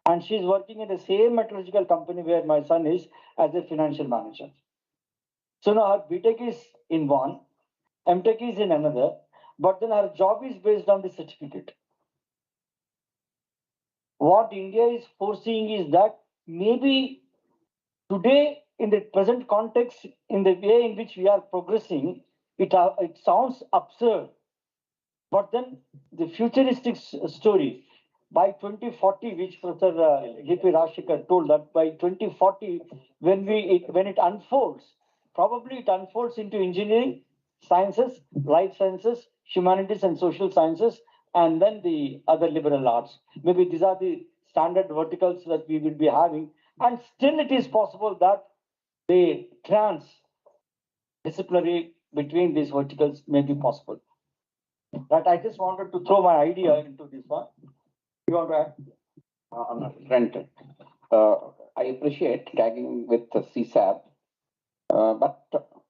and she's working in the same metallurgical company where my son is as a financial manager. So now her BTech is in one, MTech is in another, but then her job is based on the certificate. what India is foreseeing is that maybe today, in the present context, in the way in which we are progressing, it sounds absurd. But then the futuristic story, by 2040, which Professor G.P. Rashikar told that by 2040, when it unfolds, probably it unfolds into engineering, sciences, life sciences, humanities and social sciences, and then the other liberal arts. Maybe these are the standard verticals that we will be having. And still it is possible that the transdisciplinary between these verticals may be possible. But I just wanted to throw my idea into this one. You want to add? Granted. I appreciate tagging with the CSAB, but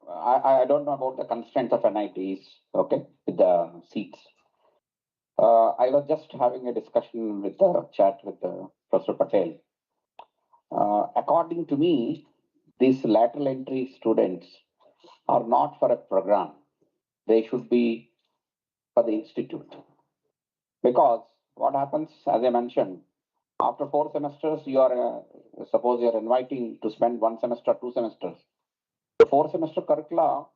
I don't know about the constraints of NITs, okay, with the seats. I was just having a discussion with the chat with Professor Patel. According to me, these lateral entry students are not for a program. They should be for the institute. Because what happens, as I mentioned, after 4 semesters, you are, suppose you are inviting to spend 1 semester, 2 semesters. The 4-semester curricula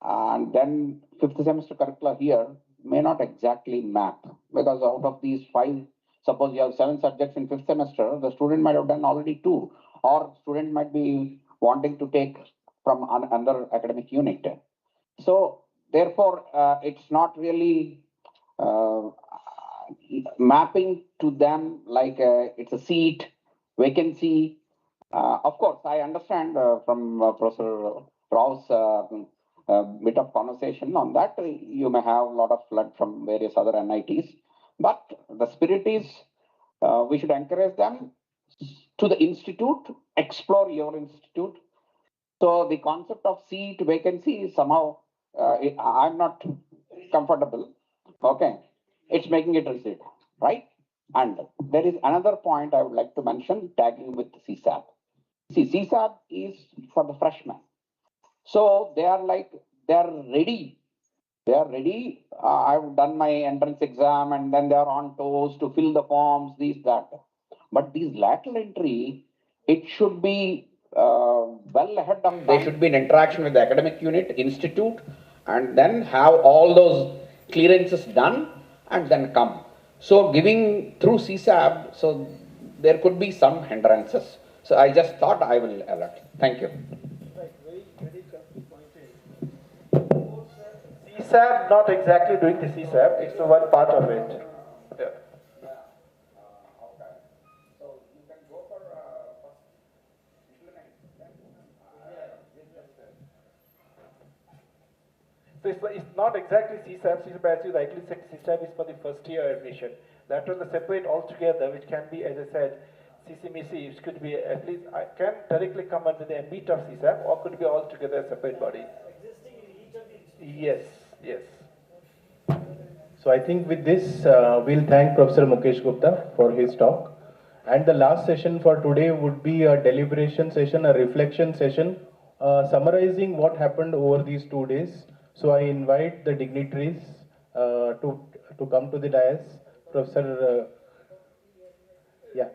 and then 5th semester curricula here may not exactly map. Because out of these 5, suppose you have 7 subjects in 5th semester, the student might have done already 2. Or student might be wanting to take from another academic unit. So therefore, it's not really mapping to them like it's a seat, vacancy. Of course, I understand from Professor Rao's bit of conversation on that. You may have a lot of flood from various other NITs, but the spirit is we should encourage them to the institute, explore your institute. So the concept of seat vacancy is somehow I'm not comfortable. Okay, it's making it rigid, right? And there is another point I would like to mention, tagging with CSAB. See, CSAB is for the freshmen. So they are ready. They are ready. I've done my entrance exam and then they are on toes to fill the forms, these, that. But these lateral entry, it should be well ahead of time. They should be in interaction with the academic unit, institute, and then have all those clearances done and then come. So giving through CSAB, so there could be some hindrances. So I just thought I will alert. Thank you. CSAB, not exactly doing the CSAB, it's the one part of it. Yeah. So it's not exactly CSAB, as you rightly said, CSAB is for the first year admission. That was the separate altogether, which can be, as I said, CCMC, which could be at least, can directly come under the ambit of CSAB or could be altogether a separate body. Yes, yes. So I think with this, we'll thank Professor Mukesh Gupta for his talk. And the last session for today would be a deliberation session, a reflection session, summarizing what happened over these 2 days. So I invite the dignitaries to come to the dais. Professor, yeah.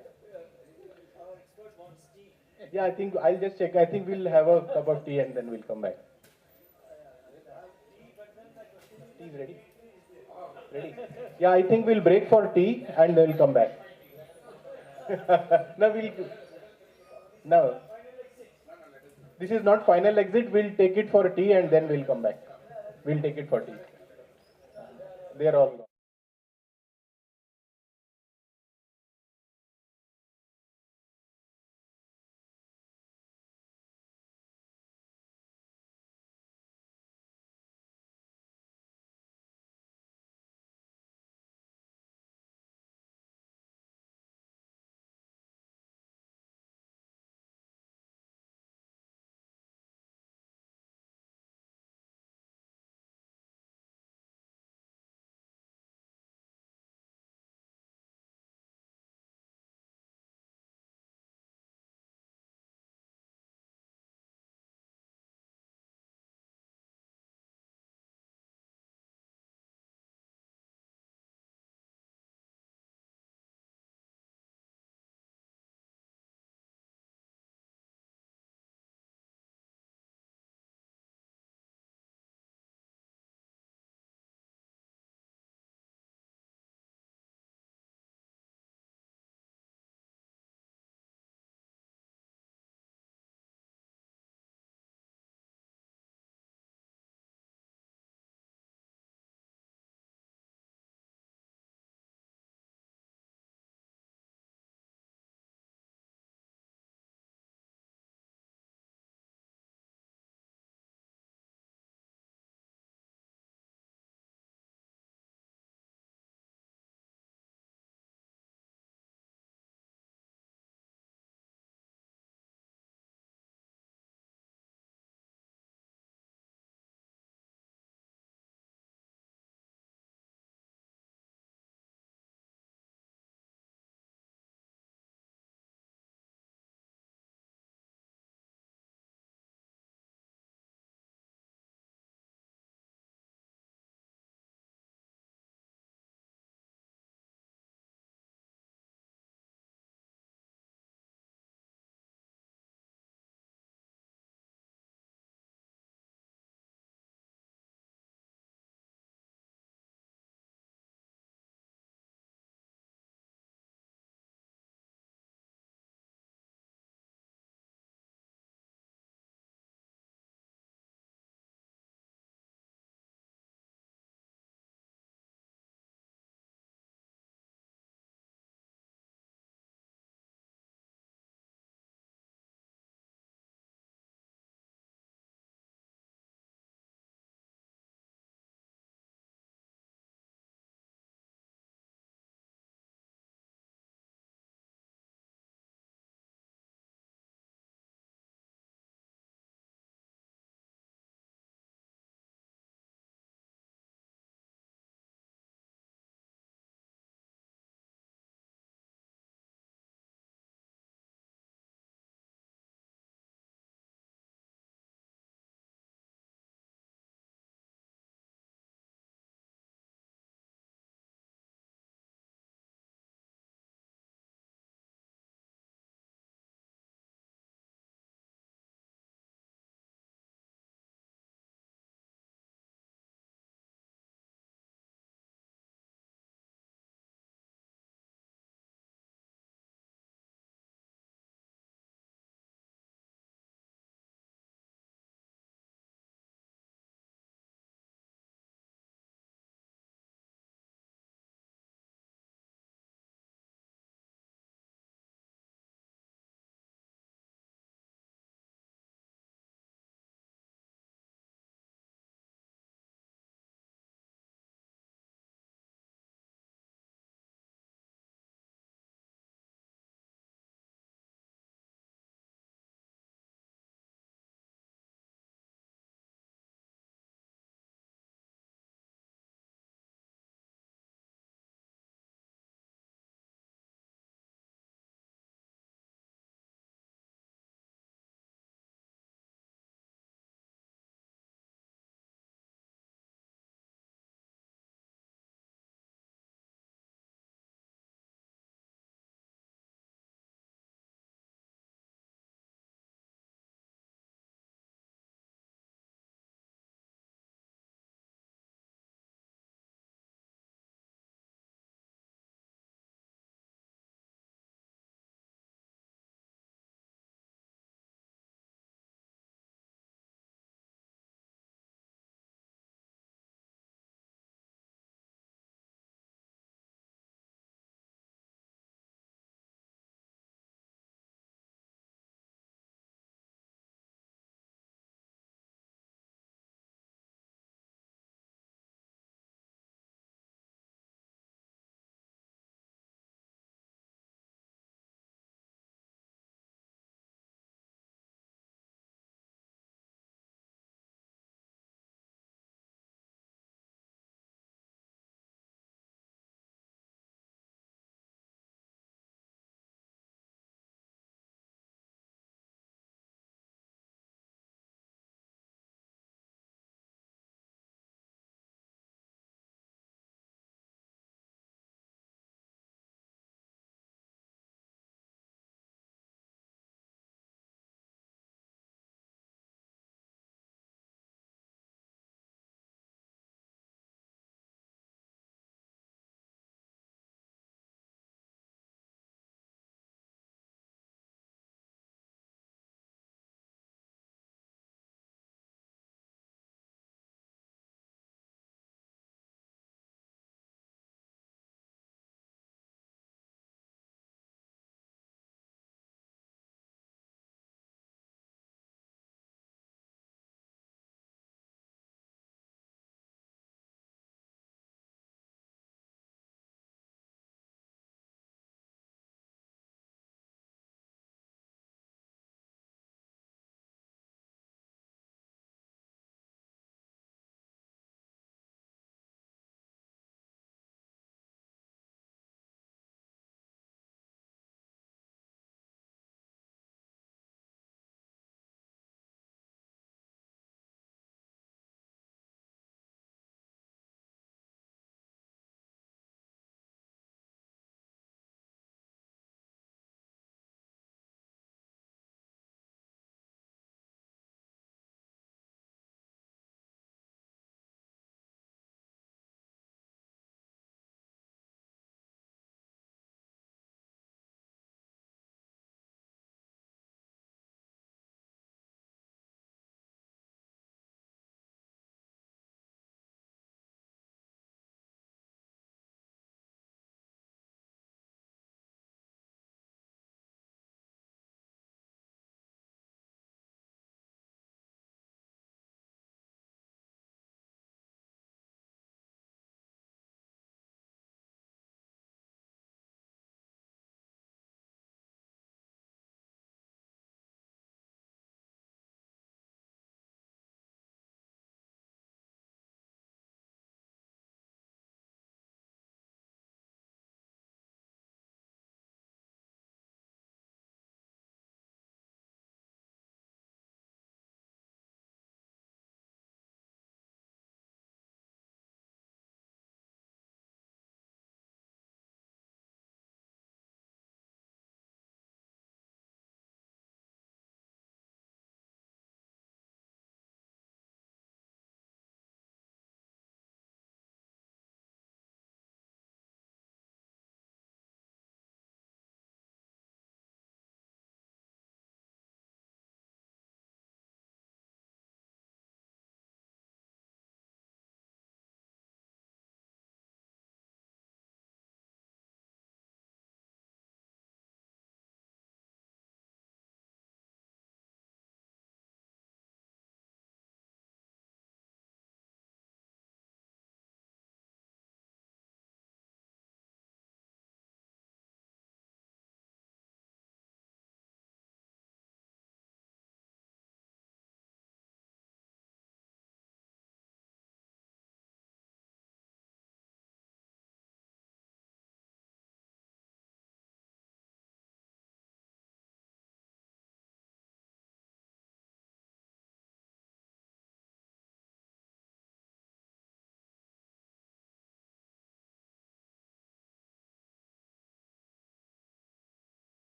Yeah, I think I'll just check. I think we'll have a cup of tea and then we'll come back. Tea is ready? Ready? Yeah, I think we'll break for tea and we'll come back. No. This is not final exit. We'll take it for tea and then we'll come back. We'll take it for tea. They're all gone.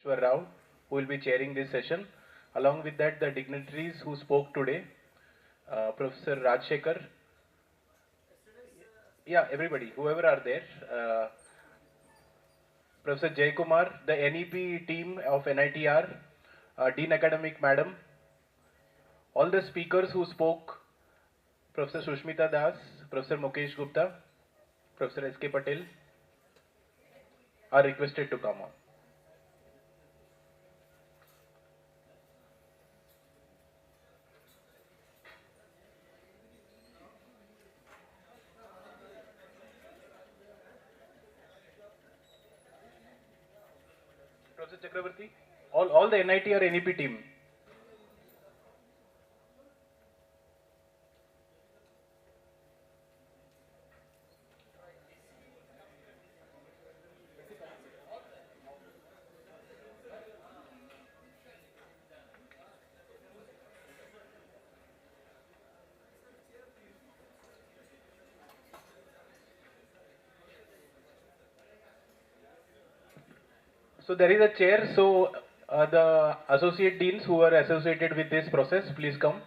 Bhubaneswar Rao, who will be chairing this session. Along with that, the dignitaries who spoke today, Professor Rajshekhar, yeah, everybody, whoever are there, Professor Jay Kumar, the NEP team of NITR, Dean Academic Madam, all the speakers who spoke, Professor Sushmita Das, Professor Mukesh Gupta, Professor S.K. Patel, are requested to come on. Professor Chakravarti, all the NIT or NEP team. So there is a chair, so the associate deans who are associated with this process, please come.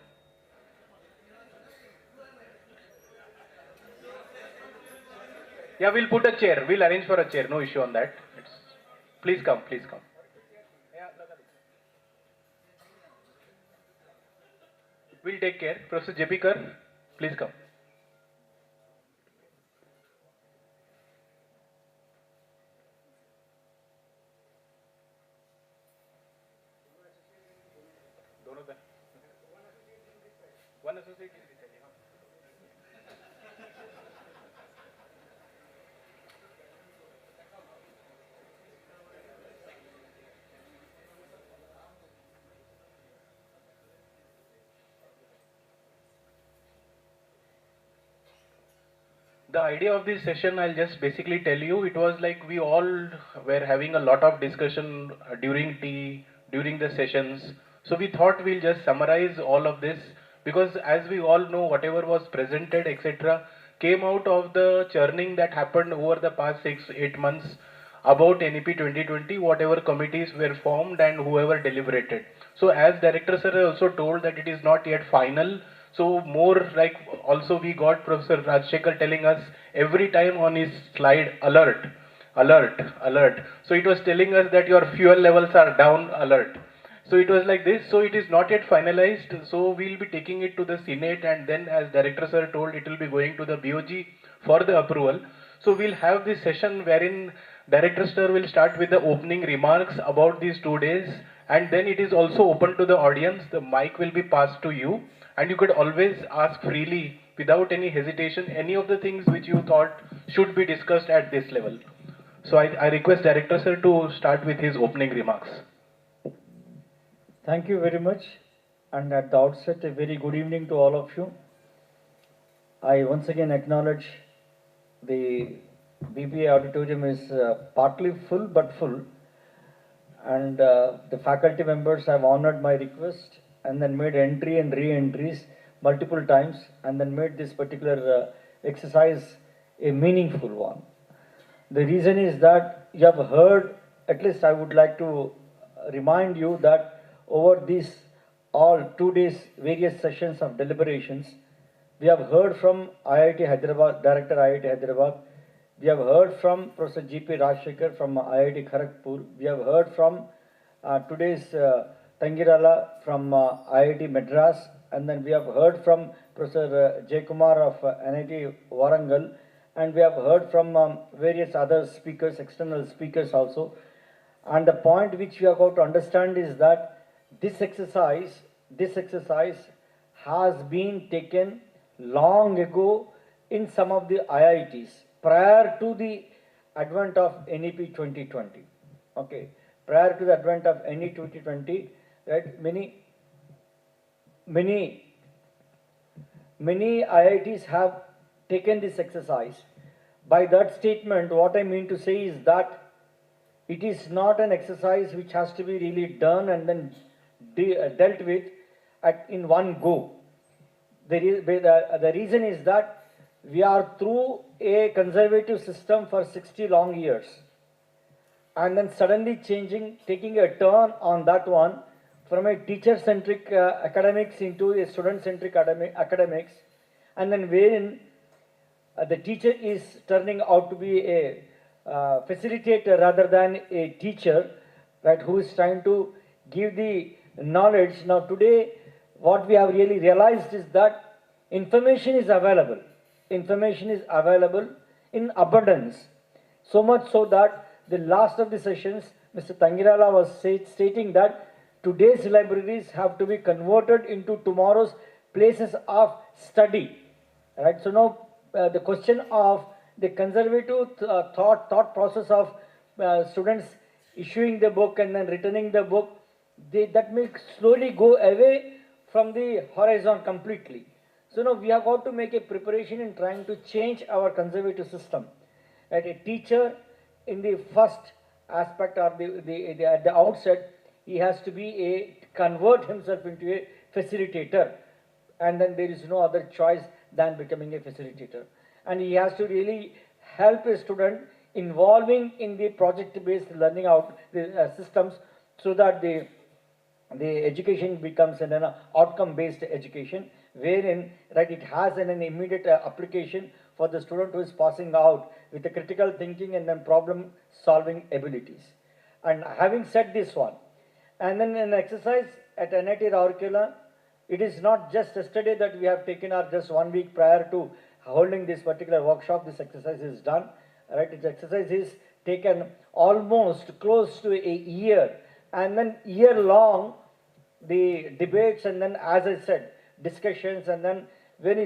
Yeah, we'll put a chair, we'll arrange for a chair, no issue on that. Please come, please come. We'll take care. Professor J.P. Kar, please come. One associate. The idea of this session, I'll just basically tell you, it was like we all were having a lot of discussion during tea, during the sessions. So we thought we'll just summarize all of this, because as we all know, whatever was presented, etc., came out of the churning that happened over the past 6-8 months about NEP 2020, whatever committees were formed and whoever deliberated. So as Director Sir also told that it is not yet final. So more like also we got Professor Rajshekhar telling us every time on his slide, alert, alert, alert. So it was telling us that your fuel levels are down, alert. So it was like this. So it is not yet finalized. So we'll be taking it to the Senate, and then as Director Sir told, it will be going to the BOG for the approval. So we'll have this session wherein Director Sir will start with the opening remarks about these 2 days, and then it is also open to the audience. The mic will be passed to you, and you could always ask freely without any hesitation any of the things which you thought should be discussed at this level. So I request Director Sir to start with his opening remarks. Thank you very much, and at the outset, a very good evening to all of you. I once again acknowledge the BBA auditorium is partly full but full, and the faculty members have honored my request and then made entry and re-entries multiple times, and then made this particular exercise a meaningful one. The reason is that you have heard, at least I would like to remind you that over these all 2 days various sessions of deliberations, we have heard from IIT Hyderabad, Director IIT Hyderabad. We have heard from Professor G.P. Rajshekhar from IIT Kharagpur. We have heard from today's Tangirala from IIT Madras. And then we have heard from Professor Jay Kumar of NIT Warangal. And we have heard from various other speakers, external speakers also. And the point which we have got to understand is that this exercise has been taken long ago in some of the IITs prior to the advent of NEP 2020. Okay, prior to the advent of NEP 2020, right? Many IITs have taken this exercise. By that statement, what I mean to say is that it is not an exercise which has to be really done and then dealt with in one go. The reason is that we are through a conservative system for 60 long years. and then suddenly changing, taking a turn on that one from a teacher-centric academics into a student-centric academics, and then wherein the teacher is turning out to be a facilitator rather than a teacher, right, who is trying to give the knowledge. Now today, what we have really realized is that information is available. Information is available in abundance. So much so that the last of the sessions, Mr. Tangirala was stating that today's libraries have to be converted into tomorrow's places of study. Right? So now the question of the conservative thought process of students issuing the book and then returning the book, that may slowly go away from the horizon completely. So now we have got to make a preparation in trying to change our conservative system. Right? A teacher in the first aspect or at the outset, he has to be convert himself into a facilitator, and then there is no other choice than becoming a facilitator. And he has to really help a student involving in the project-based learning systems, so that the education becomes an outcome-based education, wherein, right, it has an immediate application for the student who is passing out with the critical thinking and then problem-solving abilities. And having said this one, and then an exercise at NIT Rourkela, it is not just yesterday that we have taken, or just 1 week prior to holding this particular workshop, this exercise is done. Right? This exercise is taken almost close to a year, and then year long the debates, and then, as I said, discussions, and then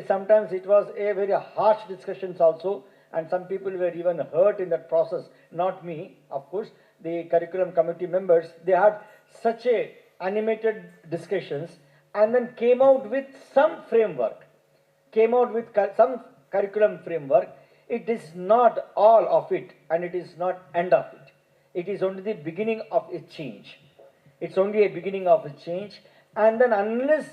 sometimes it was a very harsh discussions also, and some people were even hurt in that process. Not me, of course. The curriculum committee members, they had such a animated discussions, and then came out with some framework, came out with some curriculum framework. It is not all of it, and it is not end of it. It is only the beginning of a change. It's only a beginning of a change. And then unless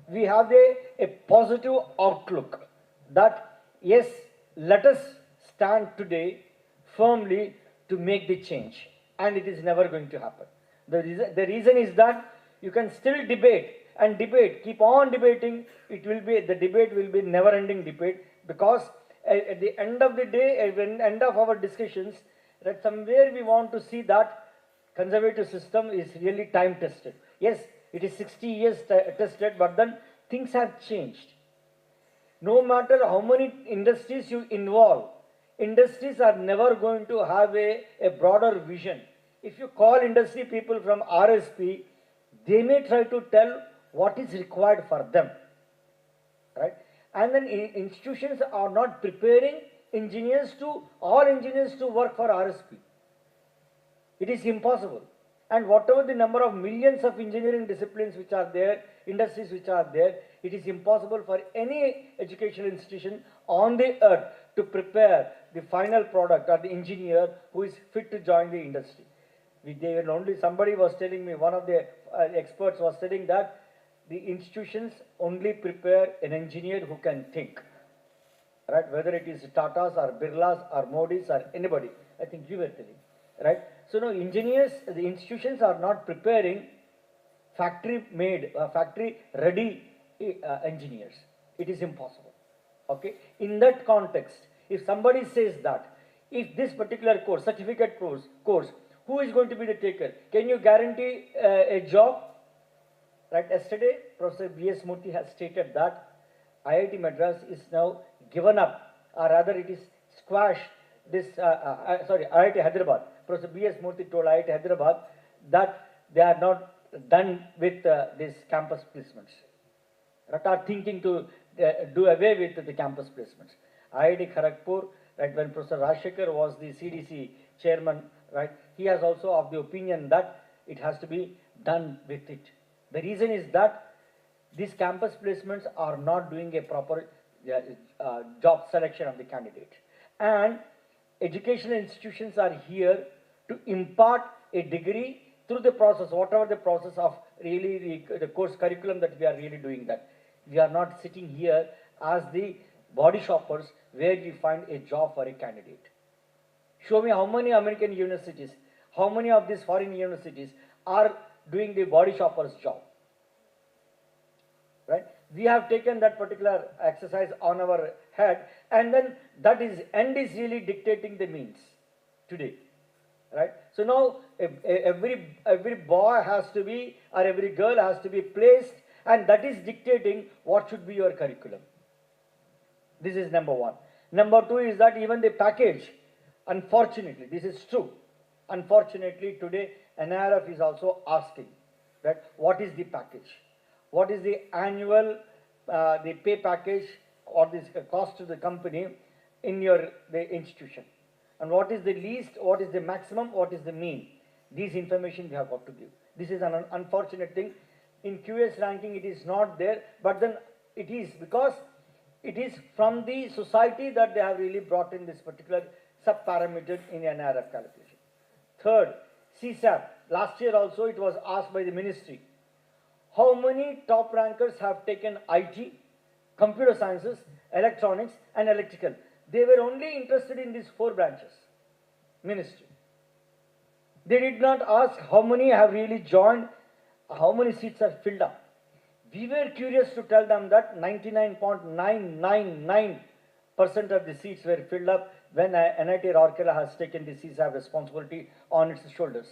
we have a positive outlook that, yes, let us stand today firmly to make the change, and it is never going to happen. The reason is that you can still debate and debate, keep on debating. The debate will be never-ending debate, because at the end of the day, at the end of our discussions, that somewhere we want to see that conservative system is really time tested. Yes, it is 60 years tested, but then things have changed. No matter how many industries you involve, industries are never going to have a broader vision. If you call industry people from RSP, they may try to tell what is required for them, right? And then institutions are not preparing all engineers to work for RSP. It is impossible. And whatever the number of millions of engineering disciplines which are there, industries which are there, it is impossible for any educational institution on the earth to prepare the final product or the engineer who is fit to join the industry. Somebody was telling me, one of the experts was telling that the institutions only prepare an engineer who can think, right? Whether it is Tatas or Birlas or Modis or anybody, I think you were telling, right? So now the institutions are not preparing factory-made, factory-ready engineers. It is impossible. Okay? In that context, if somebody says that, if this particular course, certificate course, who is going to be the taker? Can you guarantee a job? Right? Yesterday, Professor B.S. Murthy has stated that IIT Madras is now given up, or rather it is squashed. IIT Hyderabad. Professor B.S. Murthy told IIT Hyderabad that they are not done with these campus placements. That are thinking to do away with the campus placements. IIT Kharagpur, right, when Professor Rajshekhar was the CDC chairman, right, he has also of the opinion that it has to be done with it. The reason is that these campus placements are not doing a proper job selection of the candidate. And educational institutions are here to impart a degree through the process, whatever the process of really the course curriculum that we are really doing that. We are not sitting here as the body shoppers where we find a job for a candidate. Show me how many American universities, How many of these foreign universities are doing the body shopper's job? Right? We have taken that particular exercise on our head, and then that is end is really dictating the means today. Right? So now every boy has to be, or every girl has to be placed, and that is dictating what should be your curriculum. This is number one. Number two is that even the package, unfortunately, this is true. Unfortunately, today NIRF is also asking that what is the package? What is the annual the pay package or this cost to the company in the institution? And what is the least, what is the maximum, what is the mean? These information we have got to give. This is an unfortunate thing. In QS ranking it is not there, but then it is because it is from the society that they have really brought in this particular sub-parameter in NIRF calculation. Third, CSAP. Last year also it was asked by the ministry. How many top rankers have taken IT, computer sciences, electronics and electrical? They were only interested in these 4 branches, ministry. They did not ask how many have really joined, how many seats are filled up. We were curious to tell them that 99.999% of the seats were filled up when NIT Rourkela has taken the CSAB responsibility on its shoulders.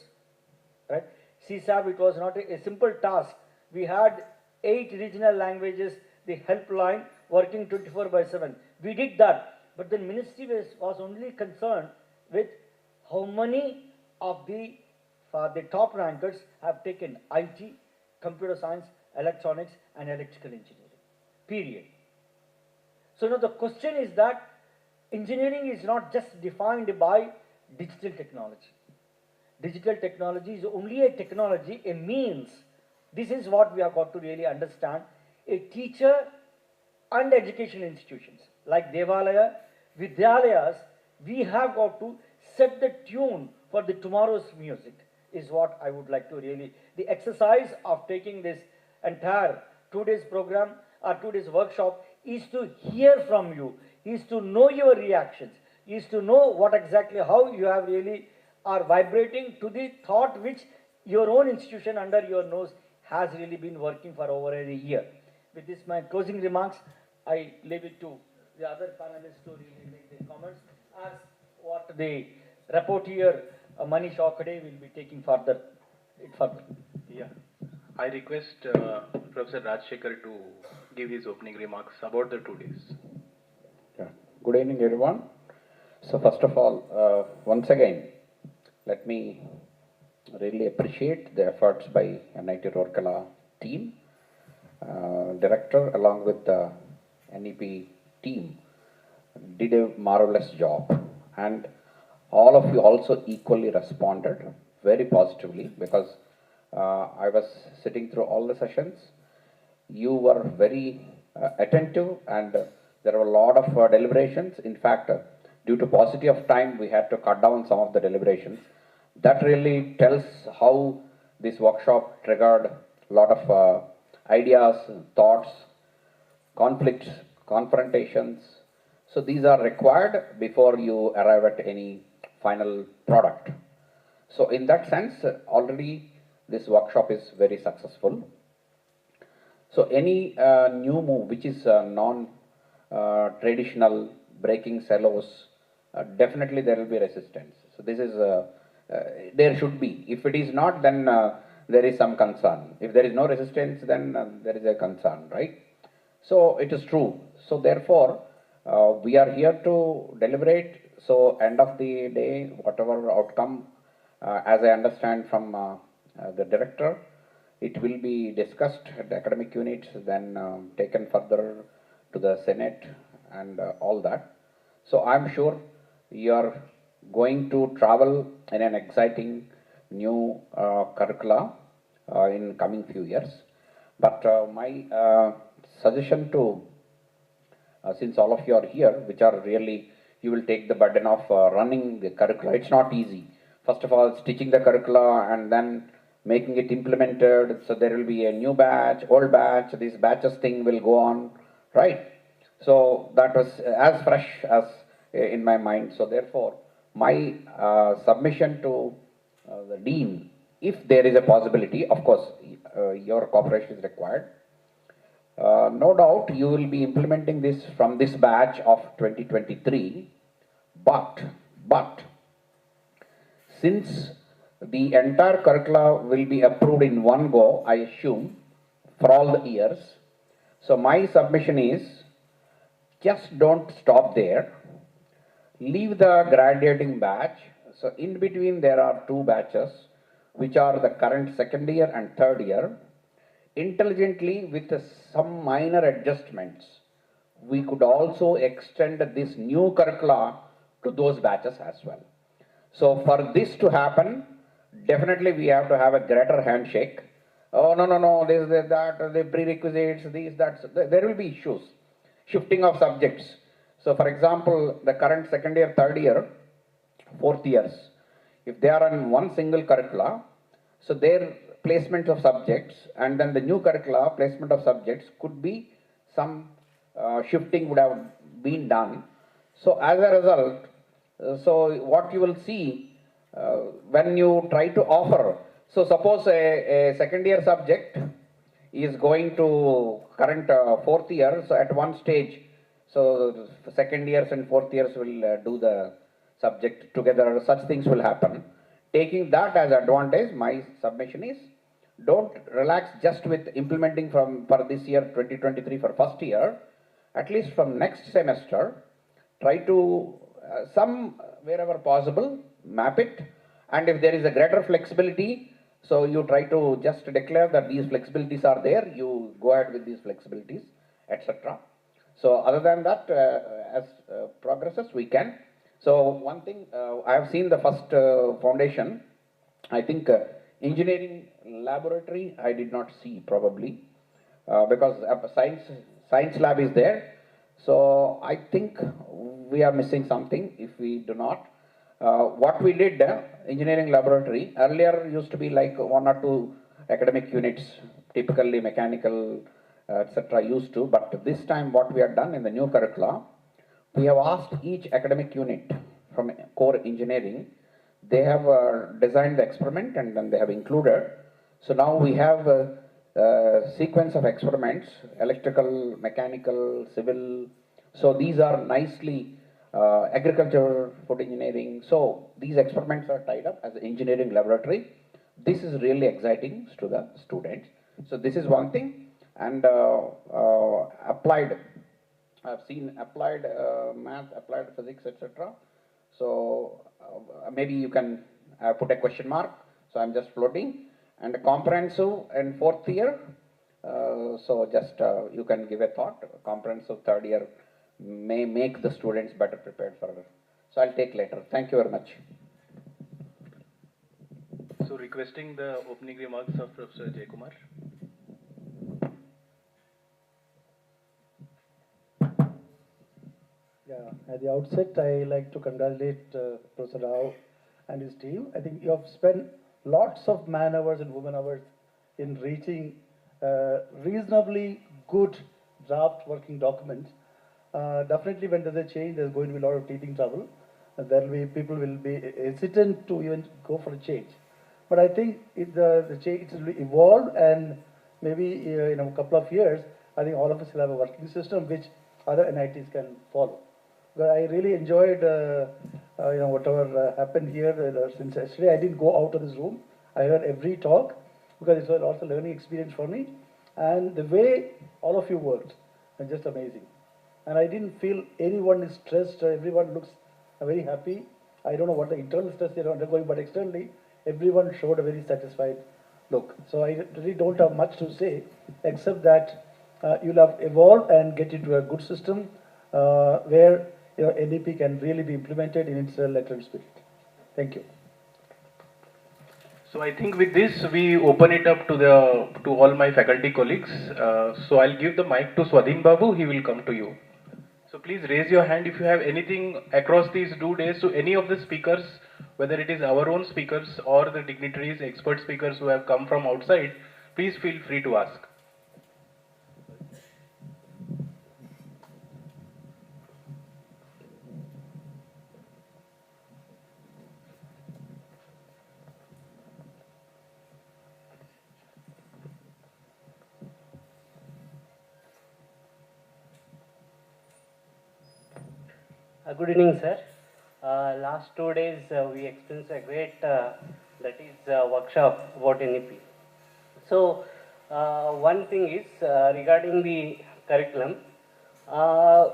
Right? CSAB, it was not a simple task. We had 8 regional languages, the helpline working 24/7. We did that, but the ministry was only concerned with how many of the top rankers have taken IT, computer science, electronics and electrical engineering. Period. So now the question is that engineering is not just defined by digital technology. Digital technology is only a technology, a means. This is what we have got to really understand. A teacher and education institutions like Devalaya, Vidyalayas, we have got to set the tune for the tomorrow's music is what I would like to really, the exercise of taking this entire 2 days program or 2 days workshop is to hear from you, is to know your reactions, is to know what exactly, how you have really are vibrating to the thought which your own institution under your nose has really been working for over a year. With this, my closing remarks, I leave it to the other panelists to really make their comments as what the rapporteur Manish Okade will be taking further. Yeah, I request Professor Rajshekhar to give his opening remarks about the 2 days. Yeah. Good evening, everyone. So first of all, once again, let me really appreciate the efforts by NIT Rourkela team, director along with the NEP team did a marvelous job, and all of you also equally responded very positively because I was sitting through all the sessions. You were very attentive, and there were a lot of deliberations. In fact, due to paucity of time, we had to cut down some of the deliberations. That really tells how this workshop triggered a lot of ideas, thoughts, conflicts, confrontations. So these are required before you arrive at any final product. So in that sense, already this workshop is very successful. So any new move which is non-traditional, breaking silos, definitely there will be resistance. So this is, there should be. If it is not, then there is some concern. If there is no resistance, then there is a concern, right? So it is true. So therefore, we are here to deliberate. So end of the day, whatever outcome, as I understand from the director, it will be discussed at the academic units, then taken further to the Senate and all that. So I'm sure you are going to travel in an exciting new curricula in coming few years. But my suggestion to, since all of you are here, which are really, you will take the burden of running the curricula. It's not easy. First of all, stitching the curricula and then making it implemented. So there will be a new batch, old batch, this batches thing will go on, right? So that was as fresh as in my mind. So therefore, my submission to the dean, if there is a possibility, of course, your cooperation is required. No doubt you will be implementing this from this batch of 2023, but since the entire curricula will be approved in one go, I assume, for all the years. So my submission is, just don't stop there. Leave the graduating batch. So in between there are two batches, which are the current second year and third year. Intelligently, with some minor adjustments, we could also extend this new curricula to those batches as well. So for this to happen, definitely we have to have a greater handshake. Oh, no, this, that, the prerequisites, these, that, there will be issues. Shifting of subjects. So for example, the current second year, third year, fourth years, if they are on one single curricula, so their placement of subjects and then the new curricula placement of subjects could be some shifting would have been done. So as a result, so what you will see when you try to offer, so suppose a second year subject is going to current fourth year, so at one stage, so second years and fourth years will do the subject together, such things will happen. Taking that as advantage, my submission is, don't relax just with implementing for this year 2023 for first year. At least from next semester, try to wherever possible, map it. And if there is a greater flexibility, so you try to just declare that these flexibilities are there, you go ahead with these flexibilities, etc. So other than that, as progresses, we can. So one thing, I have seen the first foundation. I think engineering laboratory, I did not see probably, because science lab is there. So I think we are missing something if we do not. What we did, engineering laboratory, earlier used to be like 1 or 2 academic units, typically mechanical, etc. used to, but this time what we have done in the new curricula, we have asked each academic unit from core engineering, they have designed the experiment and then they have included. So now we have a sequence of experiments, electrical, mechanical, civil. So these are nicely agriculture, food engineering. So these experiments are tied up as an engineering laboratory. This is really exciting to the students. So this is one thing. And applied, I've seen applied math, applied physics, etc. So maybe you can put a question mark. So I'm just floating. And comprehensive in fourth year. So just you can give a thought. Comprehensive third year may make the students better prepared for it. So I'll take later. Thank you very much. So requesting the opening remarks of Professor Jayakumar. Yeah, at the outset, I like to congratulate Professor Rao and his team. I think you have spent lots of man hours and woman hours in reaching reasonably good draft working documents. Definitely when there's a change, there's going to be a lot of teething trouble. There will be, people will be hesitant to even go for a change. But I think the change will evolve, and maybe in a couple of years, I think all of us will have a working system which other NITs can follow. But I really enjoyed whatever happened here since yesterday. I didn't go out of this room. I heard every talk because it was also a learning experience for me. And the way all of you worked was just amazing. And I didn't feel anyone is stressed. Everyone looks very happy. I don't know what the internal stress they're undergoing, but externally, everyone showed a very satisfied look. So I really don't have much to say, except that you'll have evolved and get into a good system where NEP can really be implemented in its lateral spirit. Thank you. So I think with this we open it up to all my faculty colleagues. So I'll give the mic to Swadhin Babu. He will come to you. So please raise your hand if you have anything across these 2 days to any of the speakers, whether it is our own speakers or the dignitaries, expert speakers who have come from outside. Please feel free to ask. Good evening, sir. Last 2 days we experienced a great workshop about NEP. So one thing is regarding the curriculum.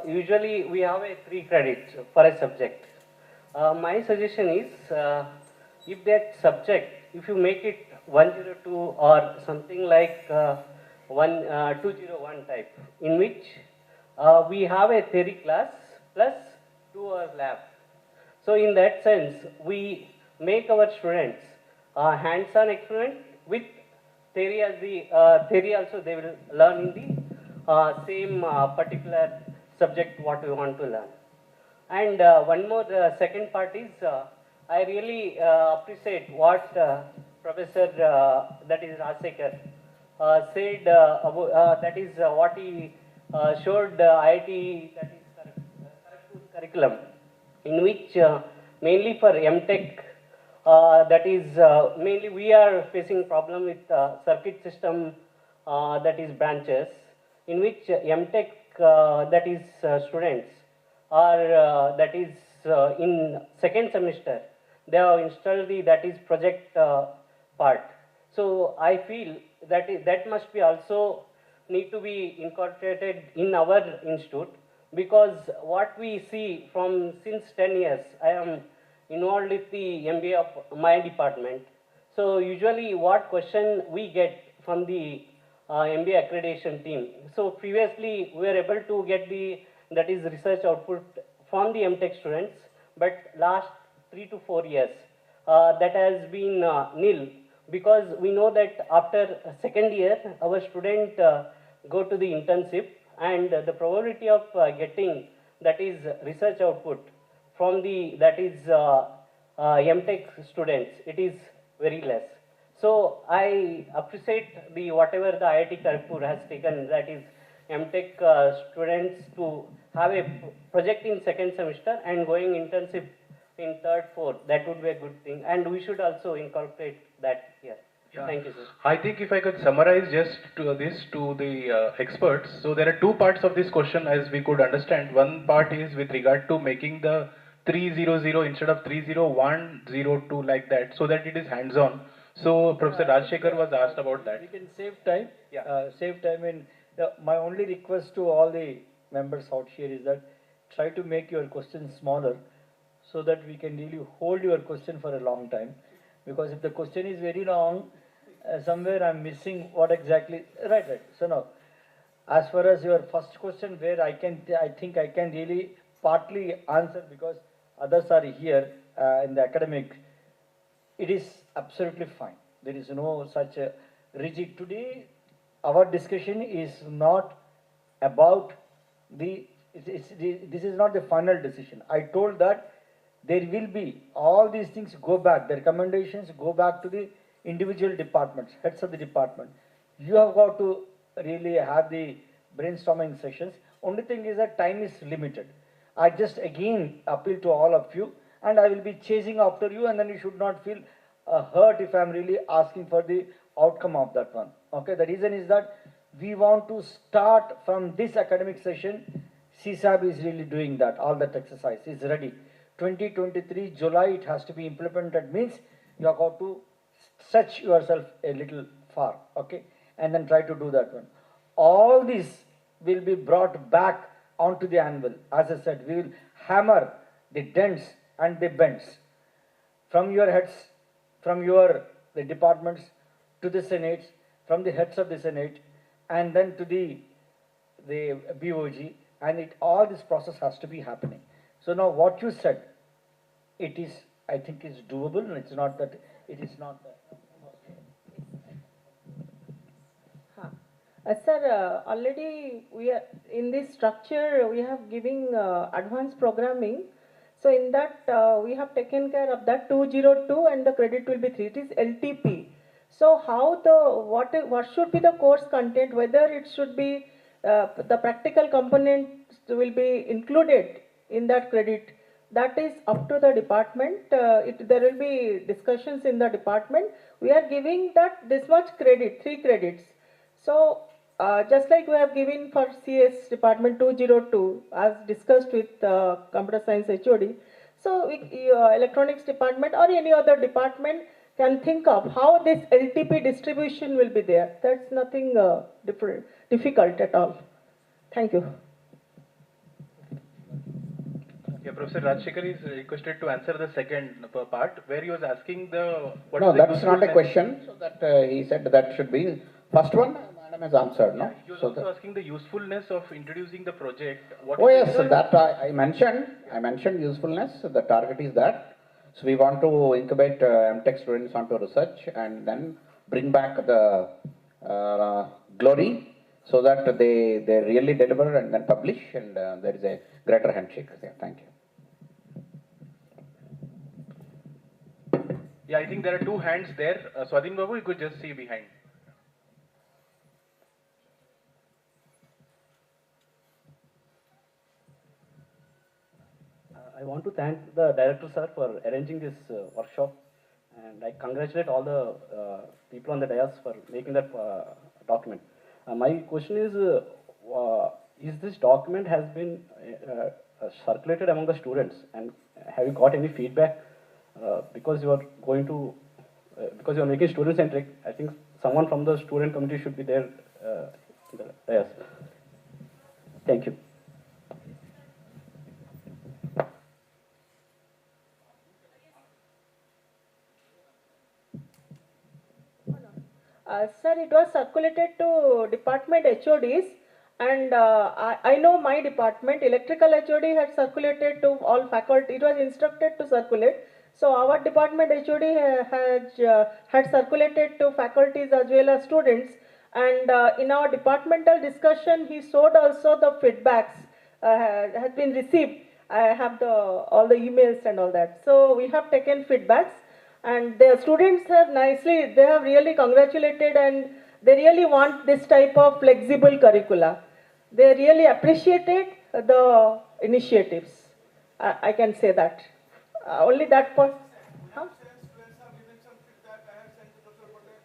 Usually we have a 3 credits for a subject. My suggestion is if that subject, if you make it 102 or something like 201 type, in which we have a theory class plus 2 hours lab. So in that sense, we make our students hands-on experiment with theory as the theory also they will learn in the same particular subject what we want to learn. And one more second part is I really appreciate what Professor that is Rajsekhar said about, that is what he showed IIT, that is curriculum, in which mainly for MTech, that is mainly we are facing problem with circuit system, that is branches, in which MTech, that is students are that is in second semester, they have installed the that is project part. So I feel that that must be also need to be incorporated in our institute, because what we see from since 10 years, I am involved with the MBA of my department. So usually what question we get from the MBA accreditation team. So previously we were able to get the that is research output from the MTech students, but last 3 to 4 years that has been nil, because we know that after second year our student go to the internship, and the probability of getting that is research output from the that is MTech students, it is very less. So I appreciate the whatever the IIT Kharagpur has taken, that is MTech students to have a project in second semester and going internship in third, fourth. That would be a good thing, and we should also incorporate that here. Yeah. Thank you, sir. I think if I could summarize just to the experts. So there are 2 parts of this question as we could understand. One part is with regard to making the 300 instead of 30102 like that, so that it is hands-on. So Professor Rajsekhar was asked about that. We can save time. Save time in. My only request to all the members out here is that try to make your questions smaller, so that we can really hold your question for a long time. Because if the question is very long, somewhere I'm missing what exactly. Right. So now, as far as your first question, where I think I can really partly answer, because others are here in the academic, it is absolutely fine. There is no such a rigid. Today, our discussion is not about this is not the final decision. I told that there will be all these things go back, the recommendations go back to the individual departments, heads of the department. You have got to really have the brainstorming sessions. Only thing is that time is limited. I just again appeal to all of you, and I will be chasing after you, and then you should not feel hurt if I am really asking for the outcome of that one. Okay, the reason is that we want to start from this academic session. CSAB is really doing that, all that exercise is ready. 2023 July it has to be implemented, means you have got to stretch yourself a little far, okay, and then try to do that one. All this will be brought back onto the anvil. As I said, we will hammer the dents and the bends from your heads, from the departments to the senates, from the heads of the senate, and then to the BOG, and all this process has to be happening. So now what you said, it is, I think, is doable, and it's not that it is not. Sir, already we are in this structure. We have giving advanced programming. So in that we have taken care of that 202, and the credit will be 3. It is LTP. So how what should be the course content? Whether it should be the practical components will be included in that credit. That is up to the department. There will be discussions in the department. We are giving that this much credit, 3 credits. So just like we have given for CS Department 202, as discussed with Computer Science HOD, so Electronics Department or any other department can think of how this LTP distribution will be there. That's nothing difficult at all. Thank you. Yeah, Professor Rajshekhar is requested to answer the second part, where he was asking the... No, that's not a question. So that he said that should be... First one, madam has answered, no? Yeah, he was also asking the usefulness of introducing the project. Oh yes, that I mentioned. I mentioned usefulness. The target is that. So we want to incubate MTech students onto research and then bring back the glory so that they really deliver and then publish and there is a greater handshake. Yeah, thank you. Yeah, I think there are two hands there. Swadhin Babu, you could just see behind. I want to thank the director, sir, for arranging this workshop, and I congratulate all the people on the dais for making that document. My question is this document has been circulated among the students, and have you got any feedback? Because you are going to, because you are making student centric, I think someone from the student committee should be there in the dais. Thank you. Sir, it was circulated to department HODs, and I know my department, electrical HOD had circulated to all faculty. It was instructed to circulate. So our department HOD had circulated to faculties as well as students. And in our departmental discussion, he showed also the feedbacks has been received. I have all the emails and all that. So we have taken feedbacks. And the students have they have really congratulated, and they really want this type of flexible curricula. They really appreciated the initiatives. I can say that. Only that part. Huh?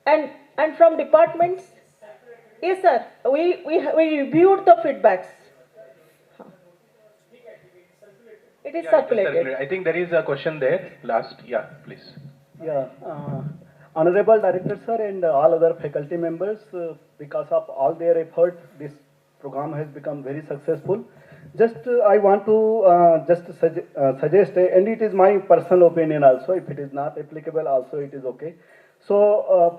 And from departments? Yes, sir. We reviewed the feedbacks. It is circulated. I think there is a question there. Last, yeah, please. Yeah, Honorable Director Sir and all other faculty members, because of all their effort, this program has become very successful. Just I want to suggest, and it is my personal opinion also, if it is not applicable also it is okay. So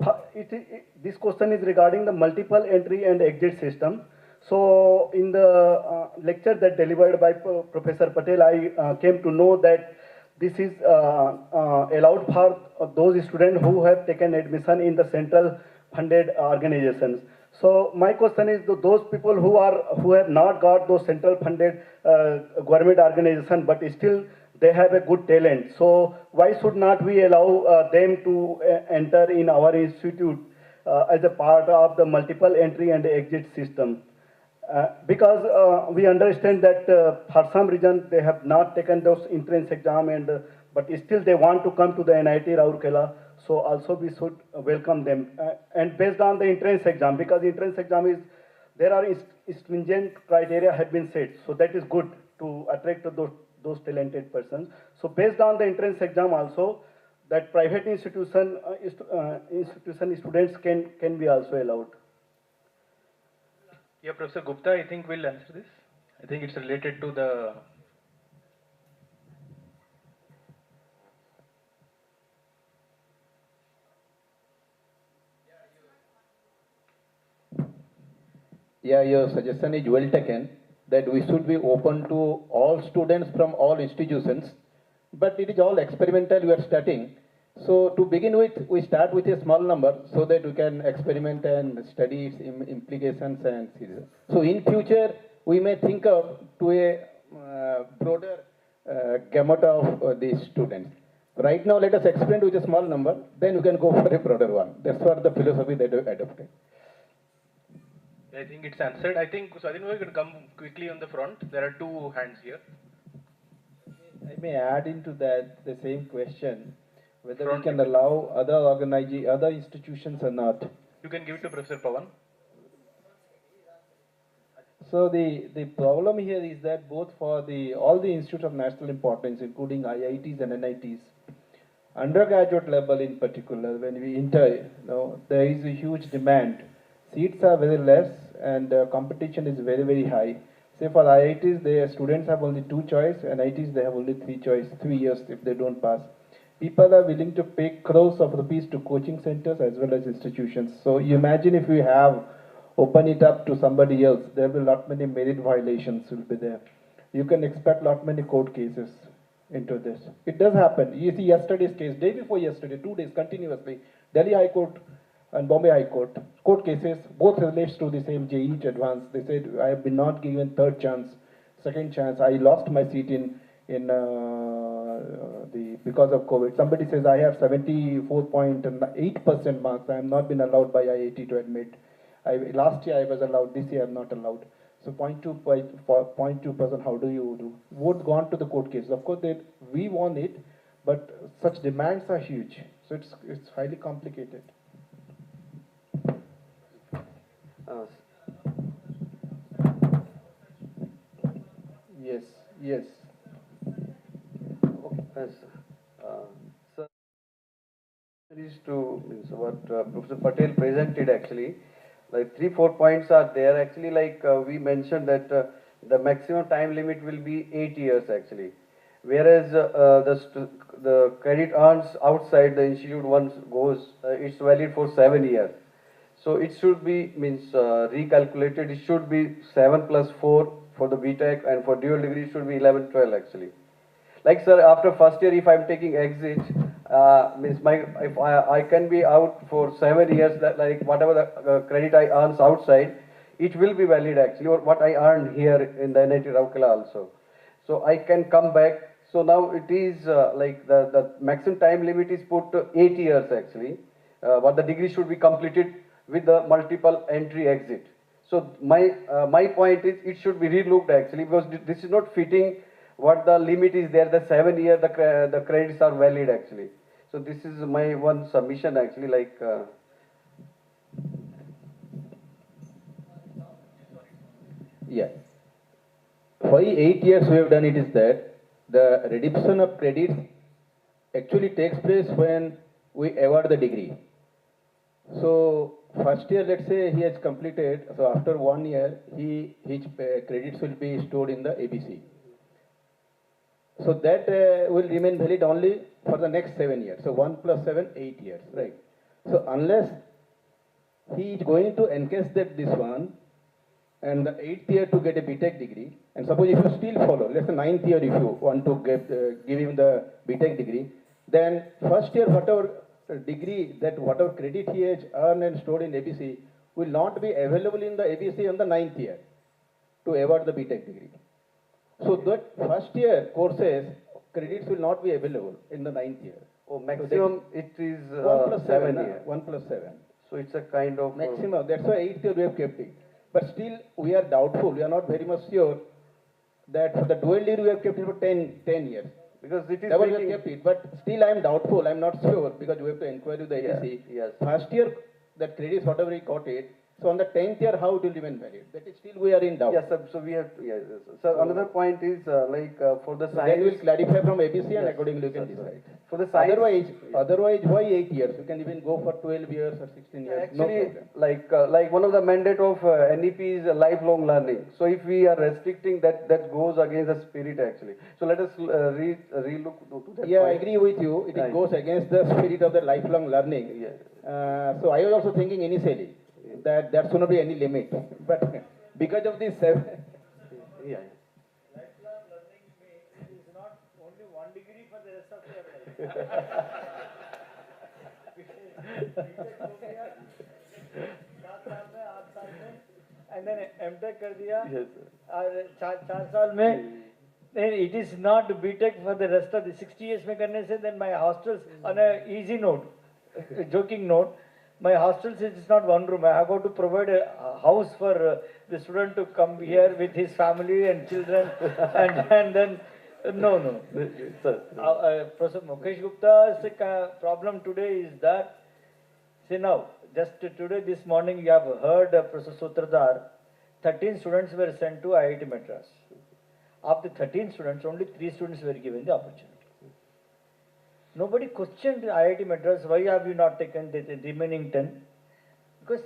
this question is regarding the multiple entry and exit system. So in the lecture that delivered by Professor Patel, I came to know that this is allowed for those students who have taken admission in the central funded organizations. So my question is those people who have not got those central funded government organization, but still they have a good talent. So why should not we allow them to enter in our institute as a part of the multiple entry and exit system? Because we understand that for some reason they have not taken those entrance exam, but still they want to come to the NIT Rourkela. So also we should welcome them, and based on the entrance exam, because entrance exam is, there are stringent criteria have been set, so that is good to attract those talented persons. So based on the entrance exam also, that private institution students can be also allowed. Yeah, Professor Gupta, I think will answer this. I think it's related to the... Yeah, your suggestion is well taken, that we should be open to all students from all institutions, but it is all experimental we are starting. So to begin with, we start with a small number so that we can experiment and study its implications and series. So in future, we may think of to a broader gamut of these students. Right now, let us experiment with a small number, then we can go for a broader one. That's what the philosophy that we adopted. I think it's answered. I think Swadhin, we can come quickly on the front. There are two hands here. I may add into that the same question, whether we can allow other institutions or not. You can give it to Professor Pawan. So the problem here is that both for all the institutes of national importance, including IITs and NITs, undergraduate level in particular, when we enter, there is a huge demand. Seats are very less and competition is very, very high. Say for IITs, the students have only 2 choice, and NITs they have only 3 choice, 3 years if they don't pass. People are willing to pay crores of rupees to coaching centers as well as institutions. So you imagine if we have open it up to somebody else, there will be lot many merit violations will be there. You can expect lot many court cases into this. It does happen. You see yesterday's case, day before yesterday, 2 days continuously, Delhi High Court and Bombay High Court, court cases, both relates to the same JEE advance. They said, I have been not given third chance, second chance. I lost my seat because of COVID. Somebody says I have 74.8% marks. I have not been allowed by IIT to admit. Last year I was allowed, this year I am not allowed. So 0.2%, how do you do? Vote gone to the court case. Of course, we won it, but such demands are huge. So it's highly complicated. Yes, yes. Okay, sir, is to means what Professor Patel presented actually, like 3-4 points are there actually. Like we mentioned that the maximum time limit will be 8 years actually, whereas the credit earned outside the institute once goes, it's valid for 7 years. So it should be recalculated. It should be 7 + 4 for the BTech, and for dual degree it should be 11-12 actually. Like sir, after first year, if I'm taking exit, if I can be out for 7 years, that like whatever the credit I earns outside, it will be valid actually, or what I earned here in the NIT Rourkela also. So I can come back. So now it is like the maximum time limit is put to 8 years actually, but the degree should be completed with the multiple entry exit. So my point is it should be relooked actually, because this is not fitting what the limit is there, the 7 year the credits are valid actually. So this is my one submission actually, like yeah. Why 8 years we have done it is that the redemption of credits actually takes place when we award the degree. So first year, let's say he has completed, so after 1 year, his credits will be stored in the ABC. So that will remain valid only for the next 7 years. So 1 + 7, 8 years, right? So unless he is going to encash this one, and the 8th year to get a BTech degree, and suppose if you still follow, let's say 9th year if you want to give him the BTech degree, then first year whatever degree, that whatever credit he has earned and stored in ABC will not be available in the ABC on the 9th year to award the BTech degree. So that first year courses, credits will not be available in the 9th year. oh, maximum So it is 1 + 7 years. 1 + 7. So it's a kind of Maximum, that's why 8th year we have kept it. But still we are doubtful, we are not very much sure that for the dual degree we have kept it for 10 years. Because it is That was we have kept it, but still I am doubtful, I am not sure, because we have to inquire with the agency. Yes. First year, that credits, whatever he got it, so on the 10th year, how it will remain valid? That is still we are in doubt. Yes, sir. So we have to, yes. So another point is for the So science. then we will clarify from ABC and Yes. accordingly you can decide. For the science. Otherwise, why 8 years? You can even go for 12 years or 16 years. Actually, no like one of the mandate of NEP is lifelong learning. So if we are restricting that, that goes against the spirit actually. So let us relook to that. Yeah, point. I agree with you. It Right. goes against the spirit of the lifelong learning. Yeah. So I was also thinking initially that there should not be any limit. But because of this, yeah. Lifelong learning means it is not only 1 degree for the rest of your life. And then M.Tech कर दिया और 4 साल में then it is not BTech for the rest of the 60 years में करने से then my hostels on a easy note, joking note, my hostels is not 1 room. I have got to provide a house for the student to come here with his family and children and then no. Professor Mukesh Gupta's problem today is that, see now, just today this morning you have heard Professor Sutradhar 13 students were sent to IIT Madras. Of the 13 students, only 3 students were given the opportunity. Nobody questioned IIT Madras, why have you not taken the remaining 10? Because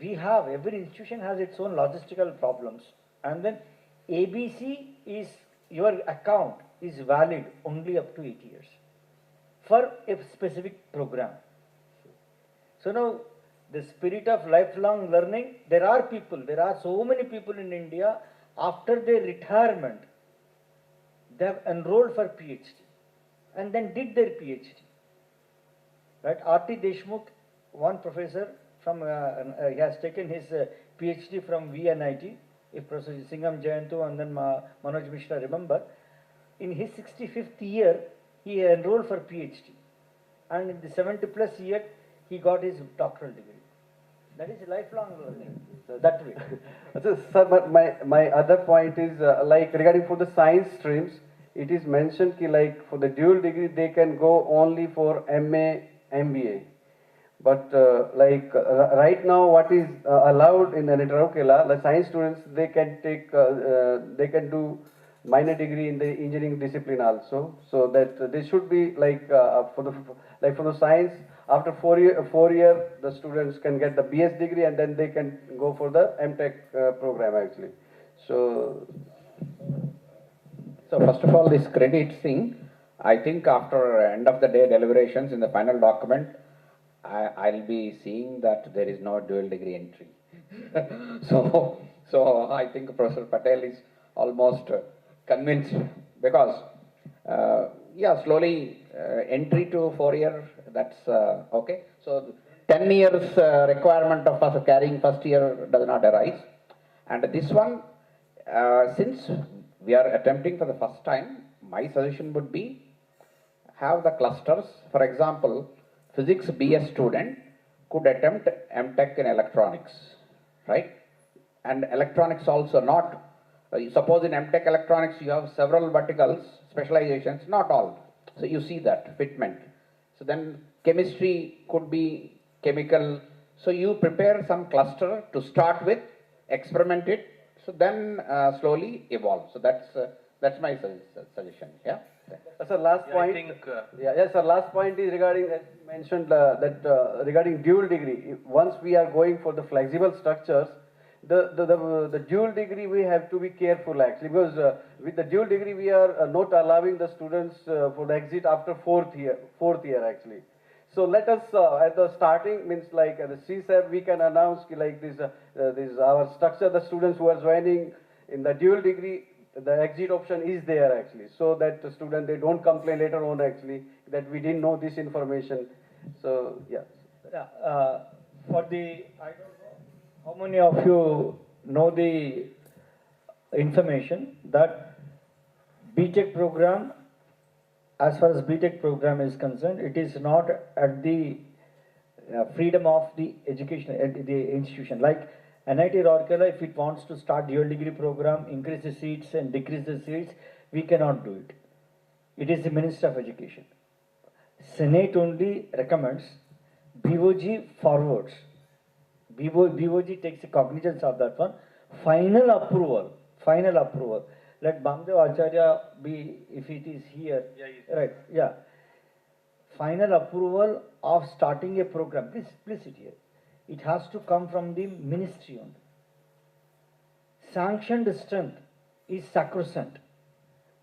we have, every institution has its own logistical problems. And then ABC is, your account is valid only up to 8 years for a specific program. So now, the spirit of lifelong learning, there are so many people in India, after their retirement, they have enrolled for PhD and then did their PhD. Right? R.T. Deshmukh, one professor from, he has taken his PhD from VNIT, if Professor Singham Jayantu and then Manoj Mishra remember. In his 65th year, he enrolled for PhD. And in the 70 plus year, he got his doctoral degree. That is lifelong learning, that way. So, sir, but my other point is like regarding for the science streams, it is mentioned ki like for the dual degree they can go only for MA, MBA. But right now what is allowed in NIT Rourkela, the science students, they can take, they can do minor degree in the engineering discipline also. So that they should be like for the science, after 4 year, the students can get the BS degree and then they can go for the MTech program actually. So first of all, this credit thing, I think after end of the day deliberations in the final document, I'll be seeing that there is no dual degree entry. so I think Professor Patel is almost convinced because, yeah, slowly entry to 4 year, that's okay. So 10 years requirement of us carrying first year does not arise. And this one, since we are attempting for the first time, my suggestion would be have the clusters. For example, physics BS student could attempt MTech in electronics, right? And electronics also not, suppose in MTech electronics you have several verticals, specializations, not all. So you see that fitment. So then chemistry could be chemical. So you prepare some cluster to start with, experiment it, so then slowly evolve. So that's my suggestion. Yeah. So last point. I think, yes, sir. Last point is regarding, as you mentioned that regarding dual degree. Once we are going for the flexible structures, the dual degree we have to be careful actually, because with the dual degree we are not allowing the students for the exit after fourth year actually. So let us at the starting means like the CSAB we can announce like this our structure, the students who are joining in the dual degree, the exit option is there actually, so that the student they don't complain later on actually that we didn't know this information. So yeah. For the, I don't know how many of you know the information that BTech program, as far as BTech program is concerned, it is not at the freedom of the education at the institution. Like NIT Rourkela, if it wants to start dual degree program, increase the seats and decrease the seats, we cannot do it. It is the Minister of Education. Senate only recommends, BOG forwards. BOG takes cognizance of that one. Final approval. Let Bamdev Acharya be, if it is here. Yeah, right, yeah. Final approval of starting a program. Please sit here. It has to come from the ministry only. Sanctioned strength is sacrosanct.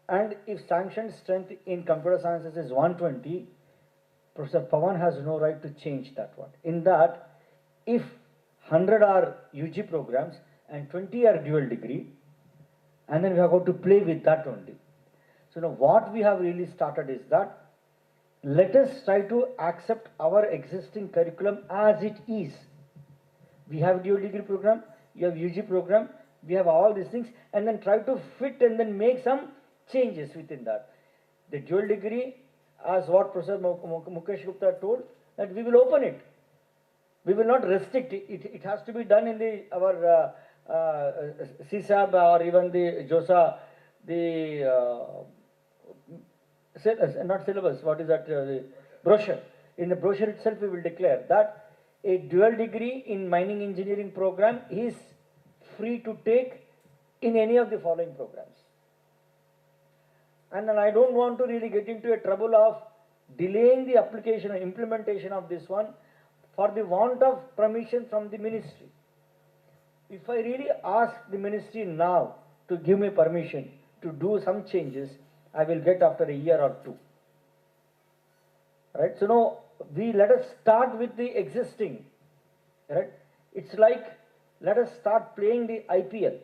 And if sanctioned strength in computer sciences is 120, Professor Pawan has no right to change that one. In that, if 100 are UG programs and 20 are dual degree, and then we have got to play with that only. So now what we have really started is that let us try to accept our existing curriculum as it is. We have dual degree program, you have UG program, we have all these things, and then try to fit and then make some changes within that. The dual degree, as what Professor Mukesh Gupta told, that we will open it. We will not restrict it. It has to be done in the our CSAB or even the JOSA, the not syllabus, what is that, the brochure. In the brochure itself we will declare that a dual degree in mining engineering program is free to take in any of the following programs. And then I don't want to really get into a trouble of delaying the application and implementation of this one for the want of permission from the ministry. If I really ask the ministry now to give me permission to do some changes, I will get after a year or two. Right? So now let us start with the existing. Right? It's like let us start playing the IPL.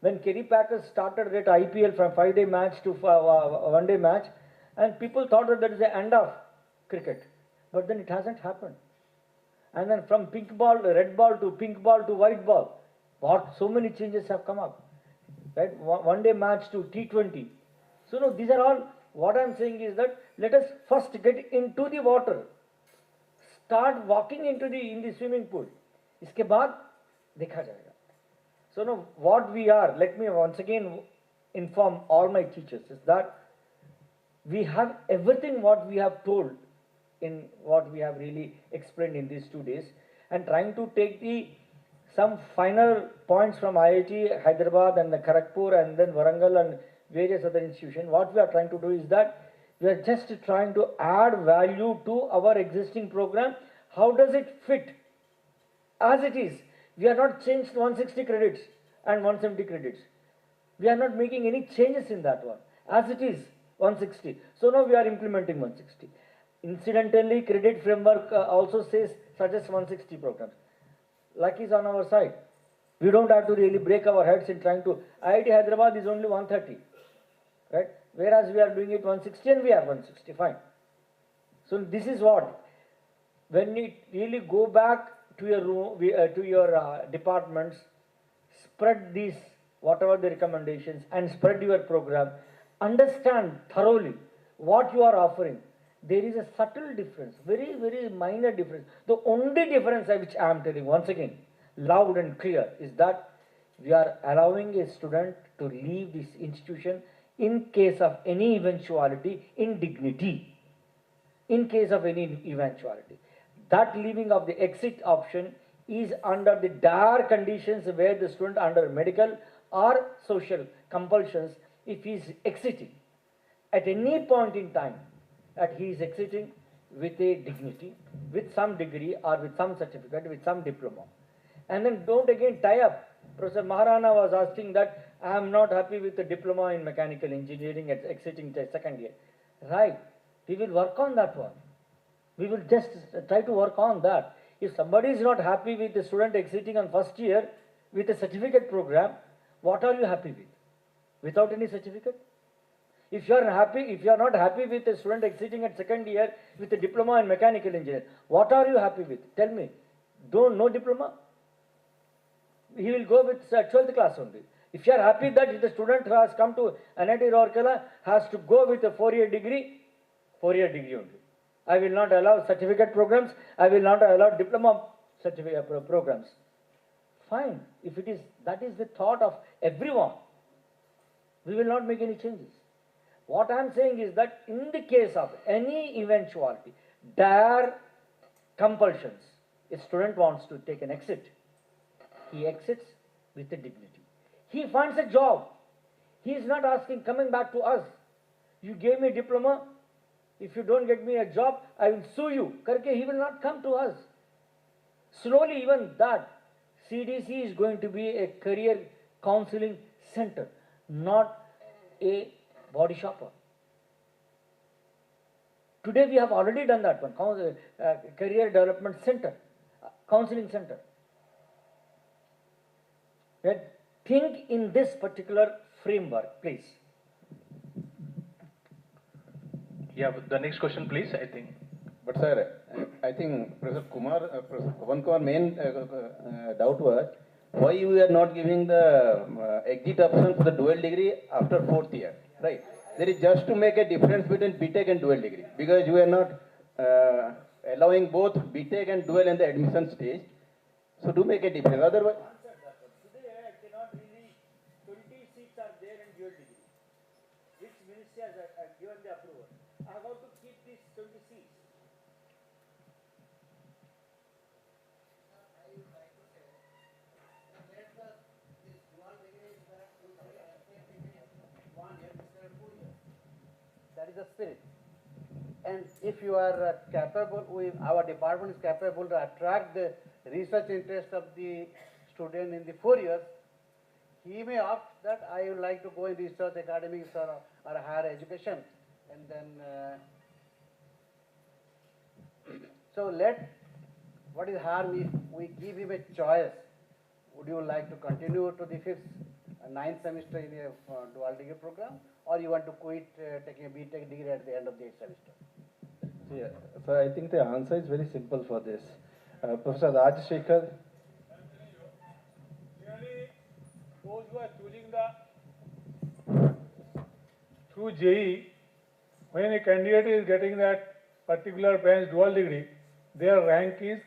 When Kerry Packers started that IPL from 5-day match to 1-day match, and people thought that is the end of cricket, but then it hasn't happened. And then from pink ball, red ball to pink ball to white ball, so many changes have come up. Right? 1-day match to T20. So no, these are all. What I'm saying is that let us first get into the water, start walking in the swimming pool. इसके बाद देखा जाएगा. So now what we are, let me once again inform all my teachers, is that we have everything what we have told in what we have really explained in these 2 days, and trying to take some final points from IIT Hyderabad and the Kharagpur and then Warangal and various other institutions. What we are trying to do is that we are just trying to add value to our existing program. How does it fit as it is? We are not changed 160 credits and 170 credits. We are not making any changes in that one. As it is, 160. So now we are implementing 160. Incidentally, credit framework also suggests 160 programs. Luck is on our side. We don't have to really break our heads in trying to. IIT Hyderabad is only 130. Right? Whereas we are doing it 160 and we are 160. Fine. So this is what. When you really go back to your room, to your departments, spread these, whatever the recommendations, and spread your program. Understand thoroughly what you are offering. There is a subtle difference, very, very minor difference. The only difference which I am telling once again, loud and clear, is that we are allowing a student to leave this institution in case of any eventuality in dignity. In case of any eventuality. That leaving of the exit option is under the dire conditions where the student under medical or social compulsions, if he is exiting at any point in time, that he is exiting with a dignity, with some degree or with some certificate, with some diploma. And then don't again tie up. Professor Maharana was asking that I am not happy with the diploma in mechanical engineering at exiting the second year. Right. We will work on that one. We will just try to work on that. If somebody is not happy with the student exiting on first year with a certificate program, what are you happy with? Without any certificate? If you are not happy with a student exiting at second year with a diploma in mechanical engineering, what are you happy with? Tell me. No diploma? He will go with 12th class only. If you are happy that the student who has come to NIT Rourkela has to go with a 4-year degree, 4-year degree only. I will not allow certificate programs. I will not allow diploma certificate programs. Fine. If it is, that is the thought of everyone. We will not make any changes. What I am saying is that in the case of any eventuality, dire compulsions, a student wants to take an exit. He exits with a dignity. He finds a job. He is not coming back to us. You gave me a diploma. If you don't get me a job, I will sue you. Karke, he will not come to us. Slowly, even that, CDC is going to be a career counseling center, not a body shopper. Today we have already done that one, career development center, counseling center. Right? Think in this particular framework, please. Yeah, the next question, please, I think. But sir, I think Professor Pawan Kumar main doubt was why we are not giving the exit option for the dual degree after 4th year, right? There is just to make a difference between BTech and dual degree, because we are not allowing both BTech and dual in the admission stage. So do make a difference. Otherwise, today I cannot really. 20 seats are there in dual degree, which ministry has given the approval. I have to keep these 20 seats. Let the is the spirit. And if you are capable, our department is capable to attract the research interest of the student in the 4 years, he may opt that I would like to go in research, academics, or higher education. And then, so what is harm if we give him a choice? Would you like to continue to the 5th, 9th semester in a dual degree program, or you want to quit taking a BTech degree at the end of the 8th semester? Yeah, so I think the answer is very simple for this. Professor Rajshekhar. Those who are choosing through JE, when a candidate is getting that particular branch dual degree, their rank is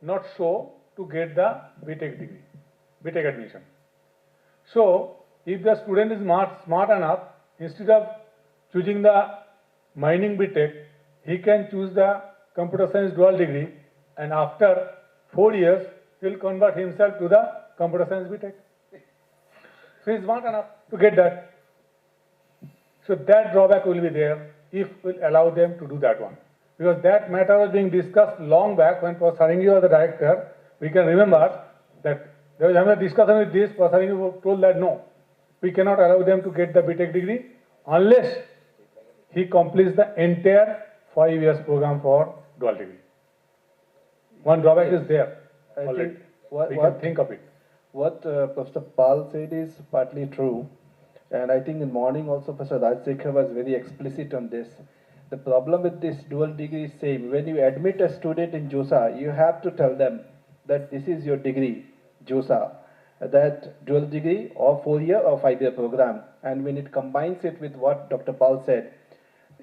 not so to get the BTech degree, BTech admission. So, if the student is smart enough, instead of choosing the mining BTech, he can choose the computer science dual degree, and after 4 years, he will convert himself to the computer science BTech. So, he is smart enough to get that. So, that drawback will be there if we allow them to do that one. Because that matter was being discussed long back when Professor Saringi was the director. We can remember that there was another discussion with this. Professor Saringi told that no, we cannot allow them to get the BTech degree unless he completes the entire 5 years program for dual degree. One drawback is there already. We can think of it. What Professor Pal said is partly true. And I think in morning also Professor Rajshekhar was very explicit on this. The problem with this dual degree is same. When you admit a student in JOSA, you have to tell them that this is your degree, JOSA, that dual degree or 4-year or 5-year program. And when it combines it with what Dr. Paul said,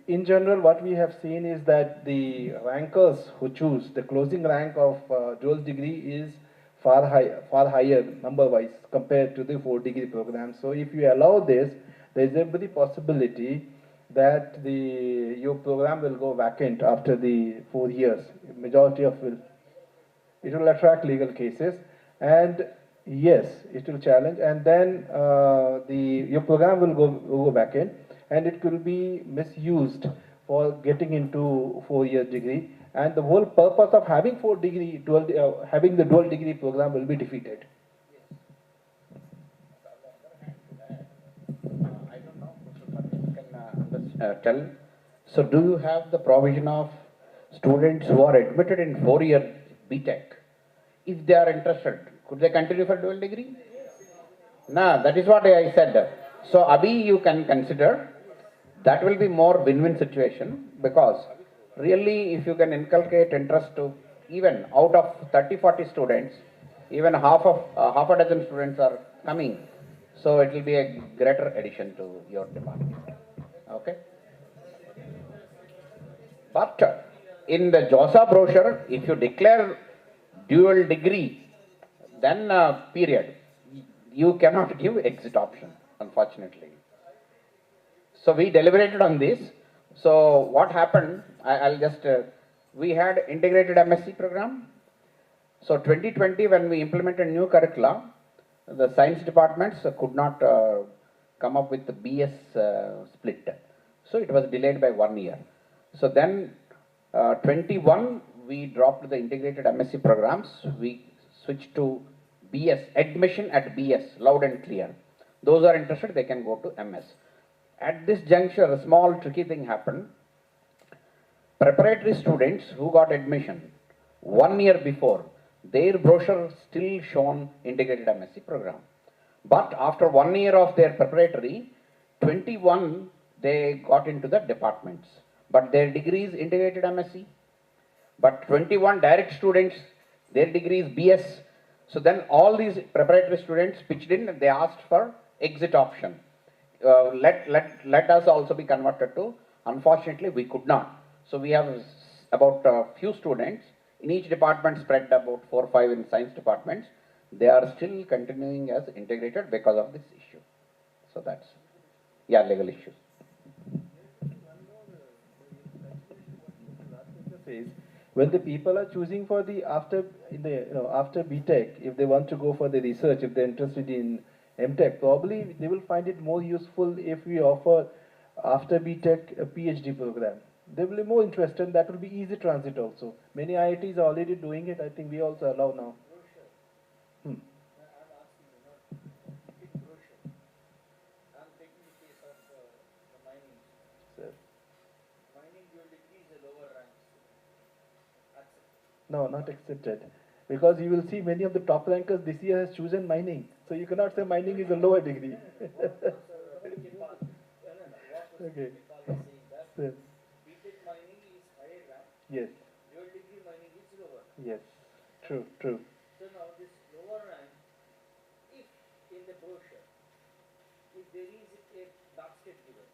in general, what we have seen is that the rankers who choose the closing rank of dual degree is far higher number-wise compared to the 4-degree program. So if you allow this, there is every possibility that your program will go vacant after the 4 years. Majority of it will attract legal cases, and yes, it will challenge, and then your program will go vacant, and it will be misused for getting into 4-year degree, and the whole purpose of having having the dual degree program will be defeated. Tell. So do you have the provision of students who are admitted in 4-year BTech? If they are interested, could they continue for dual degree? No, that is what I said. So Abhi, you can consider, that will be more win-win situation, because really if you can inculcate interest to even out of 30-40 students, even half a dozen students are coming. So it will be a greater addition to your department. Okay. But in the JOSA brochure, if you declare dual degree, then period, you cannot give exit option, unfortunately. So we deliberated on this. So what happened, I'll just, we had integrated MSc program. So 2020, when we implemented new curricula, the science departments could not come up with the BS split. So it was delayed by 1 year. So then 21, we dropped the integrated MSc programs. We switched to BS, admission at BS, loud and clear. Those are interested, they can go to MS. At this juncture, a small tricky thing happened. Preparatory students who got admission 1 year before, their brochure still shown integrated MSc program. But after 1 year of their preparatory, 21, they got into the departments. But their degree is integrated MSc. But 21 direct students, their degree is BS. So then all these preparatory students pitched in and they asked for exit option. Let us also be converted to, unfortunately we could not. So we have about a few students in each department, spread about 4 or 5 in science departments. They are still continuing as integrated because of this issue. So that's, yeah, legal issues. When the people are choosing for the after BTech, if they want to go for the research, if they're interested in MTech, probably they will find it more useful if we offer after BTech, a PhD program. They will be more interested. That will be easy transit also. Many IITs are already doing it. I think we also allow now. No, not accepted. Because you will see many of the top rankers this year has chosen mining. So you cannot say mining is a lower degree. Okay. Yes. Yes. Yes. True, true. So now this lower rank, if in the brochure, if there is a basket given,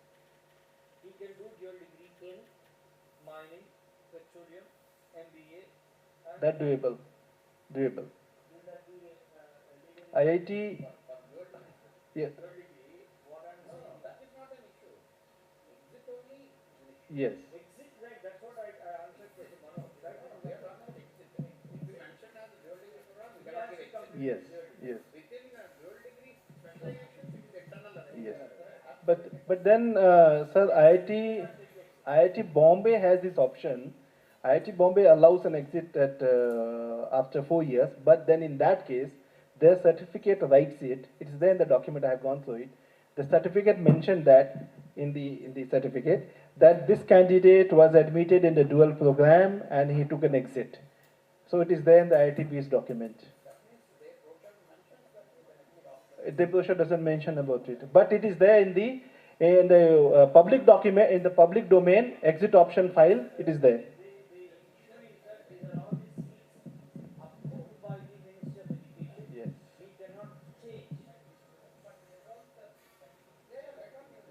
he can do dual degree in mining, petroleum, MBA. That doable. Doable. IIT. Yes. Yes. Exit, right? That's what I answered Professor Manoj. That we are talking about exit. If you mention as a dual degree program, we cannot get exit. Yes. Yes. Within dual degree specialization, it is internal. Yes. But then, sir, IIT Bombay has this option. IIT Bombay allows an exit at after 4 years, but then in that case, their certificate writes it. It's there in the document. I have gone through it. The certificate mentioned that in the certificate that this candidate was admitted in the dual program and he took an exit. So it is there in the IITP's document. The brochure doesn't mention about it, but it is there in the public document, in the public domain exit option file. It is there.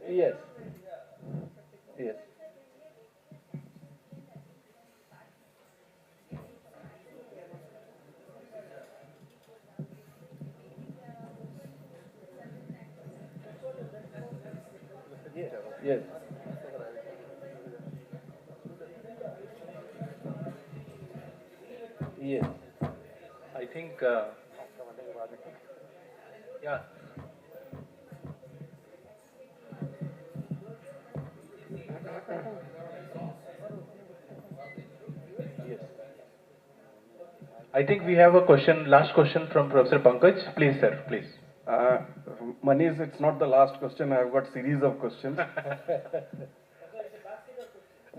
Yes. Yes. Yes. Yes. I think, yeah. Yes. I think we have a question, last question from Professor Pankaj. Please, sir, please. Manish, it's not the last question. I've got series of questions.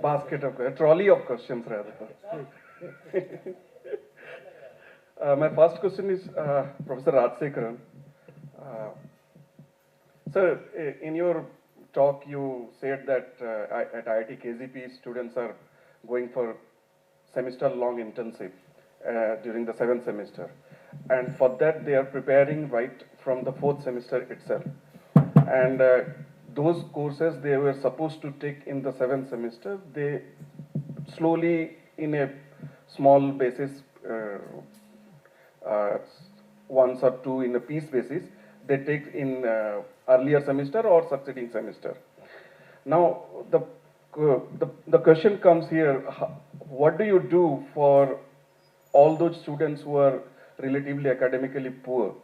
Basket of questions, trolley of questions rather. My first question is Professor Rajsekaran. Sir, in your talk you said that at IIT KZP students are going for semester-long internship during the 7th semester. And for that they are preparing right from the 4th semester itself. And those courses they were supposed to take in the 7th semester, they slowly in a small basis, once or two in a piece basis, they take in earlier semester or succeeding semester. Now the question comes here, what do you do for all those students who are relatively academically poor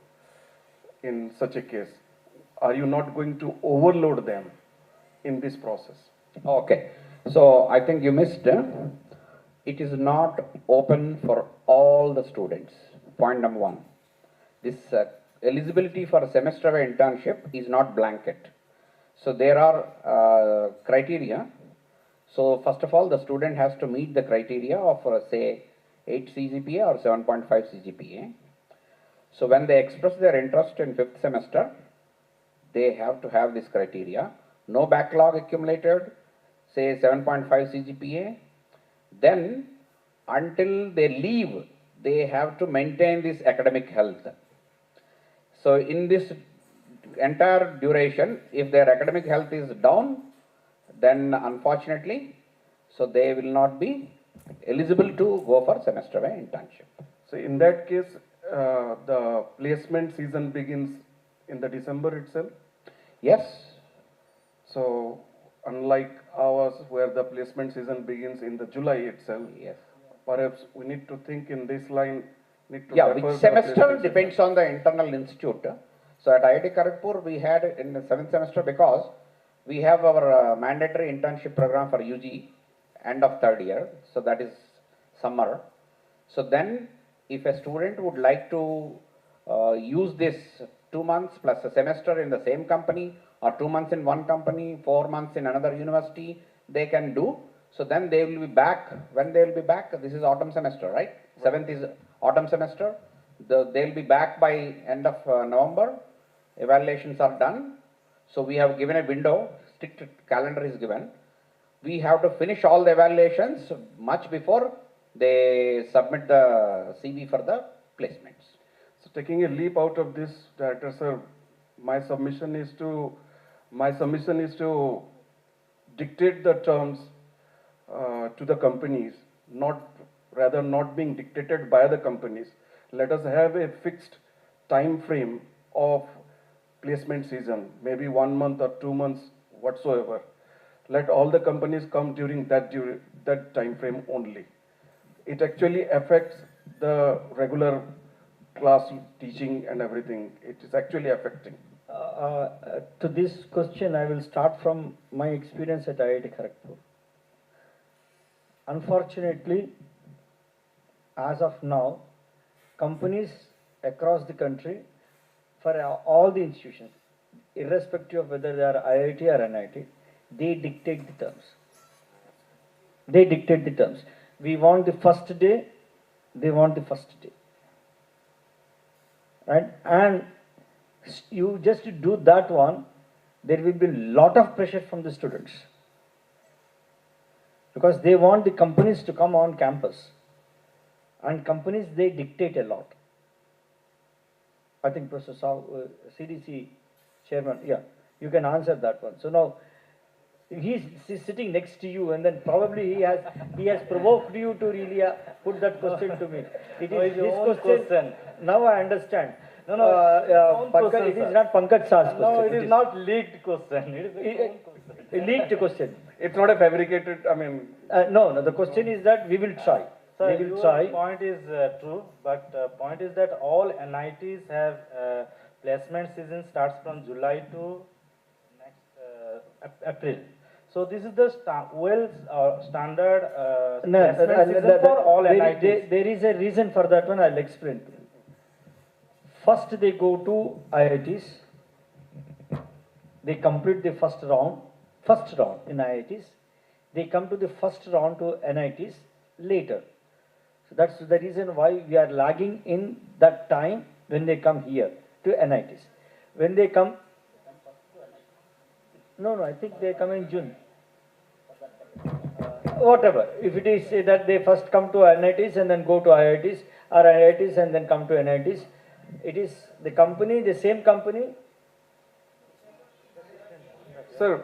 in such a case? Are you not going to overload them in this process? Okay, so I think you missed. It is not open for all the students. Point number one. This eligibility for a semester internship is not blanket. So there are criteria. So first of all, the student has to meet the criteria of say 8 CGPA or 7.5 CGPA. So when they express their interest in 5th semester, they have to have this criteria. No backlog accumulated, say 7.5 CGPA. Then until they leave, they have to maintain this academic health. So in this entire duration, if their academic health is down, then unfortunately, so they will not be eligible to go for semester-wise internship. So in that case, the placement season begins in the December itself? Yes. So unlike ours where the placement season begins in the July itself, yes, perhaps we need to think in this line. Yeah, which semester depends on the internal institute. So at IIT Kharagpur we had in the 7th semester because We have our mandatory internship program for UG, end of third year, so that is summer. So then, if a student would like to use this 2 months plus a semester in the same company, or 2 months in one company, 4 months in another university, they can do. So then they will be back. When they will be back, this is autumn semester, right? 7th is autumn semester. They will be back by end of November. Evaluations are done. So we have given a window, strict calendar is given. We have to finish all the evaluations much before they submit the CV for the placements. So taking a leap out of this, Director Sir, my submission is to dictate the terms to the companies, not being dictated by the companies. Let us have a fixed time frame of placement season, maybe 1 month or 2 months, whatsoever. Let all the companies come during that time frame only. It actually affects the regular class teaching and everything. It is actually affecting. To this question, I will start from my experience at IIT Kharagpur. Unfortunately, as of now, companies across the country, for all the institutions, irrespective of whether they are IIT or NIT, they dictate the terms. They dictate the terms. We want the first day, they want the first day. Right? And you just do that one, there will be a lot of pressure from the students. Because they want the companies to come on campus. And companies, they dictate a lot. I think Professor CDC chairman, yeah, you can answer that one. So now, he's sitting next to you, and then probably he has provoked you to really put that question to me. It is his question. Now I understand. No, It is not Pankaj Sah's question. No, it is not leaked question. It is a leaked question. It's not a fabricated, No, the question is that we will try. Sir, We will your try. point is true, but point is that all NITs have placement season starts from July to next April. So this is the standard placement season for all NITs. There is a reason for that one. I'll explain. First, they go to IITs. They complete the first round in IITs. They come to the first round to NITs later. So that's the reason why we are lagging in that time when they come here to NITs. When they come, no, I think they come in June. Whatever. If it is that they first come to NITs and then go to IITs, or IITs and then come to NITs, it is the company, the same company. Sir,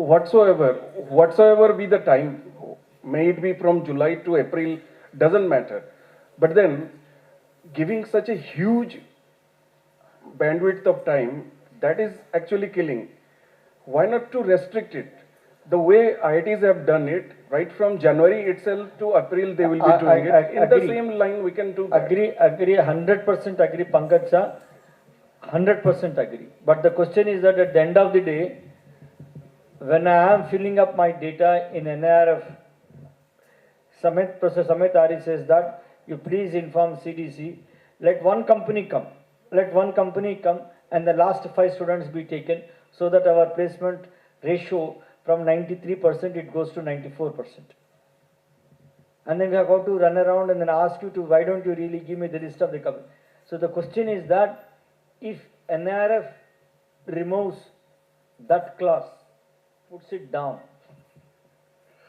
whatsoever be the time, may it be from July to April, doesn't matter. But then, giving such a huge bandwidth of time, that is actually killing. Why not to restrict it? The way IITs have done it, right from January itself to April, they will be doing it. In the same line, we can do that. Agree, 100% agree, Pankaj sir. 100% agree. But the question is that at the end of the day, when I am filling up my data in NIRF, Professor Samit Ari says that you please inform CDC, let one company come, and the last 5 students be taken, so that our placement ratio from 93% it goes to 94%. And then we have got to run around and then ask you to, why don't you really give me the list of the company? So the question is that if NIRF removes that class, puts it down,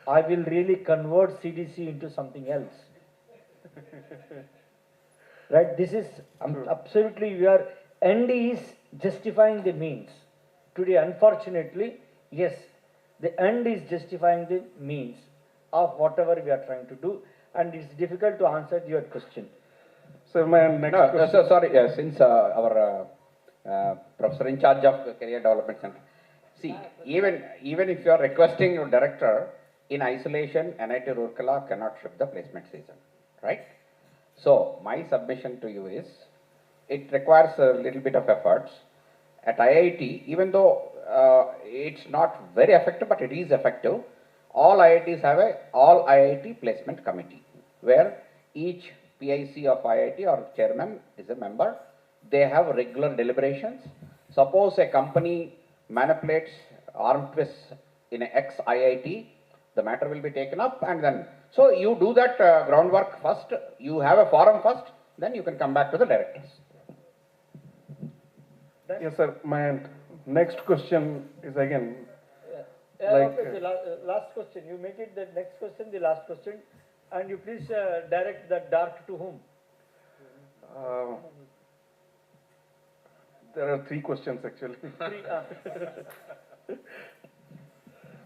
I will really convert CDC into something else. Right? This is absolutely, we are, end is justifying the means. Today, unfortunately, yes, the end is justifying the means of whatever we are trying to do, and it's difficult to answer your question. Sir, my next question. So sorry, since our professor in charge of career development center, see, even if you are requesting your director, in isolation, NIT Rourkela cannot shift the placement season, right? So my submission to you is, it requires a little bit of efforts. At IIT, even though it's not very effective, but it is effective. All IITs have a all IIT placement committee, where each PIC of IIT or chairman is a member. They have regular deliberations. Suppose a company manipulates arm twists in a X IIT, the matter will be taken up, and then, so you do that groundwork first, you have a forum first, then you can come back to the directors. Yes, sir. My next question is again, Okay, the last question. You make it the next question, the last question, and you please direct the dart to whom? there are 3 questions actually. Three,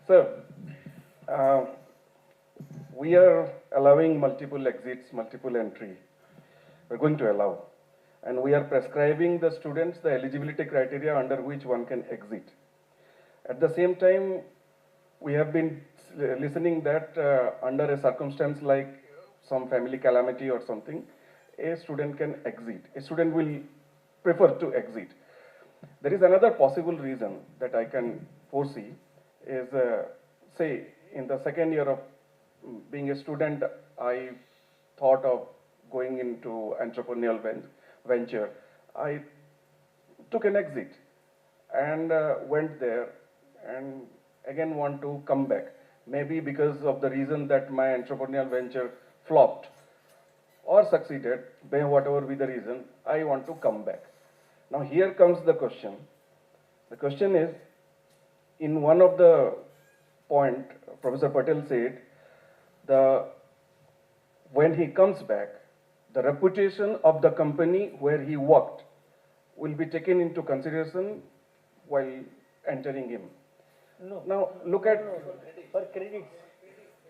Sir, we are allowing multiple exits, multiple entry. We're going to allow. And we are prescribing the students the eligibility criteria under which one can exit. At the same time, we have been listening that under a circumstance like some family calamity or something, a student can exit. A student will prefer to exit. There is another possible reason that I can foresee is, say, in the second year of being a student, I thought of going into entrepreneurial venture. I took an exit and went there and again want to come back. Maybe because of the reason that my entrepreneurial venture flopped or succeeded, whatever be the reason, I want to come back. Now here comes the question. The question is, in one of the point, Professor Patel said, when he comes back, the reputation of the company where he worked will be taken into consideration while entering him. No. Now look at for credits.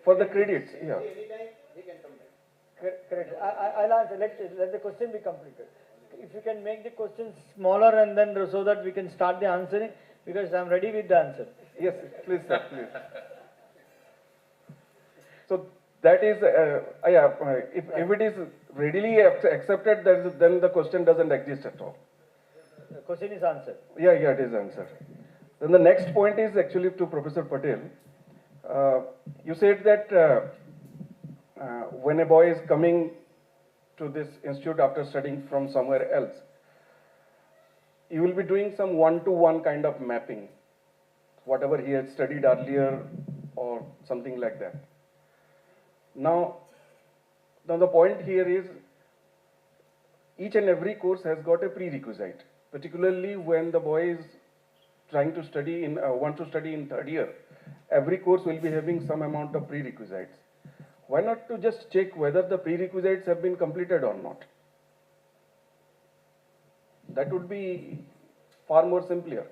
For the credits, yeah. Correct. I'll answer. Let the question be completed. If you can make the question smaller and then so that we can start the answering, because I'm ready with the answer. Yes, please, sir, please. So that is, if it is readily accepted, then the question doesn't exist at all. The question is answered. Yeah, it is answered. Then the next point is actually to Professor Patel. You said that when a boy is coming to this institute after studying from somewhere else, you will be doing some one-to-one kind of mapping, whatever he had studied earlier or something like that. Now the point here is each and every course has got a prerequisite, particularly when the boy is trying to study want to study in third year. Every course will be having some amount of prerequisites. Why not to just check whether the prerequisites have been completed or not? That would be far more simpler.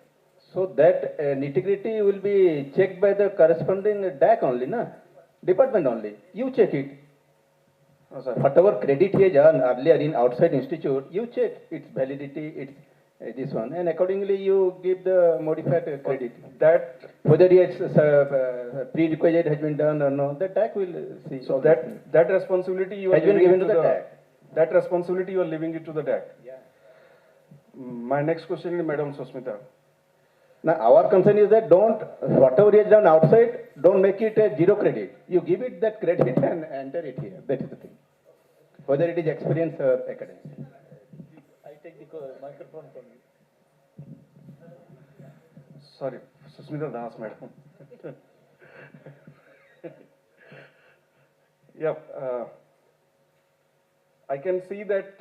So that nitty-gritty will be checked by the corresponding DAC only, na? Department only. You check it. Oh, sir. Whatever credit he has earned earlier in outside institute, you check its validity, its this one, and accordingly you give the modified credit. That whether its prerequisite has been done or no, the DAC will see. So that responsibility you are has been given to the DAC. That responsibility you are leaving it to the DAC. Yeah. My next question is Madam Susmita. Now our concern is that whatever he has done outside, don't make it a zero credit. You give it that credit and enter it here. That is the thing. Whether it is experience or academic. I take the microphone from you. Sorry, Susmita Das, madam. I can see that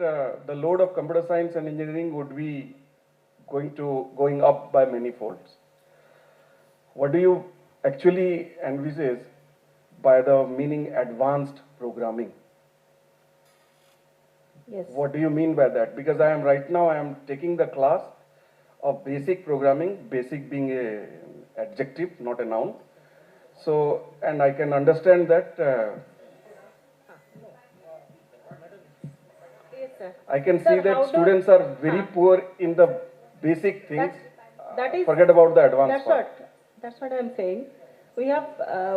the load of computer science and engineering would be going up by many folds. What do you actually envisage by the meaning advanced programming? Yes. What do you mean by that? Because right now I am taking the class of basic programming, basic being a adjective, not a noun. So, and I can understand that Yes, sir. I can Sir, see that students are very poor in the basic things. That is, forget about the advanced part. That's what I'm saying. We have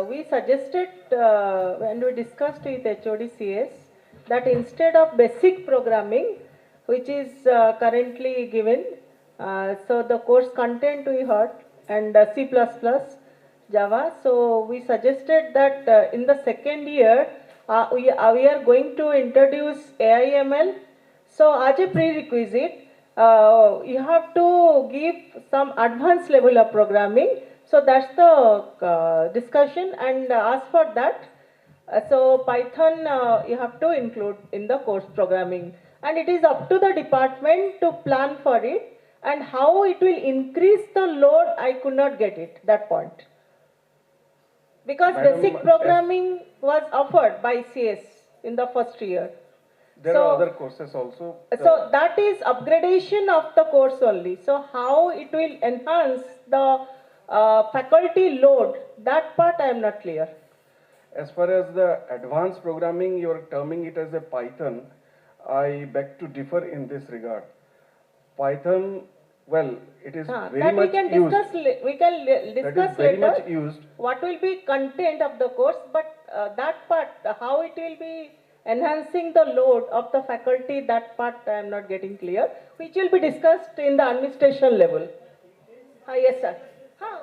we suggested when we discussed with HODCS that instead of basic programming, which is currently given, so the course content we heard, and C++, Java. So we suggested that in the second year, we are going to introduce AIML. So as a prerequisite, you have to give some advanced level of programming. So that's the discussion, and as for that, so Python you have to include in the course programming, and it is up to the department to plan for it, and how it will increase the load, I could not get it, that point. Because Madam, basic programming was offered by CS in the first year. There are other courses also. So that is upgradation of the course only. So how it will enhance the faculty load, that part I am not clear. As far as the advanced programming, you are terming it as a Python. I beg to differ in this regard. Python, well, it is very much used. We can discuss very later much used. what will be content of the course, but that part, how it will be enhancing the load of the faculty, that part I am not getting clear, which will be discussed in the administration level. Yes, sir.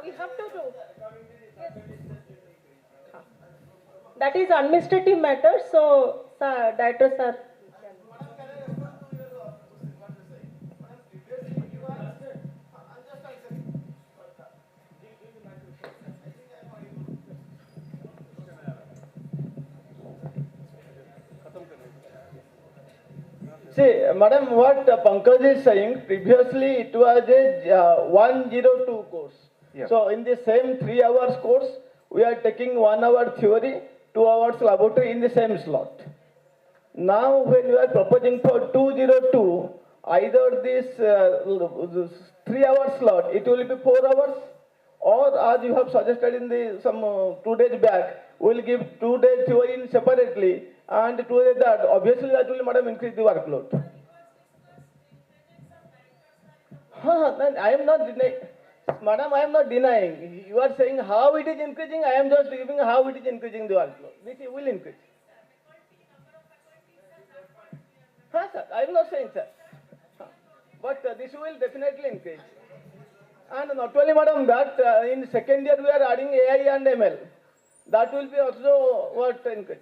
We have to do. Yes. That is administrative matter, so, sir, Director, sir. See, madam, what Pankaj is saying, previously it was a 102 course. Yeah. So in the same 3 hours course, we are taking 1 hour theory, 2 hours laboratory in the same slot. Now when we are proposing for 202, either this 3 hour slot, it will be 4 hours, or as you have suggested in the some 2 days back, we will give 2 days theory separately, and 2 days that, obviously that will, madam, increase the workload. I am not denying, madam, I am not denying. You are saying how it is increasing, I am just giving how it is increasing the workload. This will increase. Sir, I am not saying, sir. But this will definitely increase. And not only, madam, that in second year we are adding AI and ML. That will be also what increase.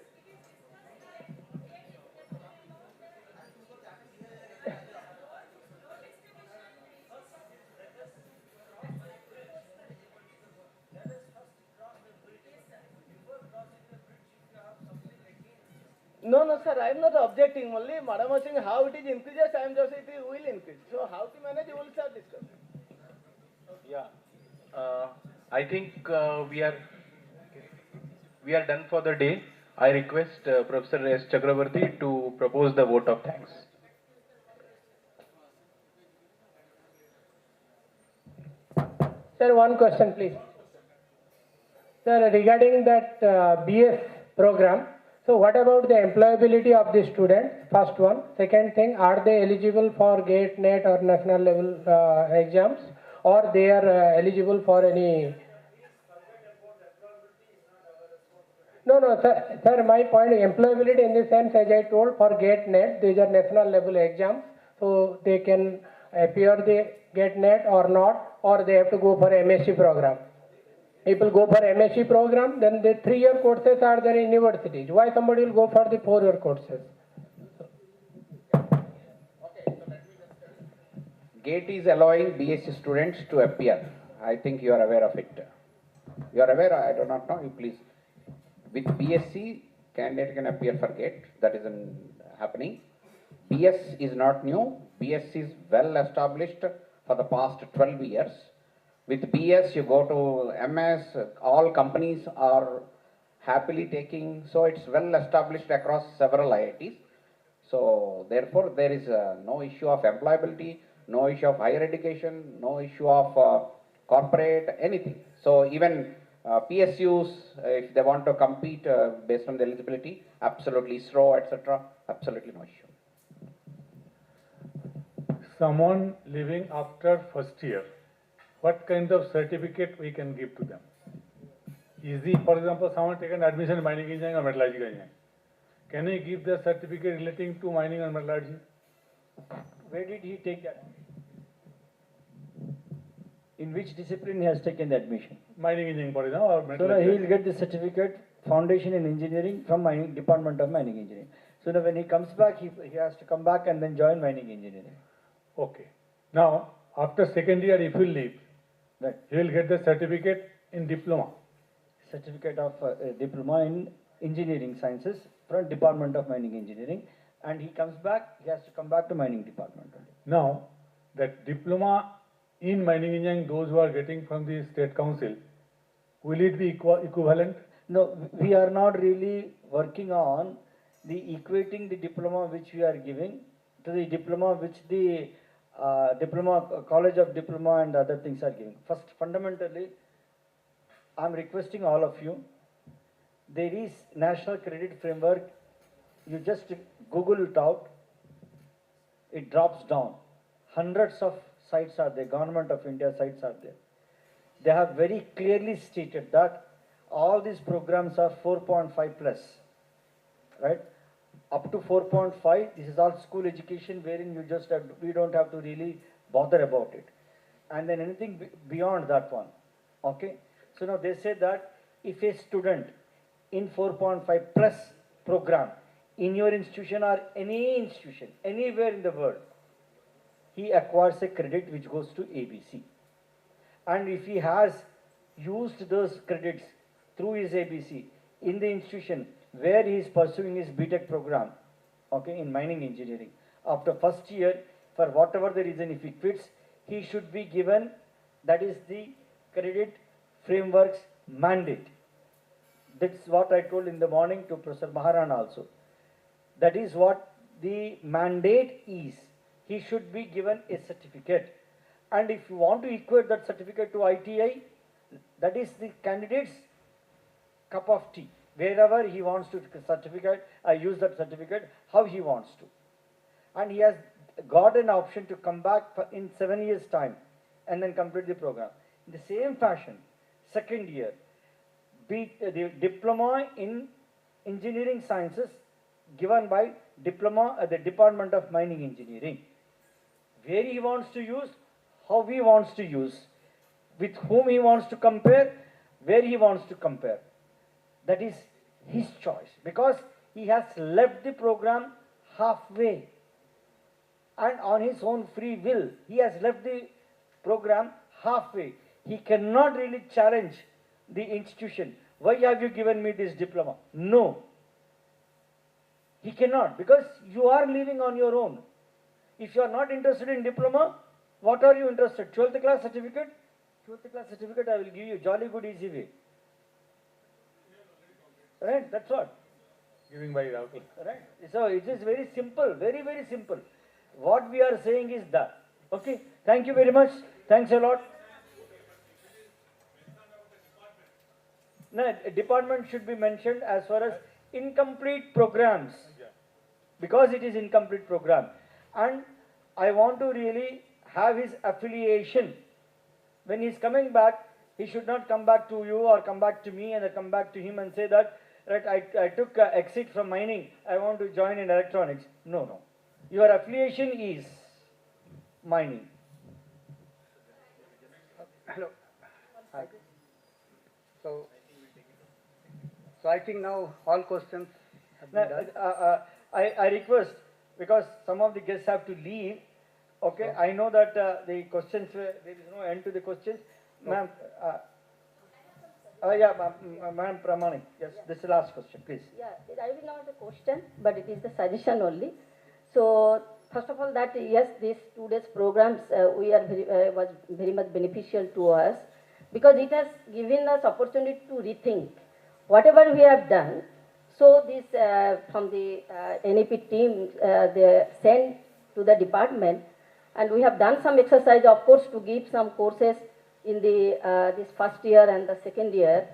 No, sir, I am not objecting. Only madam was saying how it is increases, I am just saying it will increase. So how to manage, you will start discussing. Yeah. I think we are done for the day. I request Professor S. Chakravarti to propose the vote of thanks. Sir, one question, please. Sir, regarding that BS program, so what about the employability of the students? First one. Second thing, are they eligible for GATE, NET or national level exams, or they are eligible for any? No, sir, my point, employability in the sense, as I told, for GATE, NET, these are national level exams, so they can appear the GATE, NET or not, or they have to go for MSc program. People go for MSc program, then the 3-year courses are there in universities. Why somebody will go for the 4-year courses? GATE is allowing BSc students to appear. I think you are aware of it. You are aware? I do not know. You please. With BSc, candidate can appear for GATE. That isn't happening. BS is not new. BS is well established for the past 12 years. With BS, you go to MS, all companies are happily taking, so it's well established across several IITs. So therefore, there is no issue of employability, no issue of higher education, no issue of corporate, anything. So even PSUs, if they want to compete based on the eligibility, absolutely ISRO, etc., absolutely no issue. Someone living after first year, what kind of certificate we can give to them? Easy, for example, someone taken admission in mining engineering or metallurgy engineering. Can we give the certificate relating to mining and metallurgy? Where did he take that? In which discipline he has taken the admission? Mining engineering, for example, or So metal now he engineering. will get the certificate, Foundation in Engineering from Mining Department of Mining Engineering. So now when he comes back, he has to come back and then join mining engineering. Okay. Now, after second year, if you leave, Right. he will get the certificate in diploma. Certificate of Diploma in Engineering Sciences from Department of Mining Engineering, and he comes back, he has to come back to Mining Department. Now, that diploma in mining engineering, those who are getting from the state council, will it be equivalent? No, we are not really working on the equating the diploma which we are giving to the diploma which the College of Diploma and other things are giving. First, fundamentally, I am requesting all of you, there is National Credit Framework, you just Google it out, it drops down. Hundreds of sites are there, Government of India sites are there. They have very clearly stated that all these programs are 4.5 plus, right? Up to 4.5, this is all school education wherein you just have, we don't have to really bother about it. And then anything beyond that one, okay? So now they say that if a student in 4.5 plus program in your institution or any institution, anywhere in the world, he acquires a credit which goes to ABC. And if he has used those credits through his ABC in the institution where he is pursuing his BTech program, okay, in mining engineering, after first year, for whatever the reason, if he quits, he should be given, that is the credit framework's mandate. That's what I told in the morning to Professor Maharan also. That is what the mandate is. He should be given a certificate. And if you want to equate that certificate to ITI, that is the candidate's cup of tea. Wherever he wants to certificate, use that certificate, how he wants to. And he has got an option to come back in 7 years' time and then complete the program. In the same fashion, second year, the diploma in engineering sciences given by diploma at the Department of Mining Engineering. Where he wants to use, how he wants to use, with whom he wants to compare, where he wants to compare. That is his choice, because he has left the program halfway and on his own free will. He has left the program halfway. He cannot really challenge the institution. Why have you given me this diploma? No. He cannot, because you are living on your own. If you are not interested in diploma, what are you interested? 12th class certificate? 12th class certificate I will give you, jolly good easy way. Right, that's what. Giving by Rahul. Right. So it is very simple, very, very simple. What we are saying is that. Okay, thank you very much. Thanks a lot. No, department should be mentioned as far as incomplete programs, because it is incomplete program. And I want to really have his affiliation. When he is coming back, he should not come back to you or come back to me and then come back to him and say that, right, I took exit from mining, I want to join in electronics. No, no. Your affiliation is mining. Hello. Hi. So I think now all questions have been done. I request, because some of the guests have to leave, okay, I know that the questions, there is no end to the questions. Ma'am, Ma'am Pramani, yes, this is the last question, please. Yeah, I will not the question, but it is the suggestion only. So, first of all, that yes, these 2 days programs was very much beneficial to us, because it has given us opportunity to rethink whatever we have done. So this from the NEP team, they sent to the department, and we have done some exercise, of course, to give some courses in the this first year and the second year.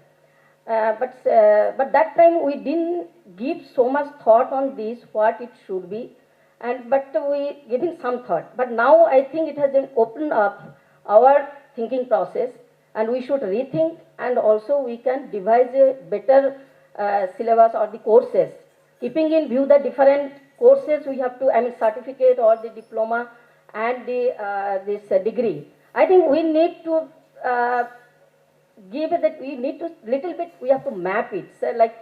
But that time we didn't give so much thought on this, what it should be, but we giving some thought. But now I think it has been opened up our thinking process, and we should rethink, and also we can devise a better syllabus or the courses, keeping in view the different courses we have to, I mean, certificate or the diploma and the this degree. I think we need to give it that we need to little bit, we have to map it. So like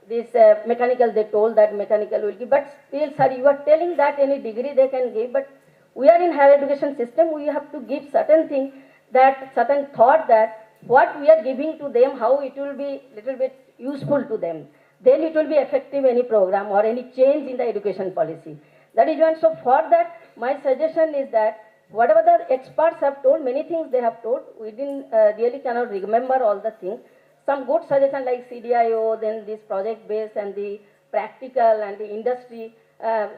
this mechanical, they told that mechanical will give, but still, sir, you are telling that any degree they can give, but we are in higher education system, we have to give certain thing, that certain thought that what we are giving to them, how it will be little bit useful to them. Then it will be effective any program or any change in the education policy. That is one. So for that, my suggestion is that whatever the experts have told, many things they have told, we didn't really cannot remember all the things. Some good suggestion like CDIO, then this project based and the practical and the industry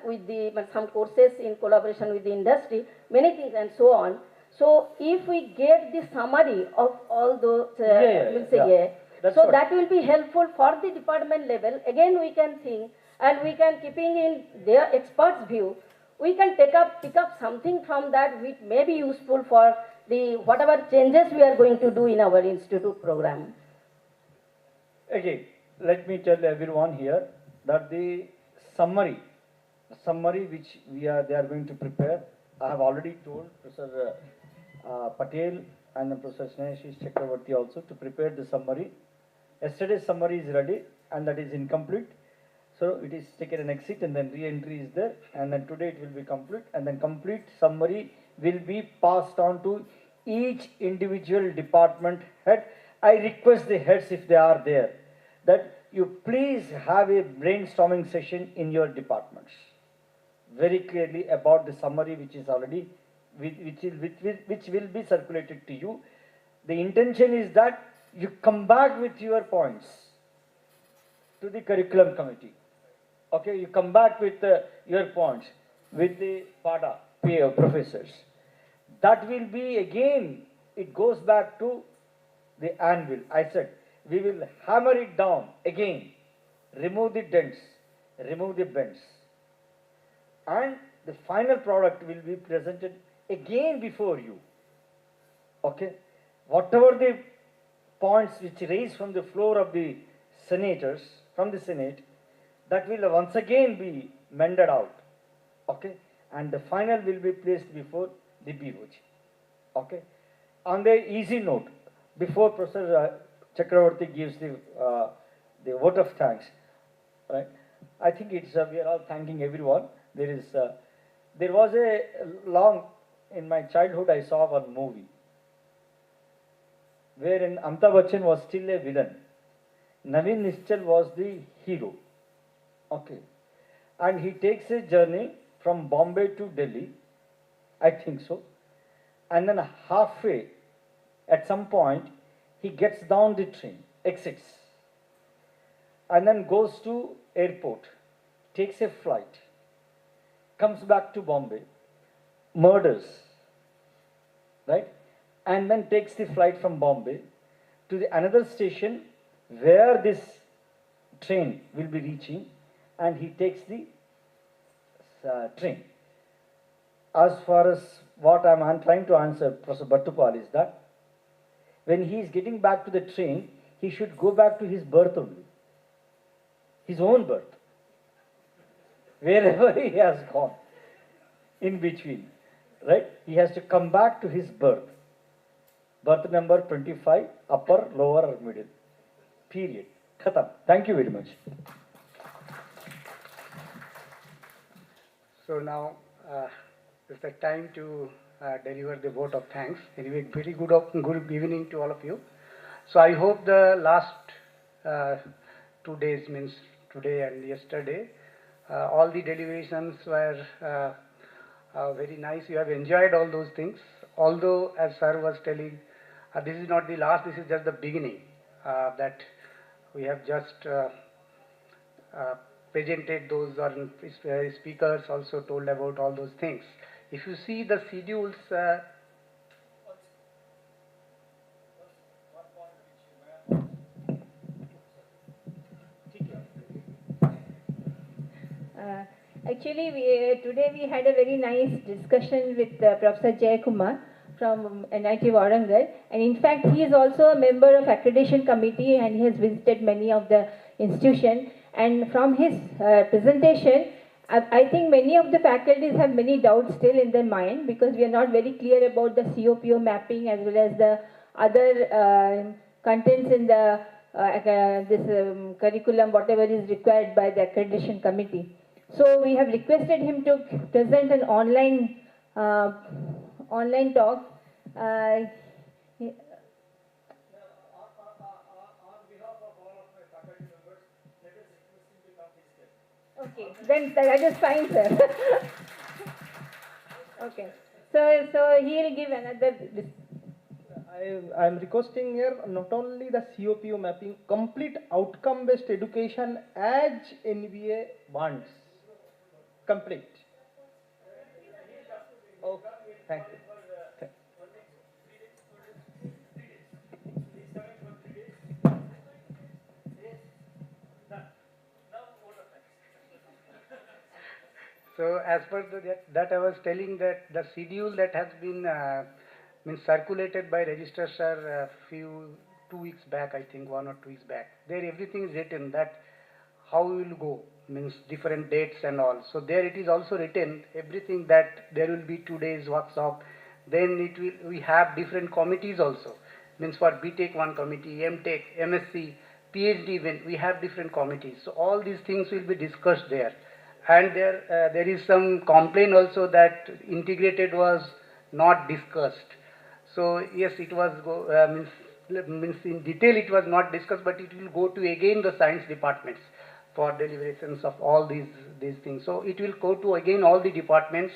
with the some courses in collaboration with the industry, many things and so on. So if we get the summary of all those, so that will be helpful for the department level. Again, we can think and we can keeping in their experts' view, we can pick up something from that which may be useful for the whatever changes we are going to do in our institute program. Okay, let me tell everyone here that the summary which they are going to prepare, I have already told Professor Patel and Professor Snehashi Chakravarti also to prepare the summary. Yesterday's summary is ready and that is incomplete. So it is taken an exit and then re-entry is there, and then today it will be complete, and then complete summary will be passed on to each individual department head. I request the heads, if they are there, that you please have a brainstorming session in your departments very clearly about the summary which is already which will be circulated to you. The intention is that you come back with your points to the curriculum committee. Okay, you come back with your points with the PADA professors. That will be again, it goes back to the anvil. I said, we will hammer it down again, remove the dents, remove the bends. And the final product will be presented again before you. Okay, whatever the points which raised from the floor of the senators, from the Senate, that will once again be mended out. Okay, and the final will be placed before the BOG. Okay, on the easy note, before Professor Chakravarti gives the vote of thanks, right? I think it's we are all thanking everyone. There was a long, in my childhood I saw one movie wherein Amitabh Bachchan was still a villain. Naveen Nischal was the hero. Okay, and he takes a journey from Bombay to Delhi, I think so, and then halfway, at some point, he gets down the train, exits, and then goes to airport, takes a flight, comes back to Bombay, murders, right, and then takes the flight from Bombay to the another station where this train will be reaching, and he takes the train. As far as what I'm trying to answer Professor Bhattupal is that when he is getting back to the train, he should go back to his birth only, his own birth, wherever he has gone in between, right? He has to come back to his birth number 25, upper, lower or middle, period. Khatam. Thank you very much. So now it's the time to deliver the vote of thanks. Anyway, very good evening to all of you. So I hope the last 2 days, means today and yesterday, all the deliberations were very nice. You have enjoyed all those things. Although, as sir was telling, this is not the last, this is just the beginning. That we have just presented those, or speakers also told about all those things. If you see the schedules, actually, today we had a very nice discussion with Professor Jay Kumar from NIT Warangal, and in fact he is also a member of accreditation committee and he has visited many of the institutions, and from his presentation I think many of the faculties have many doubts still in their mind because we are not very clear about the COPO mapping as well as the other contents in the curriculum, whatever is required by the accreditation committee. So we have requested him to present an online talk. Okay, then that is fine, sir. Okay, so he'll give another. I am requesting here not only the COPO mapping, complete outcome-based education as NBA wants. Complete. Okay, thank you. So as per that I was telling that the schedule that has been circulated by Registrar Sir 2 weeks back, I think 1 or 2 weeks back, there everything is written that how we will go, means different dates and all. So there it is also written everything that there will be 2 days workshop. Then we have different committees also. Means for BTech one committee, MTech, MSc, PhD even we have different committees. So all these things will be discussed there. And there is some complaint also that integrated was not discussed. So yes, it was means in detail it was not discussed, but it will go to again the science departments for deliberations of all these things. So it will go to again all the departments.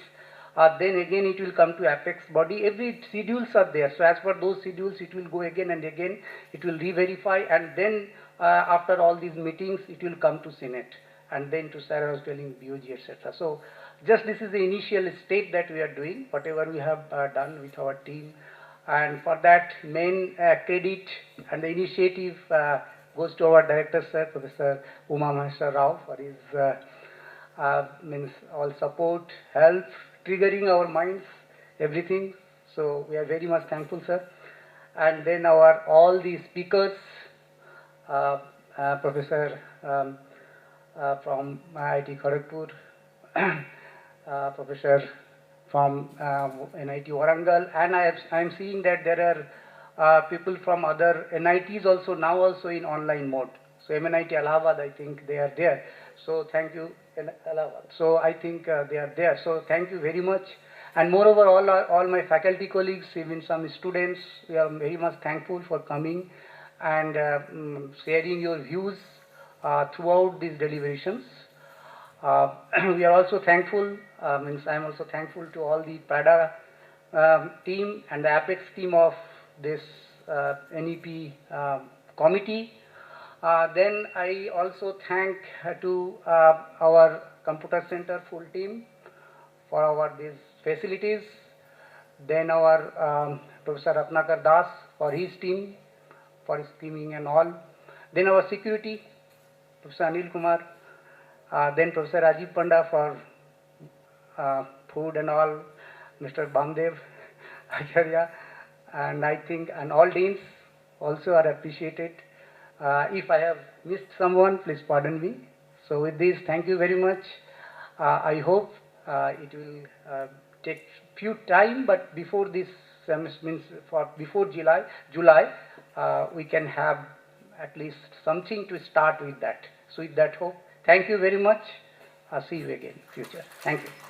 Then again it will come to apex body. Every schedules are there. So as per those schedules, it will go again and again. It will re-verify, and then after all these meetings, it will come to Senate, and then to Sarah was telling BOG, etc. So just this is the initial step that we are doing, whatever we have done with our team. And for that, main credit and the initiative goes to our director, sir, Professor Uma Maheshwar Rao, for his means all support, help, triggering our minds, everything. So we are very much thankful, sir. And then all the speakers, Professor from IIT Kharagpur, Professor from NIT Warangal, and I am seeing that there are people from other NITs also now also in online mode. So MNIT Allahabad, I think they are there. So thank you, Allahabad. So I think they are there. So thank you very much. And moreover, all my faculty colleagues, even some students, we are very much thankful for coming and sharing your views throughout these deliberations. We are also thankful, I am also thankful to all the PADA team and the Apex team of this NEP committee. Then I also thank to our computer center full team for these facilities. Then our Professor Ratnakar Das for his team, for his teaming and all. Then our security, Professor Anil Kumar. Then Professor Rajiv Panda for food and all, Mr. Bamdev Acharya, and I think, and all deans also are appreciated. If I have missed someone, please pardon me. So with this, thank you very much. I hope it will take few time, but before this semester, means before July, we can have at least something to start with that. So with that hope, thank you very much. I'll see you again in future. Thank you.